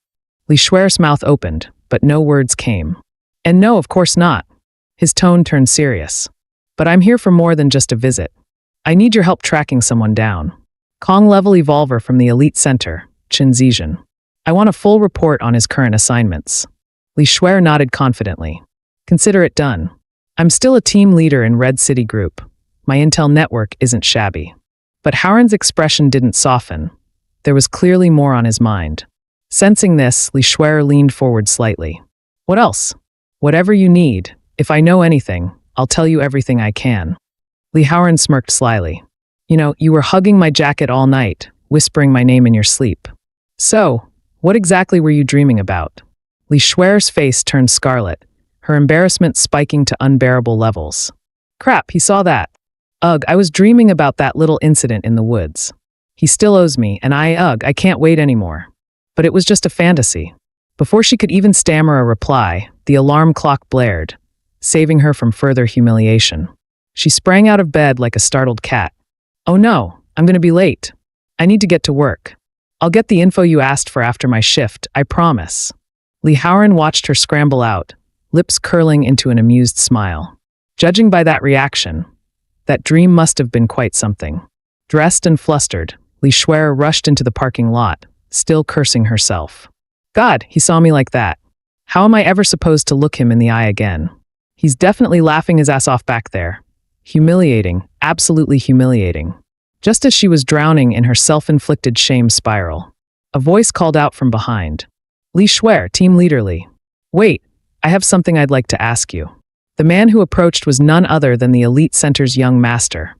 Lee Schwer's mouth opened, but no words came. "And no, of course not." His tone turned serious. "But I'm here for more than just a visit. I need your help tracking someone down. Kong-level evolver from the Elite Center, Chen Zizhen. I want a full report on his current assignments." Lee Schwer nodded confidently. "Consider it done. I'm still a team leader in Red City Group. My intel network isn't shabby." But Howran's expression didn't soften. There was clearly more on his mind. Sensing this, Lee Schwer leaned forward slightly. "What else?" "Whatever you need. If I know anything, I'll tell you everything I can." Lee Howran smirked slyly. "You know, you were hugging my jacket all night, whispering my name in your sleep. So, what exactly were you dreaming about?" Li Shuer's face turned scarlet, her embarrassment spiking to unbearable levels. Crap, he saw that. Ugh, I was dreaming about that little incident in the woods. He still owes me, and I can't wait anymore. But it was just a fantasy. Before she could even stammer a reply, the alarm clock blared, saving her from further humiliation. She sprang out of bed like a startled cat. Oh no, I'm going to be late. I need to get to work. I'll get the info you asked for after my shift, I promise. Li Haoran watched her scramble out, lips curling into an amused smile. Judging by that reaction, that dream must have been quite something. Dressed and flustered, Li Shuer rushed into the parking lot, still cursing herself. God, he saw me like that. How am I ever supposed to look him in the eye again? He's definitely laughing his ass off back there. Humiliating, absolutely humiliating. Just as she was drowning in her self-inflicted shame spiral, a voice called out from behind. Li Shuer, team leader Li. Wait, I have something I'd like to ask you. The man who approached was none other than the Elite Center's young master,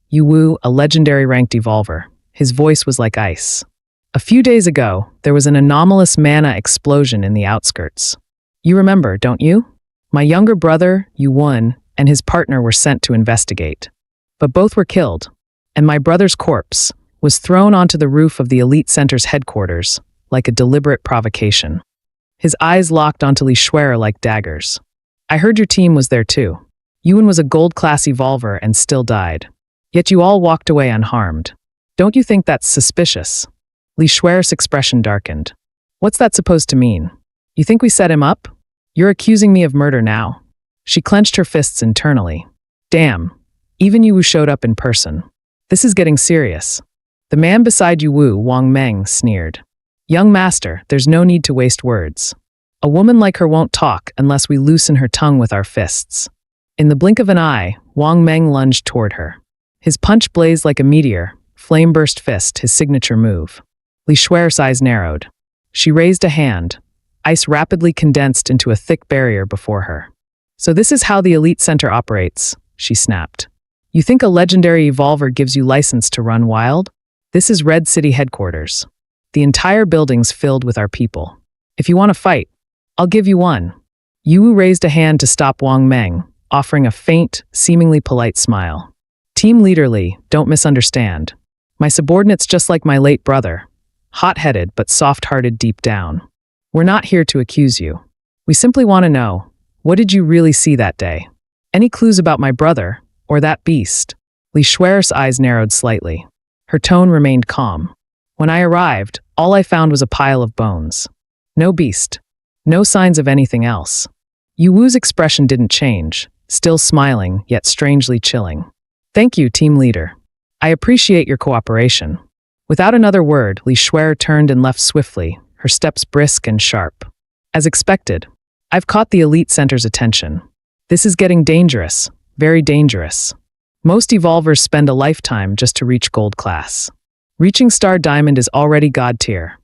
Yu Wu, a legendary ranked evolver. His voice was like ice. A few days ago, there was an anomalous mana explosion in the outskirts. You remember, don't you? My younger brother, Yu Wen, and his partner were sent to investigate. But both were killed, and my brother's corpse was thrown onto the roof of the Elite Center's headquarters like a deliberate provocation. His eyes locked onto Li Shuer like daggers. I heard your team was there too. Yu Wen was a gold-class evolver and still died. Yet you all walked away unharmed. Don't you think that's suspicious? Li Shuer's expression darkened. What's that supposed to mean? You think we set him up? You're accusing me of murder now. She clenched her fists internally. Damn, even Yu Wu showed up in person. This is getting serious. The man beside Yu Wu, Wang Meng, sneered. Young master, there's no need to waste words. A woman like her won't talk unless we loosen her tongue with our fists. In the blink of an eye, Wang Meng lunged toward her. His punch blazed like a meteor, flame-burst fist, his signature move. Li Shuer's eyes narrowed. She raised a hand. Ice rapidly condensed into a thick barrier before her. So this is how the Elite Center operates, she snapped. You think a legendary evolver gives you license to run wild? This is Red City headquarters. The entire building's filled with our people. If you want to fight, I'll give you one. Yu Wu raised a hand to stop Wang Meng, offering a faint, seemingly polite smile. Team leader Li, don't misunderstand. My subordinate's just like my late brother. Hot-headed but soft-hearted deep down. We're not here to accuse you. We simply want to know, what did you really see that day? Any clues about my brother, or that beast? Li Shuer's eyes narrowed slightly. Her tone remained calm. When I arrived, all I found was a pile of bones. No beast. No signs of anything else. Yu Wu's expression didn't change, still smiling, yet strangely chilling. Thank you, team leader. I appreciate your cooperation. Without another word, Li Shuer turned and left swiftly, her steps brisk and sharp. As expected, I've caught the Elite Center's attention. This is getting dangerous, very dangerous. Most evolvers spend a lifetime just to reach gold class. Reaching Star Diamond is already god tier.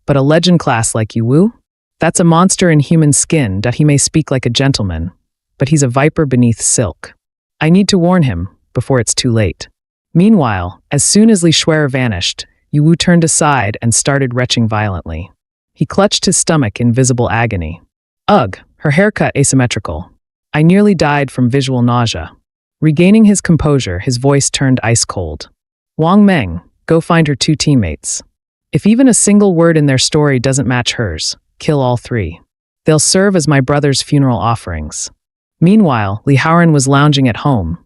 But a legend class like Yu Wu? That's a monster in human skin that he may speak like a gentleman, but he's a viper beneath silk. I need to warn him before it's too late. Meanwhile, as soon as Li Shuer vanished, Yu Wu turned aside and started retching violently. He clutched his stomach in visible agony. Ugh, her haircut asymmetrical. I nearly died from visual nausea. Regaining his composure, his voice turned ice cold. Wang Meng, go find her 2 teammates. If even a single word in their story doesn't match hers, kill all 3. They'll serve as my brother's funeral offerings. Meanwhile, Li Haoran was lounging at home,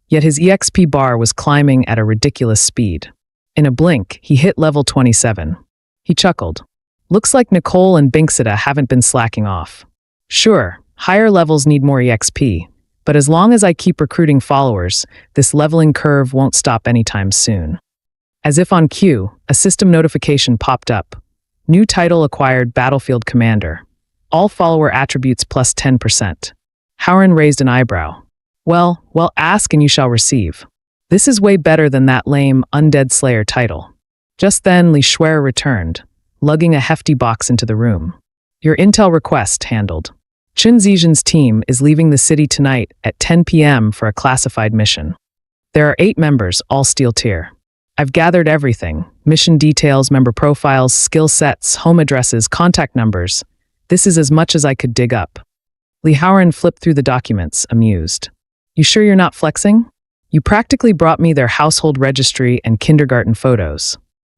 yet his EXP bar was climbing at a ridiculous speed. In a blink, he hit level 27. He chuckled. Looks like Nicole and Binksita haven't been slacking off. Sure, higher levels need more EXP, but as long as I keep recruiting followers, this leveling curve won't stop anytime soon. As if on cue, a system notification popped up. New title acquired Battlefield Commander. All follower attributes plus 10%. Haoran raised an eyebrow. Well, ask and you shall receive. This is way better than that lame Undead Slayer title. Just then, Li Shuer returned, lugging a hefty box into the room. Your intel request handled. Chen Zizhen's team is leaving the city tonight at 10 p.m. for a classified mission. There are 8 members, all steel tier. I've gathered everything: mission details, member profiles, skill sets, home addresses, contact numbers. This is as much as I could dig up. Li Haoran flipped through the documents, amused. You sure you're not flexing? You practically brought me their household registry and kindergarten photos.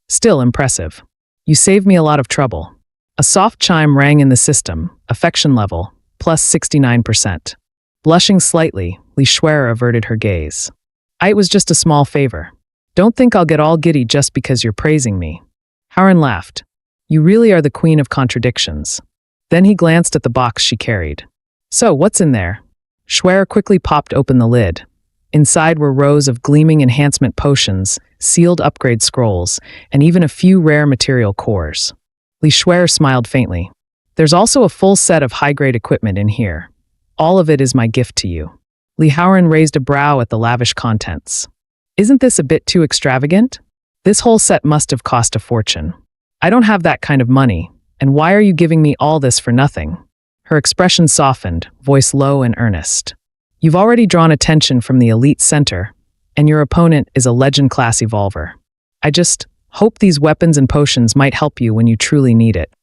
Still impressive. You saved me a lot of trouble. A soft chime rang in the system, affection level, plus 69%. Blushing slightly, Li Shuer averted her gaze. It was just a small favor. Don't think I'll get all giddy just because you're praising me. Haoran laughed. You really are the queen of contradictions. Then he glanced at the box she carried. So, what's in there? Shuer quickly popped open the lid. Inside were rows of gleaming enhancement potions, sealed upgrade scrolls, and even a few rare material cores. Li Shuer smiled faintly. There's also a full set of high-grade equipment in here. All of it is my gift to you. Li Haoran raised a brow at the lavish contents. Isn't this a bit too extravagant? This whole set must have cost a fortune. I don't have that kind of money, and why are you giving me all this for nothing? Her expression softened, voice low and earnest. You've already drawn attention from the elite center, and your opponent is a legend-class evolver. I just hope these weapons and potions might help you when you truly need it.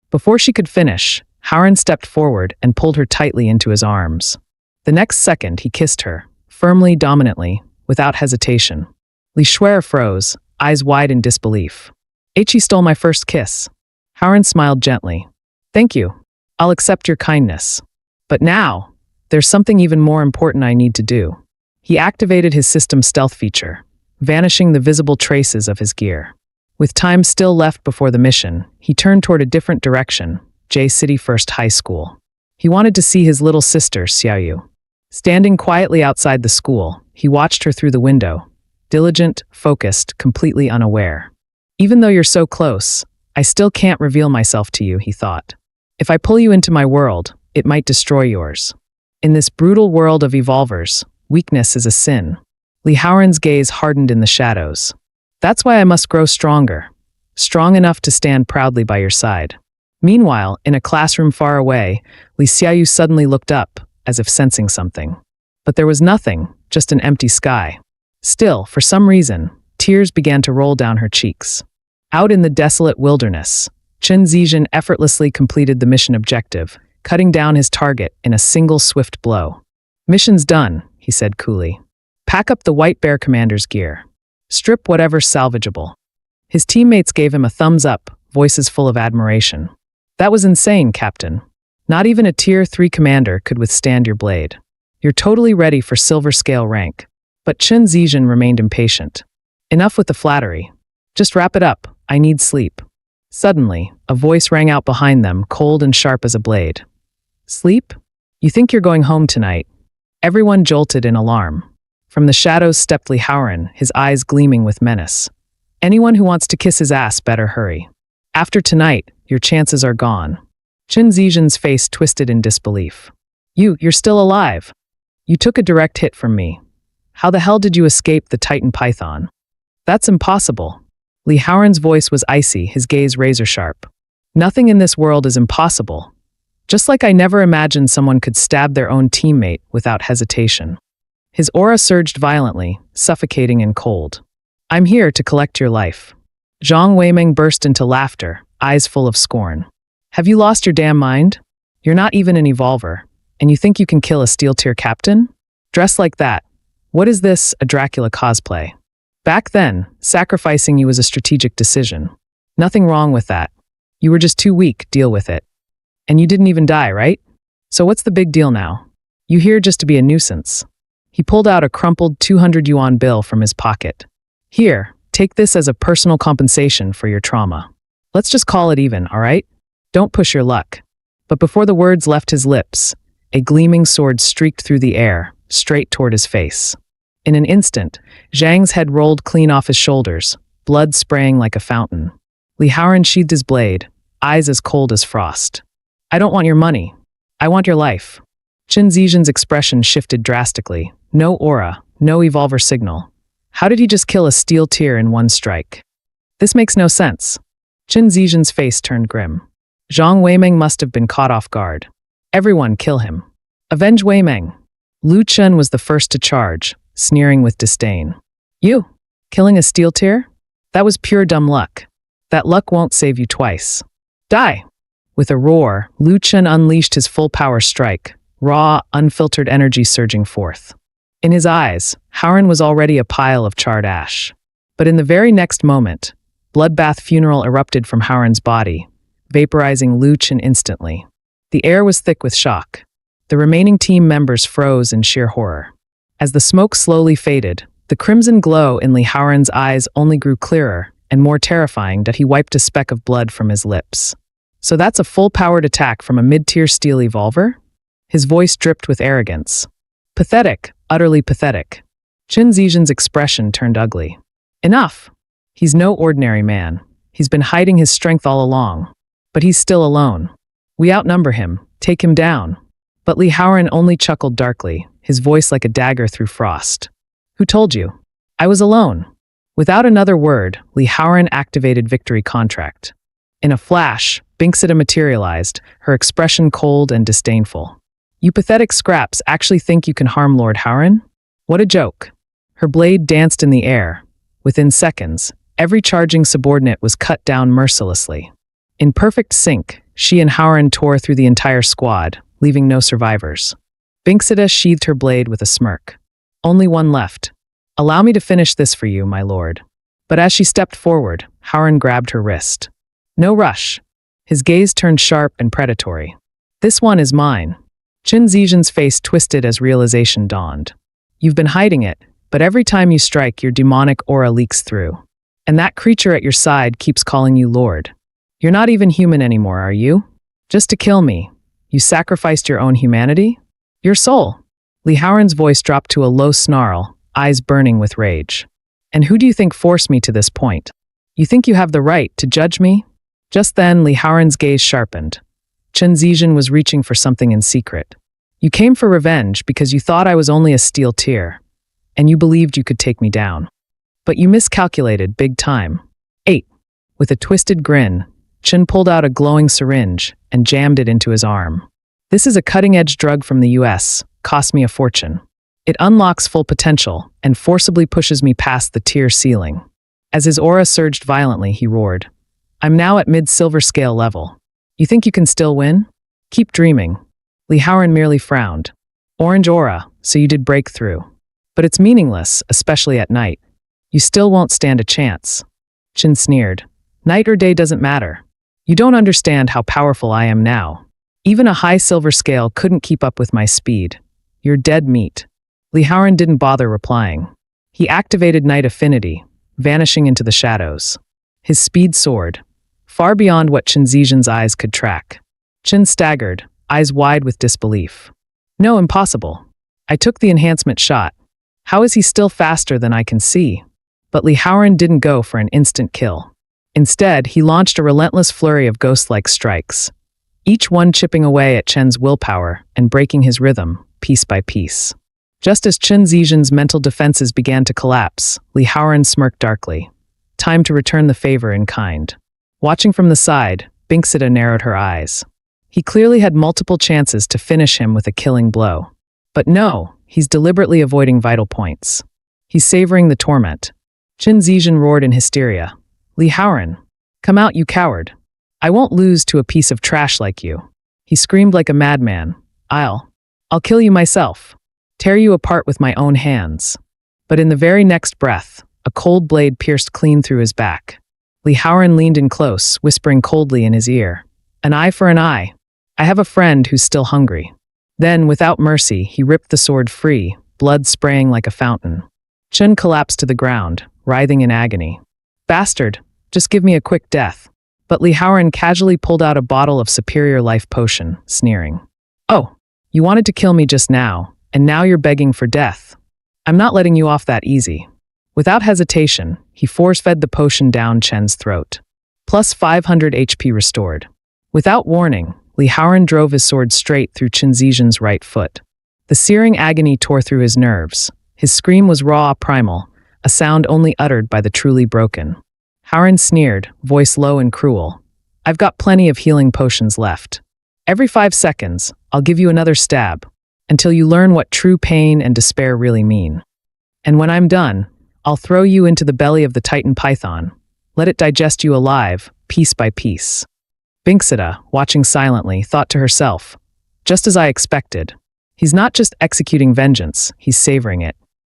Before she could finish, Haoran stepped forward and pulled her tightly into his arms. The next second, he kissed her, firmly, dominantly, without hesitation. Li Shuer froze, eyes wide in disbelief. He stole my first kiss. Haoran smiled gently. Thank you. I'll accept your kindness. But now, there's something even more important I need to do. He activated his system's stealth feature, vanishing the visible traces of his gear. With time still left before the mission, he turned toward a different direction, J City First High School. He wanted to see his little sister, Xiaoyu. Standing quietly outside the school, he watched her through the window, diligent, focused, completely unaware. Even though you're so close, I still can't reveal myself to you, he thought. If I pull you into my world, it might destroy yours. In this brutal world of evolvers, weakness is a sin. Li Haoran's gaze hardened in the shadows. That's why I must grow stronger. Strong enough to stand proudly by your side. Meanwhile, in a classroom far away, Li Xiaoyu suddenly looked up, as if sensing something. But there was nothing, just an empty sky. Still, for some reason, tears began to roll down her cheeks. Out in the desolate wilderness, Chen Zizhen effortlessly completed the mission objective, cutting down his target in a single swift blow. Mission's done, he said coolly. Pack up the White Bear Commander's gear. Strip whatever's salvageable. His teammates gave him a thumbs up, voices full of admiration. That was insane, Captain. Not even a Tier 3 commander could withstand your blade. You're totally ready for silver scale rank. But Chen Zizhen remained impatient. Enough with the flattery. Just wrap it up, I need sleep. Suddenly, a voice rang out behind them, cold and sharp as a blade. Sleep? You think you're going home tonight? Everyone jolted in alarm. From the shadows stepped Li Haoran, his eyes gleaming with menace. Anyone who wants to kiss his ass better hurry. After tonight, your chances are gone. Chen Zizhen's face twisted in disbelief. You're still alive. You took a direct hit from me. How the hell did you escape the Titan Python? That's impossible. Li Haoran's voice was icy, his gaze razor-sharp. Nothing in this world is impossible. Just like I never imagined someone could stab their own teammate without hesitation. His aura surged violently, suffocating and cold. I'm here to collect your life. Zhang Weimeng burst into laughter, eyes full of scorn. Have you lost your damn mind? You're not even an evolver, and you think you can kill a steel tier captain? Dressed like that. What is this, a Dracula cosplay? Back then, sacrificing you was a strategic decision. Nothing wrong with that. You were just too weak, deal with it. And you didn't even die, right? So what's the big deal now? You here just to be a nuisance. He pulled out a crumpled 200 yuan bill from his pocket. Here, take this as a personal compensation for your trauma. Let's just call it even, all right? Don't push your luck. But before the words left his lips, a gleaming sword streaked through the air, straight toward his face. In an instant, Zhang's head rolled clean off his shoulders, blood spraying like a fountain. Li Haoran sheathed his blade, eyes as cold as frost. I don't want your money. I want your life. Chen Zizhen's expression shifted drastically. No aura, no evolver signal. How did he just kill a steel tier in one strike? This makes no sense. Chen Zizhen's face turned grim. Zhang Weimeng must have been caught off guard. Everyone kill him. Avenge Weimeng. Lu Chen was the first to charge, sneering with disdain. You? Killing a steel tier? That was pure dumb luck. That luck won't save you twice. Die! With a roar, Lu Chen unleashed his full power strike, raw, unfiltered energy surging forth. In his eyes, Howren was already a pile of charred ash. But in the very next moment, bloodbath funeral erupted from Howren's body, vaporizing Lu Chen instantly. The air was thick with shock. The remaining team members froze in sheer horror. As the smoke slowly faded, the crimson glow in Li Howren's eyes only grew clearer and more terrifying that he wiped a speck of blood from his lips. So that's a full-powered attack from a mid-tier steel evolver? His voice dripped with arrogance. Pathetic, utterly pathetic. Chen Zizhen's expression turned ugly. Enough! He's no ordinary man. He's been hiding his strength all along. But he's still alone. We outnumber him. Take him down. But Li Howren only chuckled darkly, his voice like a dagger through frost. Who told you? I was alone. Without another word, Li Howren activated Victory Contract. In a flash, Binksita materialized, her expression cold and disdainful. You pathetic scraps actually think you can harm Lord Howren? What a joke. Her blade danced in the air. Within seconds, every charging subordinate was cut down mercilessly. In perfect sync, she and Howren tore through the entire squad, leaving no survivors. Binksita sheathed her blade with a smirk. Only one left. Allow me to finish this for you, my lord. But as she stepped forward, Howren grabbed her wrist. No rush. His gaze turned sharp and predatory. This one is mine. Chen Zizhen's face twisted as realization dawned. You've been hiding it, but every time you strike, your demonic aura leaks through. And that creature at your side keeps calling you Lord. You're not even human anymore, are you? Just to kill me, you sacrificed your own humanity? Your soul. Li Howren's voice dropped to a low snarl, eyes burning with rage. And who do you think forced me to this point? You think you have the right to judge me? Just then, Li Howren's gaze sharpened. Chen Zizhen was reaching for something in secret. You came for revenge because you thought I was only a steel tier, and you believed you could take me down. But you miscalculated big time. 8. With a twisted grin, Chen pulled out a glowing syringe and jammed it into his arm. This is a cutting-edge drug from the US, cost me a fortune. It unlocks full potential and forcibly pushes me past the tier ceiling. As his aura surged violently, he roared. I'm now at mid-silver scale level. You think you can still win? Keep dreaming. Li Howren merely frowned. Orange aura, so you did break through. But it's meaningless, especially at night. You still won't stand a chance. Chen sneered. Night or day doesn't matter. You don't understand how powerful I am now. Even a high silver scale couldn't keep up with my speed. You're dead meat. Li Howren didn't bother replying. He activated Night Affinity, vanishing into the shadows. His speed soared, far beyond what Chen Zizhen's eyes could track. Chen staggered, eyes wide with disbelief. No, impossible. I took the enhancement shot. How is he still faster than I can see? But Li Howren didn't go for an instant kill. Instead, he launched a relentless flurry of ghost-like strikes, each one chipping away at Chen's willpower and breaking his rhythm, piece by piece. Just as Chen Zizhen's mental defenses began to collapse, Li Howren smirked darkly. Time to return the favor in kind. Watching from the side, Binksita narrowed her eyes. He clearly had multiple chances to finish him with a killing blow. But no, he's deliberately avoiding vital points. He's savoring the torment. Chen Zizhen roared in hysteria. Li Howren, come out, you coward. I won't lose to a piece of trash like you. He screamed like a madman. I'll kill you myself. Tear you apart with my own hands. But in the very next breath, a cold blade pierced clean through his back. Li Howren leaned in close, whispering coldly in his ear. An eye for an eye. I have a friend who's still hungry. Then, without mercy, he ripped the sword free, blood spraying like a fountain. Chen collapsed to the ground, writhing in agony. Bastard, just give me a quick death. But Li Howren casually pulled out a bottle of superior life potion, sneering. Oh, you wanted to kill me just now, and now you're begging for death. I'm not letting you off that easy. Without hesitation, he force-fed the potion down Chen's throat. Plus 500 HP restored. Without warning, Li Howren drove his sword straight through Chen Zizhen's right foot. The searing agony tore through his nerves. His scream was raw, primal, a sound only uttered by the truly broken. Howren sneered, voice low and cruel. I've got plenty of healing potions left. Every 5 seconds, I'll give you another stab, until you learn what true pain and despair really mean. And when I'm done, I'll throw you into the belly of the Titan Python. Let it digest you alive, piece by piece. Binksita, watching silently, thought to herself, just as I expected. He's not just executing vengeance, he's savoring it.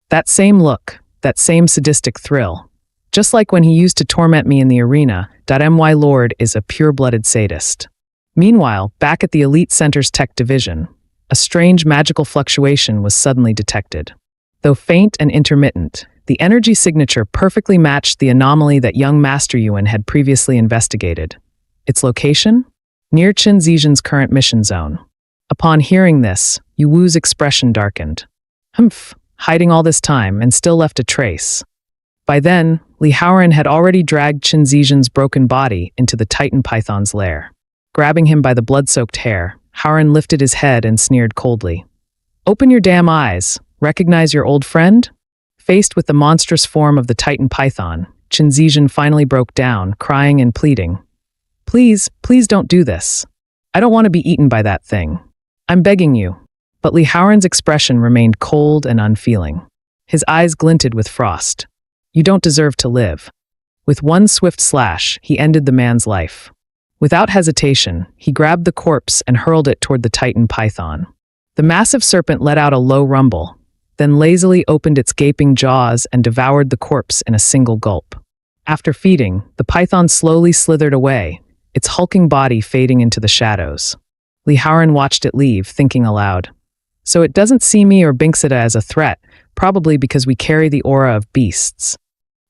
That same look, that same sadistic thrill. Just like when he used to torment me in the arena, My Lord is a pure-blooded sadist. Meanwhile, back at the Elite Center's tech division, a strange magical fluctuation was suddenly detected. Though faint and intermittent, the energy signature perfectly matched the anomaly that young Master Yuan had previously investigated. Its location? Near Qin Zizhen's current mission zone. Upon hearing this, Yu Wu's expression darkened. Humph, hiding all this time and still left a trace. By then, Li Haoran had already dragged Qin Zizhen's broken body into the Titan Python's lair. Grabbing him by the blood-soaked hair, Haoran lifted his head and sneered coldly. Open your damn eyes. Recognize your old friend? Faced with the monstrous form of the Titan Python, Qin Zizhen finally broke down, crying and pleading. Please, please don't do this. I don't want to be eaten by that thing. I'm begging you. But Li Haoran's expression remained cold and unfeeling. His eyes glinted with frost. You don't deserve to live. With one swift slash, he ended the man's life. Without hesitation, he grabbed the corpse and hurled it toward the Titan Python. The massive serpent let out a low rumble, then lazily opened its gaping jaws and devoured the corpse in a single gulp. After feeding, the python slowly slithered away, its hulking body fading into the shadows. Li Haoran watched it leave, thinking aloud. So it doesn't see me or Binksita as a threat, probably because we carry the aura of beasts.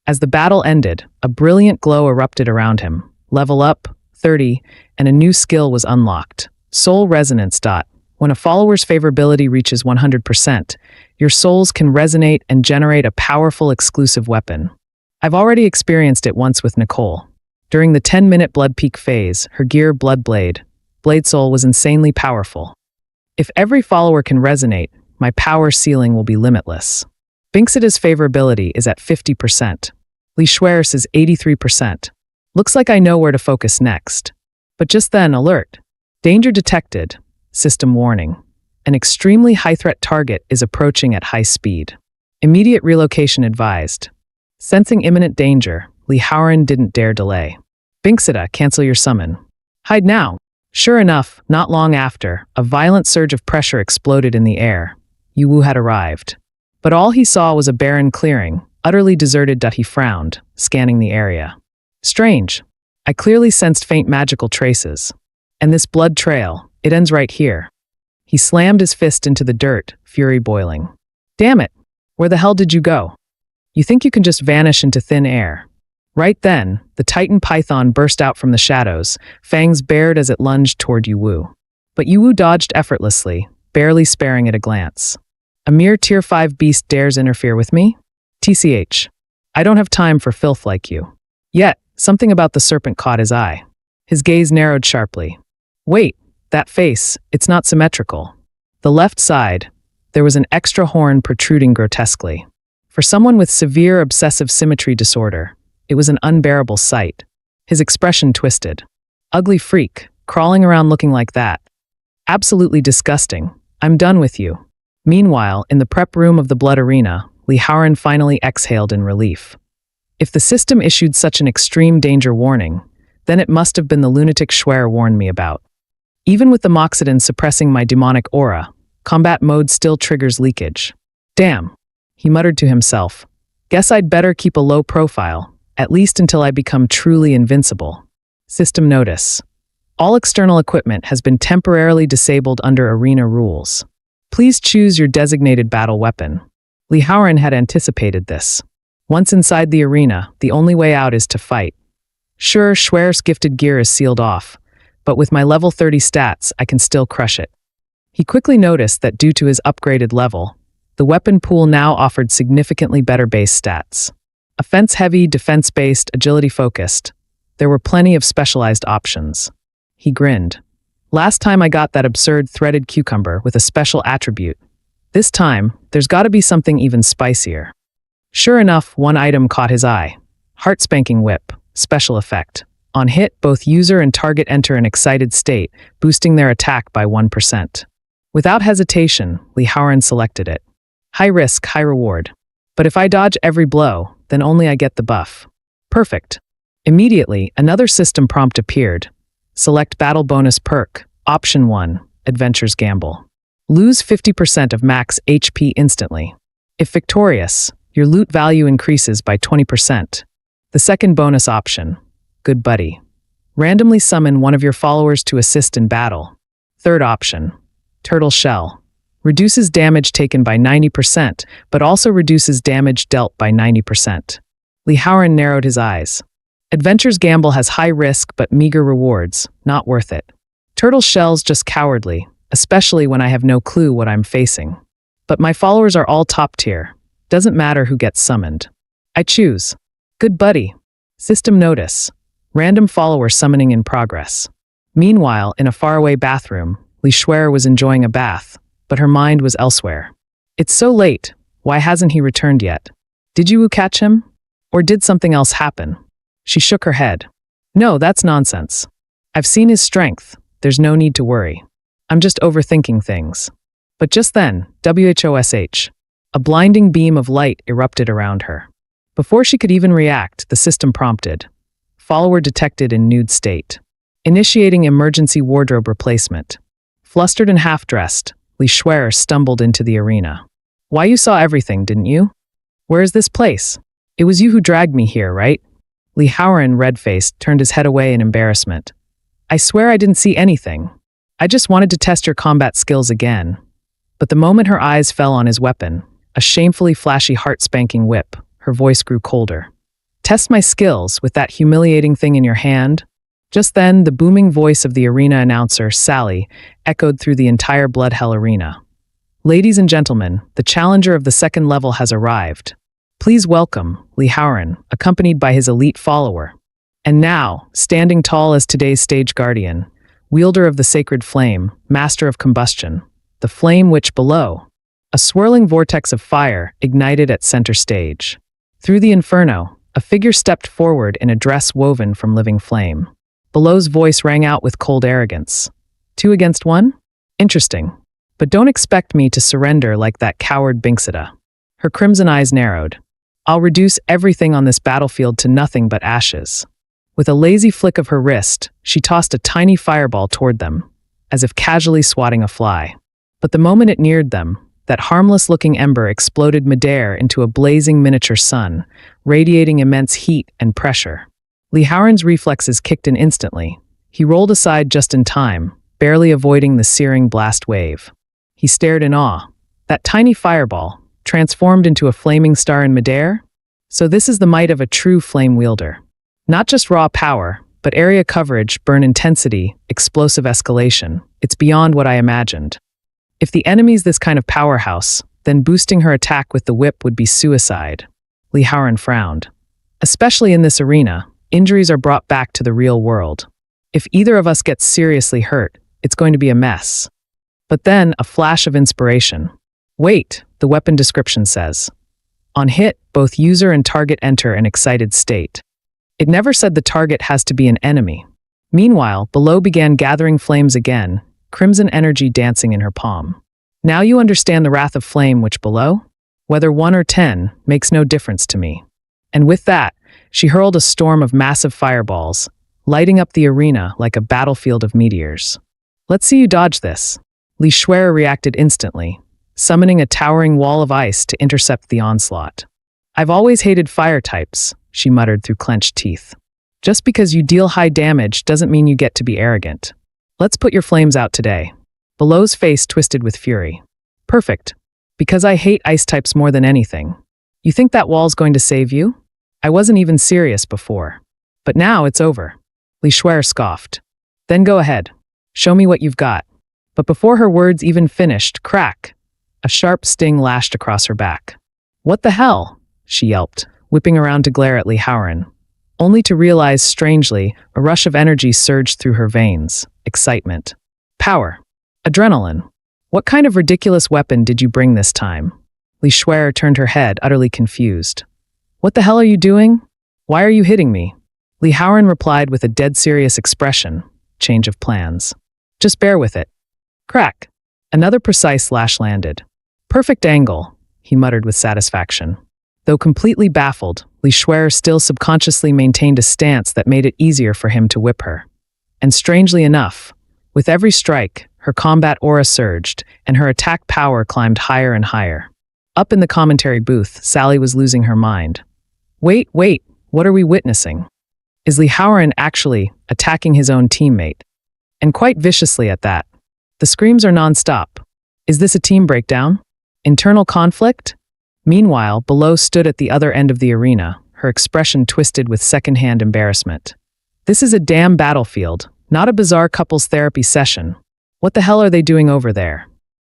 As the battle ended, a brilliant glow erupted around him. Level up, 30, and a new skill was unlocked. Soul Resonance. When a follower's favorability reaches 100%, your souls can resonate and generate a powerful exclusive weapon. I've already experienced it once with Nicole. During the 10-minute Blood Peak phase, her gear Blood Blade Soul was insanely powerful. If every follower can resonate, my power ceiling will be limitless. Binksita's favorability is at 50%. Li Shuer's is 83%. Looks like I know where to focus next. But just then, alert. Danger detected. System warning. An extremely high-threat target is approaching at high speed. Immediate relocation advised. Sensing imminent danger, Li Haoran didn't dare delay. Binksita, cancel your summon. Hide now. Sure enough, not long after, a violent surge of pressure exploded in the air. Yu Wu had arrived. But all he saw was a barren clearing, utterly deserted. He frowned, scanning the area. Strange. I clearly sensed faint magical traces. And this blood trail, it ends right here. He slammed his fist into the dirt, fury boiling. Damn it! Where the hell did you go? You think you can just vanish into thin air? Right then, the Titan Python burst out from the shadows, fangs bared as it lunged toward Yu Wu. But Yu Wu dodged effortlessly, barely sparing it a glance. A mere Tier 5 beast dares interfere with me? TCH. I don't have time for filth like you. Yet, something about the serpent caught his eye. His gaze narrowed sharply. Wait, that face, it's not symmetrical. The left side, there was an extra horn protruding grotesquely. For someone with severe obsessive symmetry disorder, it was an unbearable sight. His expression twisted. Ugly freak, crawling around looking like that. Absolutely disgusting. I'm done with you. Meanwhile, in the prep room of the Blood Arena, Li Haoran finally exhaled in relief. If the system issued such an extreme danger warning, then it must have been the lunatic Shuer warned me about. Even with the Moxidin suppressing my demonic aura, combat mode still triggers leakage. Damn, he muttered to himself. Guess I'd better keep a low profile, at least until I become truly invincible. System notice. All external equipment has been temporarily disabled under arena rules. Please choose your designated battle weapon. Li Haoran had anticipated this. Once inside the arena, the only way out is to fight. Sure, Shuer's gifted gear is sealed off, but with my level 30 stats, I can still crush it. He quickly noticed that due to his upgraded level, the weapon pool now offered significantly better base stats. Offense-heavy, defense-based, agility-focused. There were plenty of specialized options. He grinned. Last time I got that absurd threaded cucumber with a special attribute. This time, there's gotta be something even spicier. Sure enough, one item caught his eye. Heart-spanking whip, special effect. On hit, both user and target enter an excited state, boosting their attack by 1%. Without hesitation, Li Haoran selected it. High risk, high reward. But if I dodge every blow, then only I get the buff. Perfect. Immediately, another system prompt appeared. Select Battle Bonus Perk. Option 1. Adventure's Gamble. Lose 50% of max HP instantly. If victorious, your loot value increases by 20%. The second bonus option. Good Buddy. Randomly summon one of your followers to assist in battle. Third option. Turtle Shell. Reduces damage taken by 90%, but also reduces damage dealt by 90%. Lee Howren narrowed his eyes. Adventure's Gamble has high risk but meager rewards, not worth it. Turtle Shell's just cowardly, especially when I have no clue what I'm facing. But my followers are all top tier. Doesn't matter who gets summoned. I choose. Good Buddy. System notice. Random follower summoning in progress. Meanwhile, in a faraway bathroom, Lee Schwer was enjoying a bath, but her mind was elsewhere. It's so late. Why hasn't he returned yet? Did you catch him? Or did something else happen? She shook her head. No, that's nonsense. I've seen his strength. There's no need to worry. I'm just overthinking things. But just then, WHOSH. A blinding beam of light erupted around her. Before she could even react, the system prompted. Follower detected in nude state. Initiating emergency wardrobe replacement. Flustered and half-dressed, Lee Schwer stumbled into the arena. Why, you saw everything, didn't you? Where is this place? It was you who dragged me here, right? Lee Howren, red-faced, turned his head away in embarrassment. I swear I didn't see anything. I just wanted to test your combat skills again. But the moment her eyes fell on his weapon, a shamefully flashy heart-spanking whip, her voice grew colder. Test my skills with that humiliating thing in your hand? Just then, the booming voice of the arena announcer, Sally, echoed through the entire Bloodhell arena. Ladies and gentlemen, the challenger of the second level has arrived. Please welcome Lee Howren, accompanied by his elite follower. And now, standing tall as today's stage guardian, wielder of the sacred flame, master of combustion, the flame which below, a swirling vortex of fire ignited at center stage. Through the inferno, a figure stepped forward in a dress woven from living flame. Below's voice rang out with cold arrogance. 2 against 1? Interesting. But don't expect me to surrender like that coward Binksida. Her crimson eyes narrowed. I'll reduce everything on this battlefield to nothing but ashes. With a lazy flick of her wrist, she tossed a tiny fireball toward them, as if casually swatting a fly. But the moment it neared them, that harmless-looking ember exploded midair into a blazing miniature sun, radiating immense heat and pressure. Lee Howren's reflexes kicked in instantly. He rolled aside just in time, barely avoiding the searing blast wave. He stared in awe. That tiny fireball, transformed into a flaming star in midair? So this is the might of a true flame wielder. Not just raw power, but area coverage, burn intensity, explosive escalation. It's beyond what I imagined. If the enemy's this kind of powerhouse, then boosting her attack with the whip would be suicide. Lee Howren frowned. Especially in this arena, injuries are brought back to the real world. If either of us gets seriously hurt, it's going to be a mess. But then, a flash of inspiration. Wait, the weapon description says. On hit, both user and target enter an excited state. It never said the target has to be an enemy. Meanwhile, Below began gathering flames again, crimson energy dancing in her palm. Now you understand the wrath of flame which Below? Whether 1 or 10 makes no difference to me. And with that, she hurled a storm of massive fireballs, lighting up the arena like a battlefield of meteors. Let's see you dodge this. Lee Schwer reacted instantly, summoning a towering wall of ice to intercept the onslaught. I've always hated fire types, she muttered through clenched teeth. Just because you deal high damage doesn't mean you get to be arrogant. Let's put your flames out today. Below's face twisted with fury. Perfect. Because I hate ice types more than anything. You think that wall's going to save you? I wasn't even serious before. But now it's over. Lee Schwer scoffed. Then go ahead. Show me what you've got. But before her words even finished, crack! A sharp sting lashed across her back. What the hell? She yelped, whipping around to glare at Lee Howren. Only to realize, strangely, a rush of energy surged through her veins. Excitement. Power. Adrenaline. What kind of ridiculous weapon did you bring this time? Lee Schwer turned her head, utterly confused. What the hell are you doing? Why are you hitting me? Lee Howren replied with a dead-serious expression. Change of plans. Just bear with it. Crack. Another precise slash landed. Perfect angle, he muttered with satisfaction. Though completely baffled, Lee Schwer still subconsciously maintained a stance that made it easier for him to whip her. And strangely enough, with every strike, her combat aura surged, and her attack power climbed higher and higher. Up in the commentary booth, Sally was losing her mind. Wait, what are we witnessing? Is Lee Howran actually attacking his own teammate? And quite viciously at that. The screams are nonstop. Is this a team breakdown? Internal conflict? Meanwhile, Below stood at the other end of the arena, her expression twisted with secondhand embarrassment. This is a damn battlefield, not a bizarre couples therapy session. What the hell are they doing over there?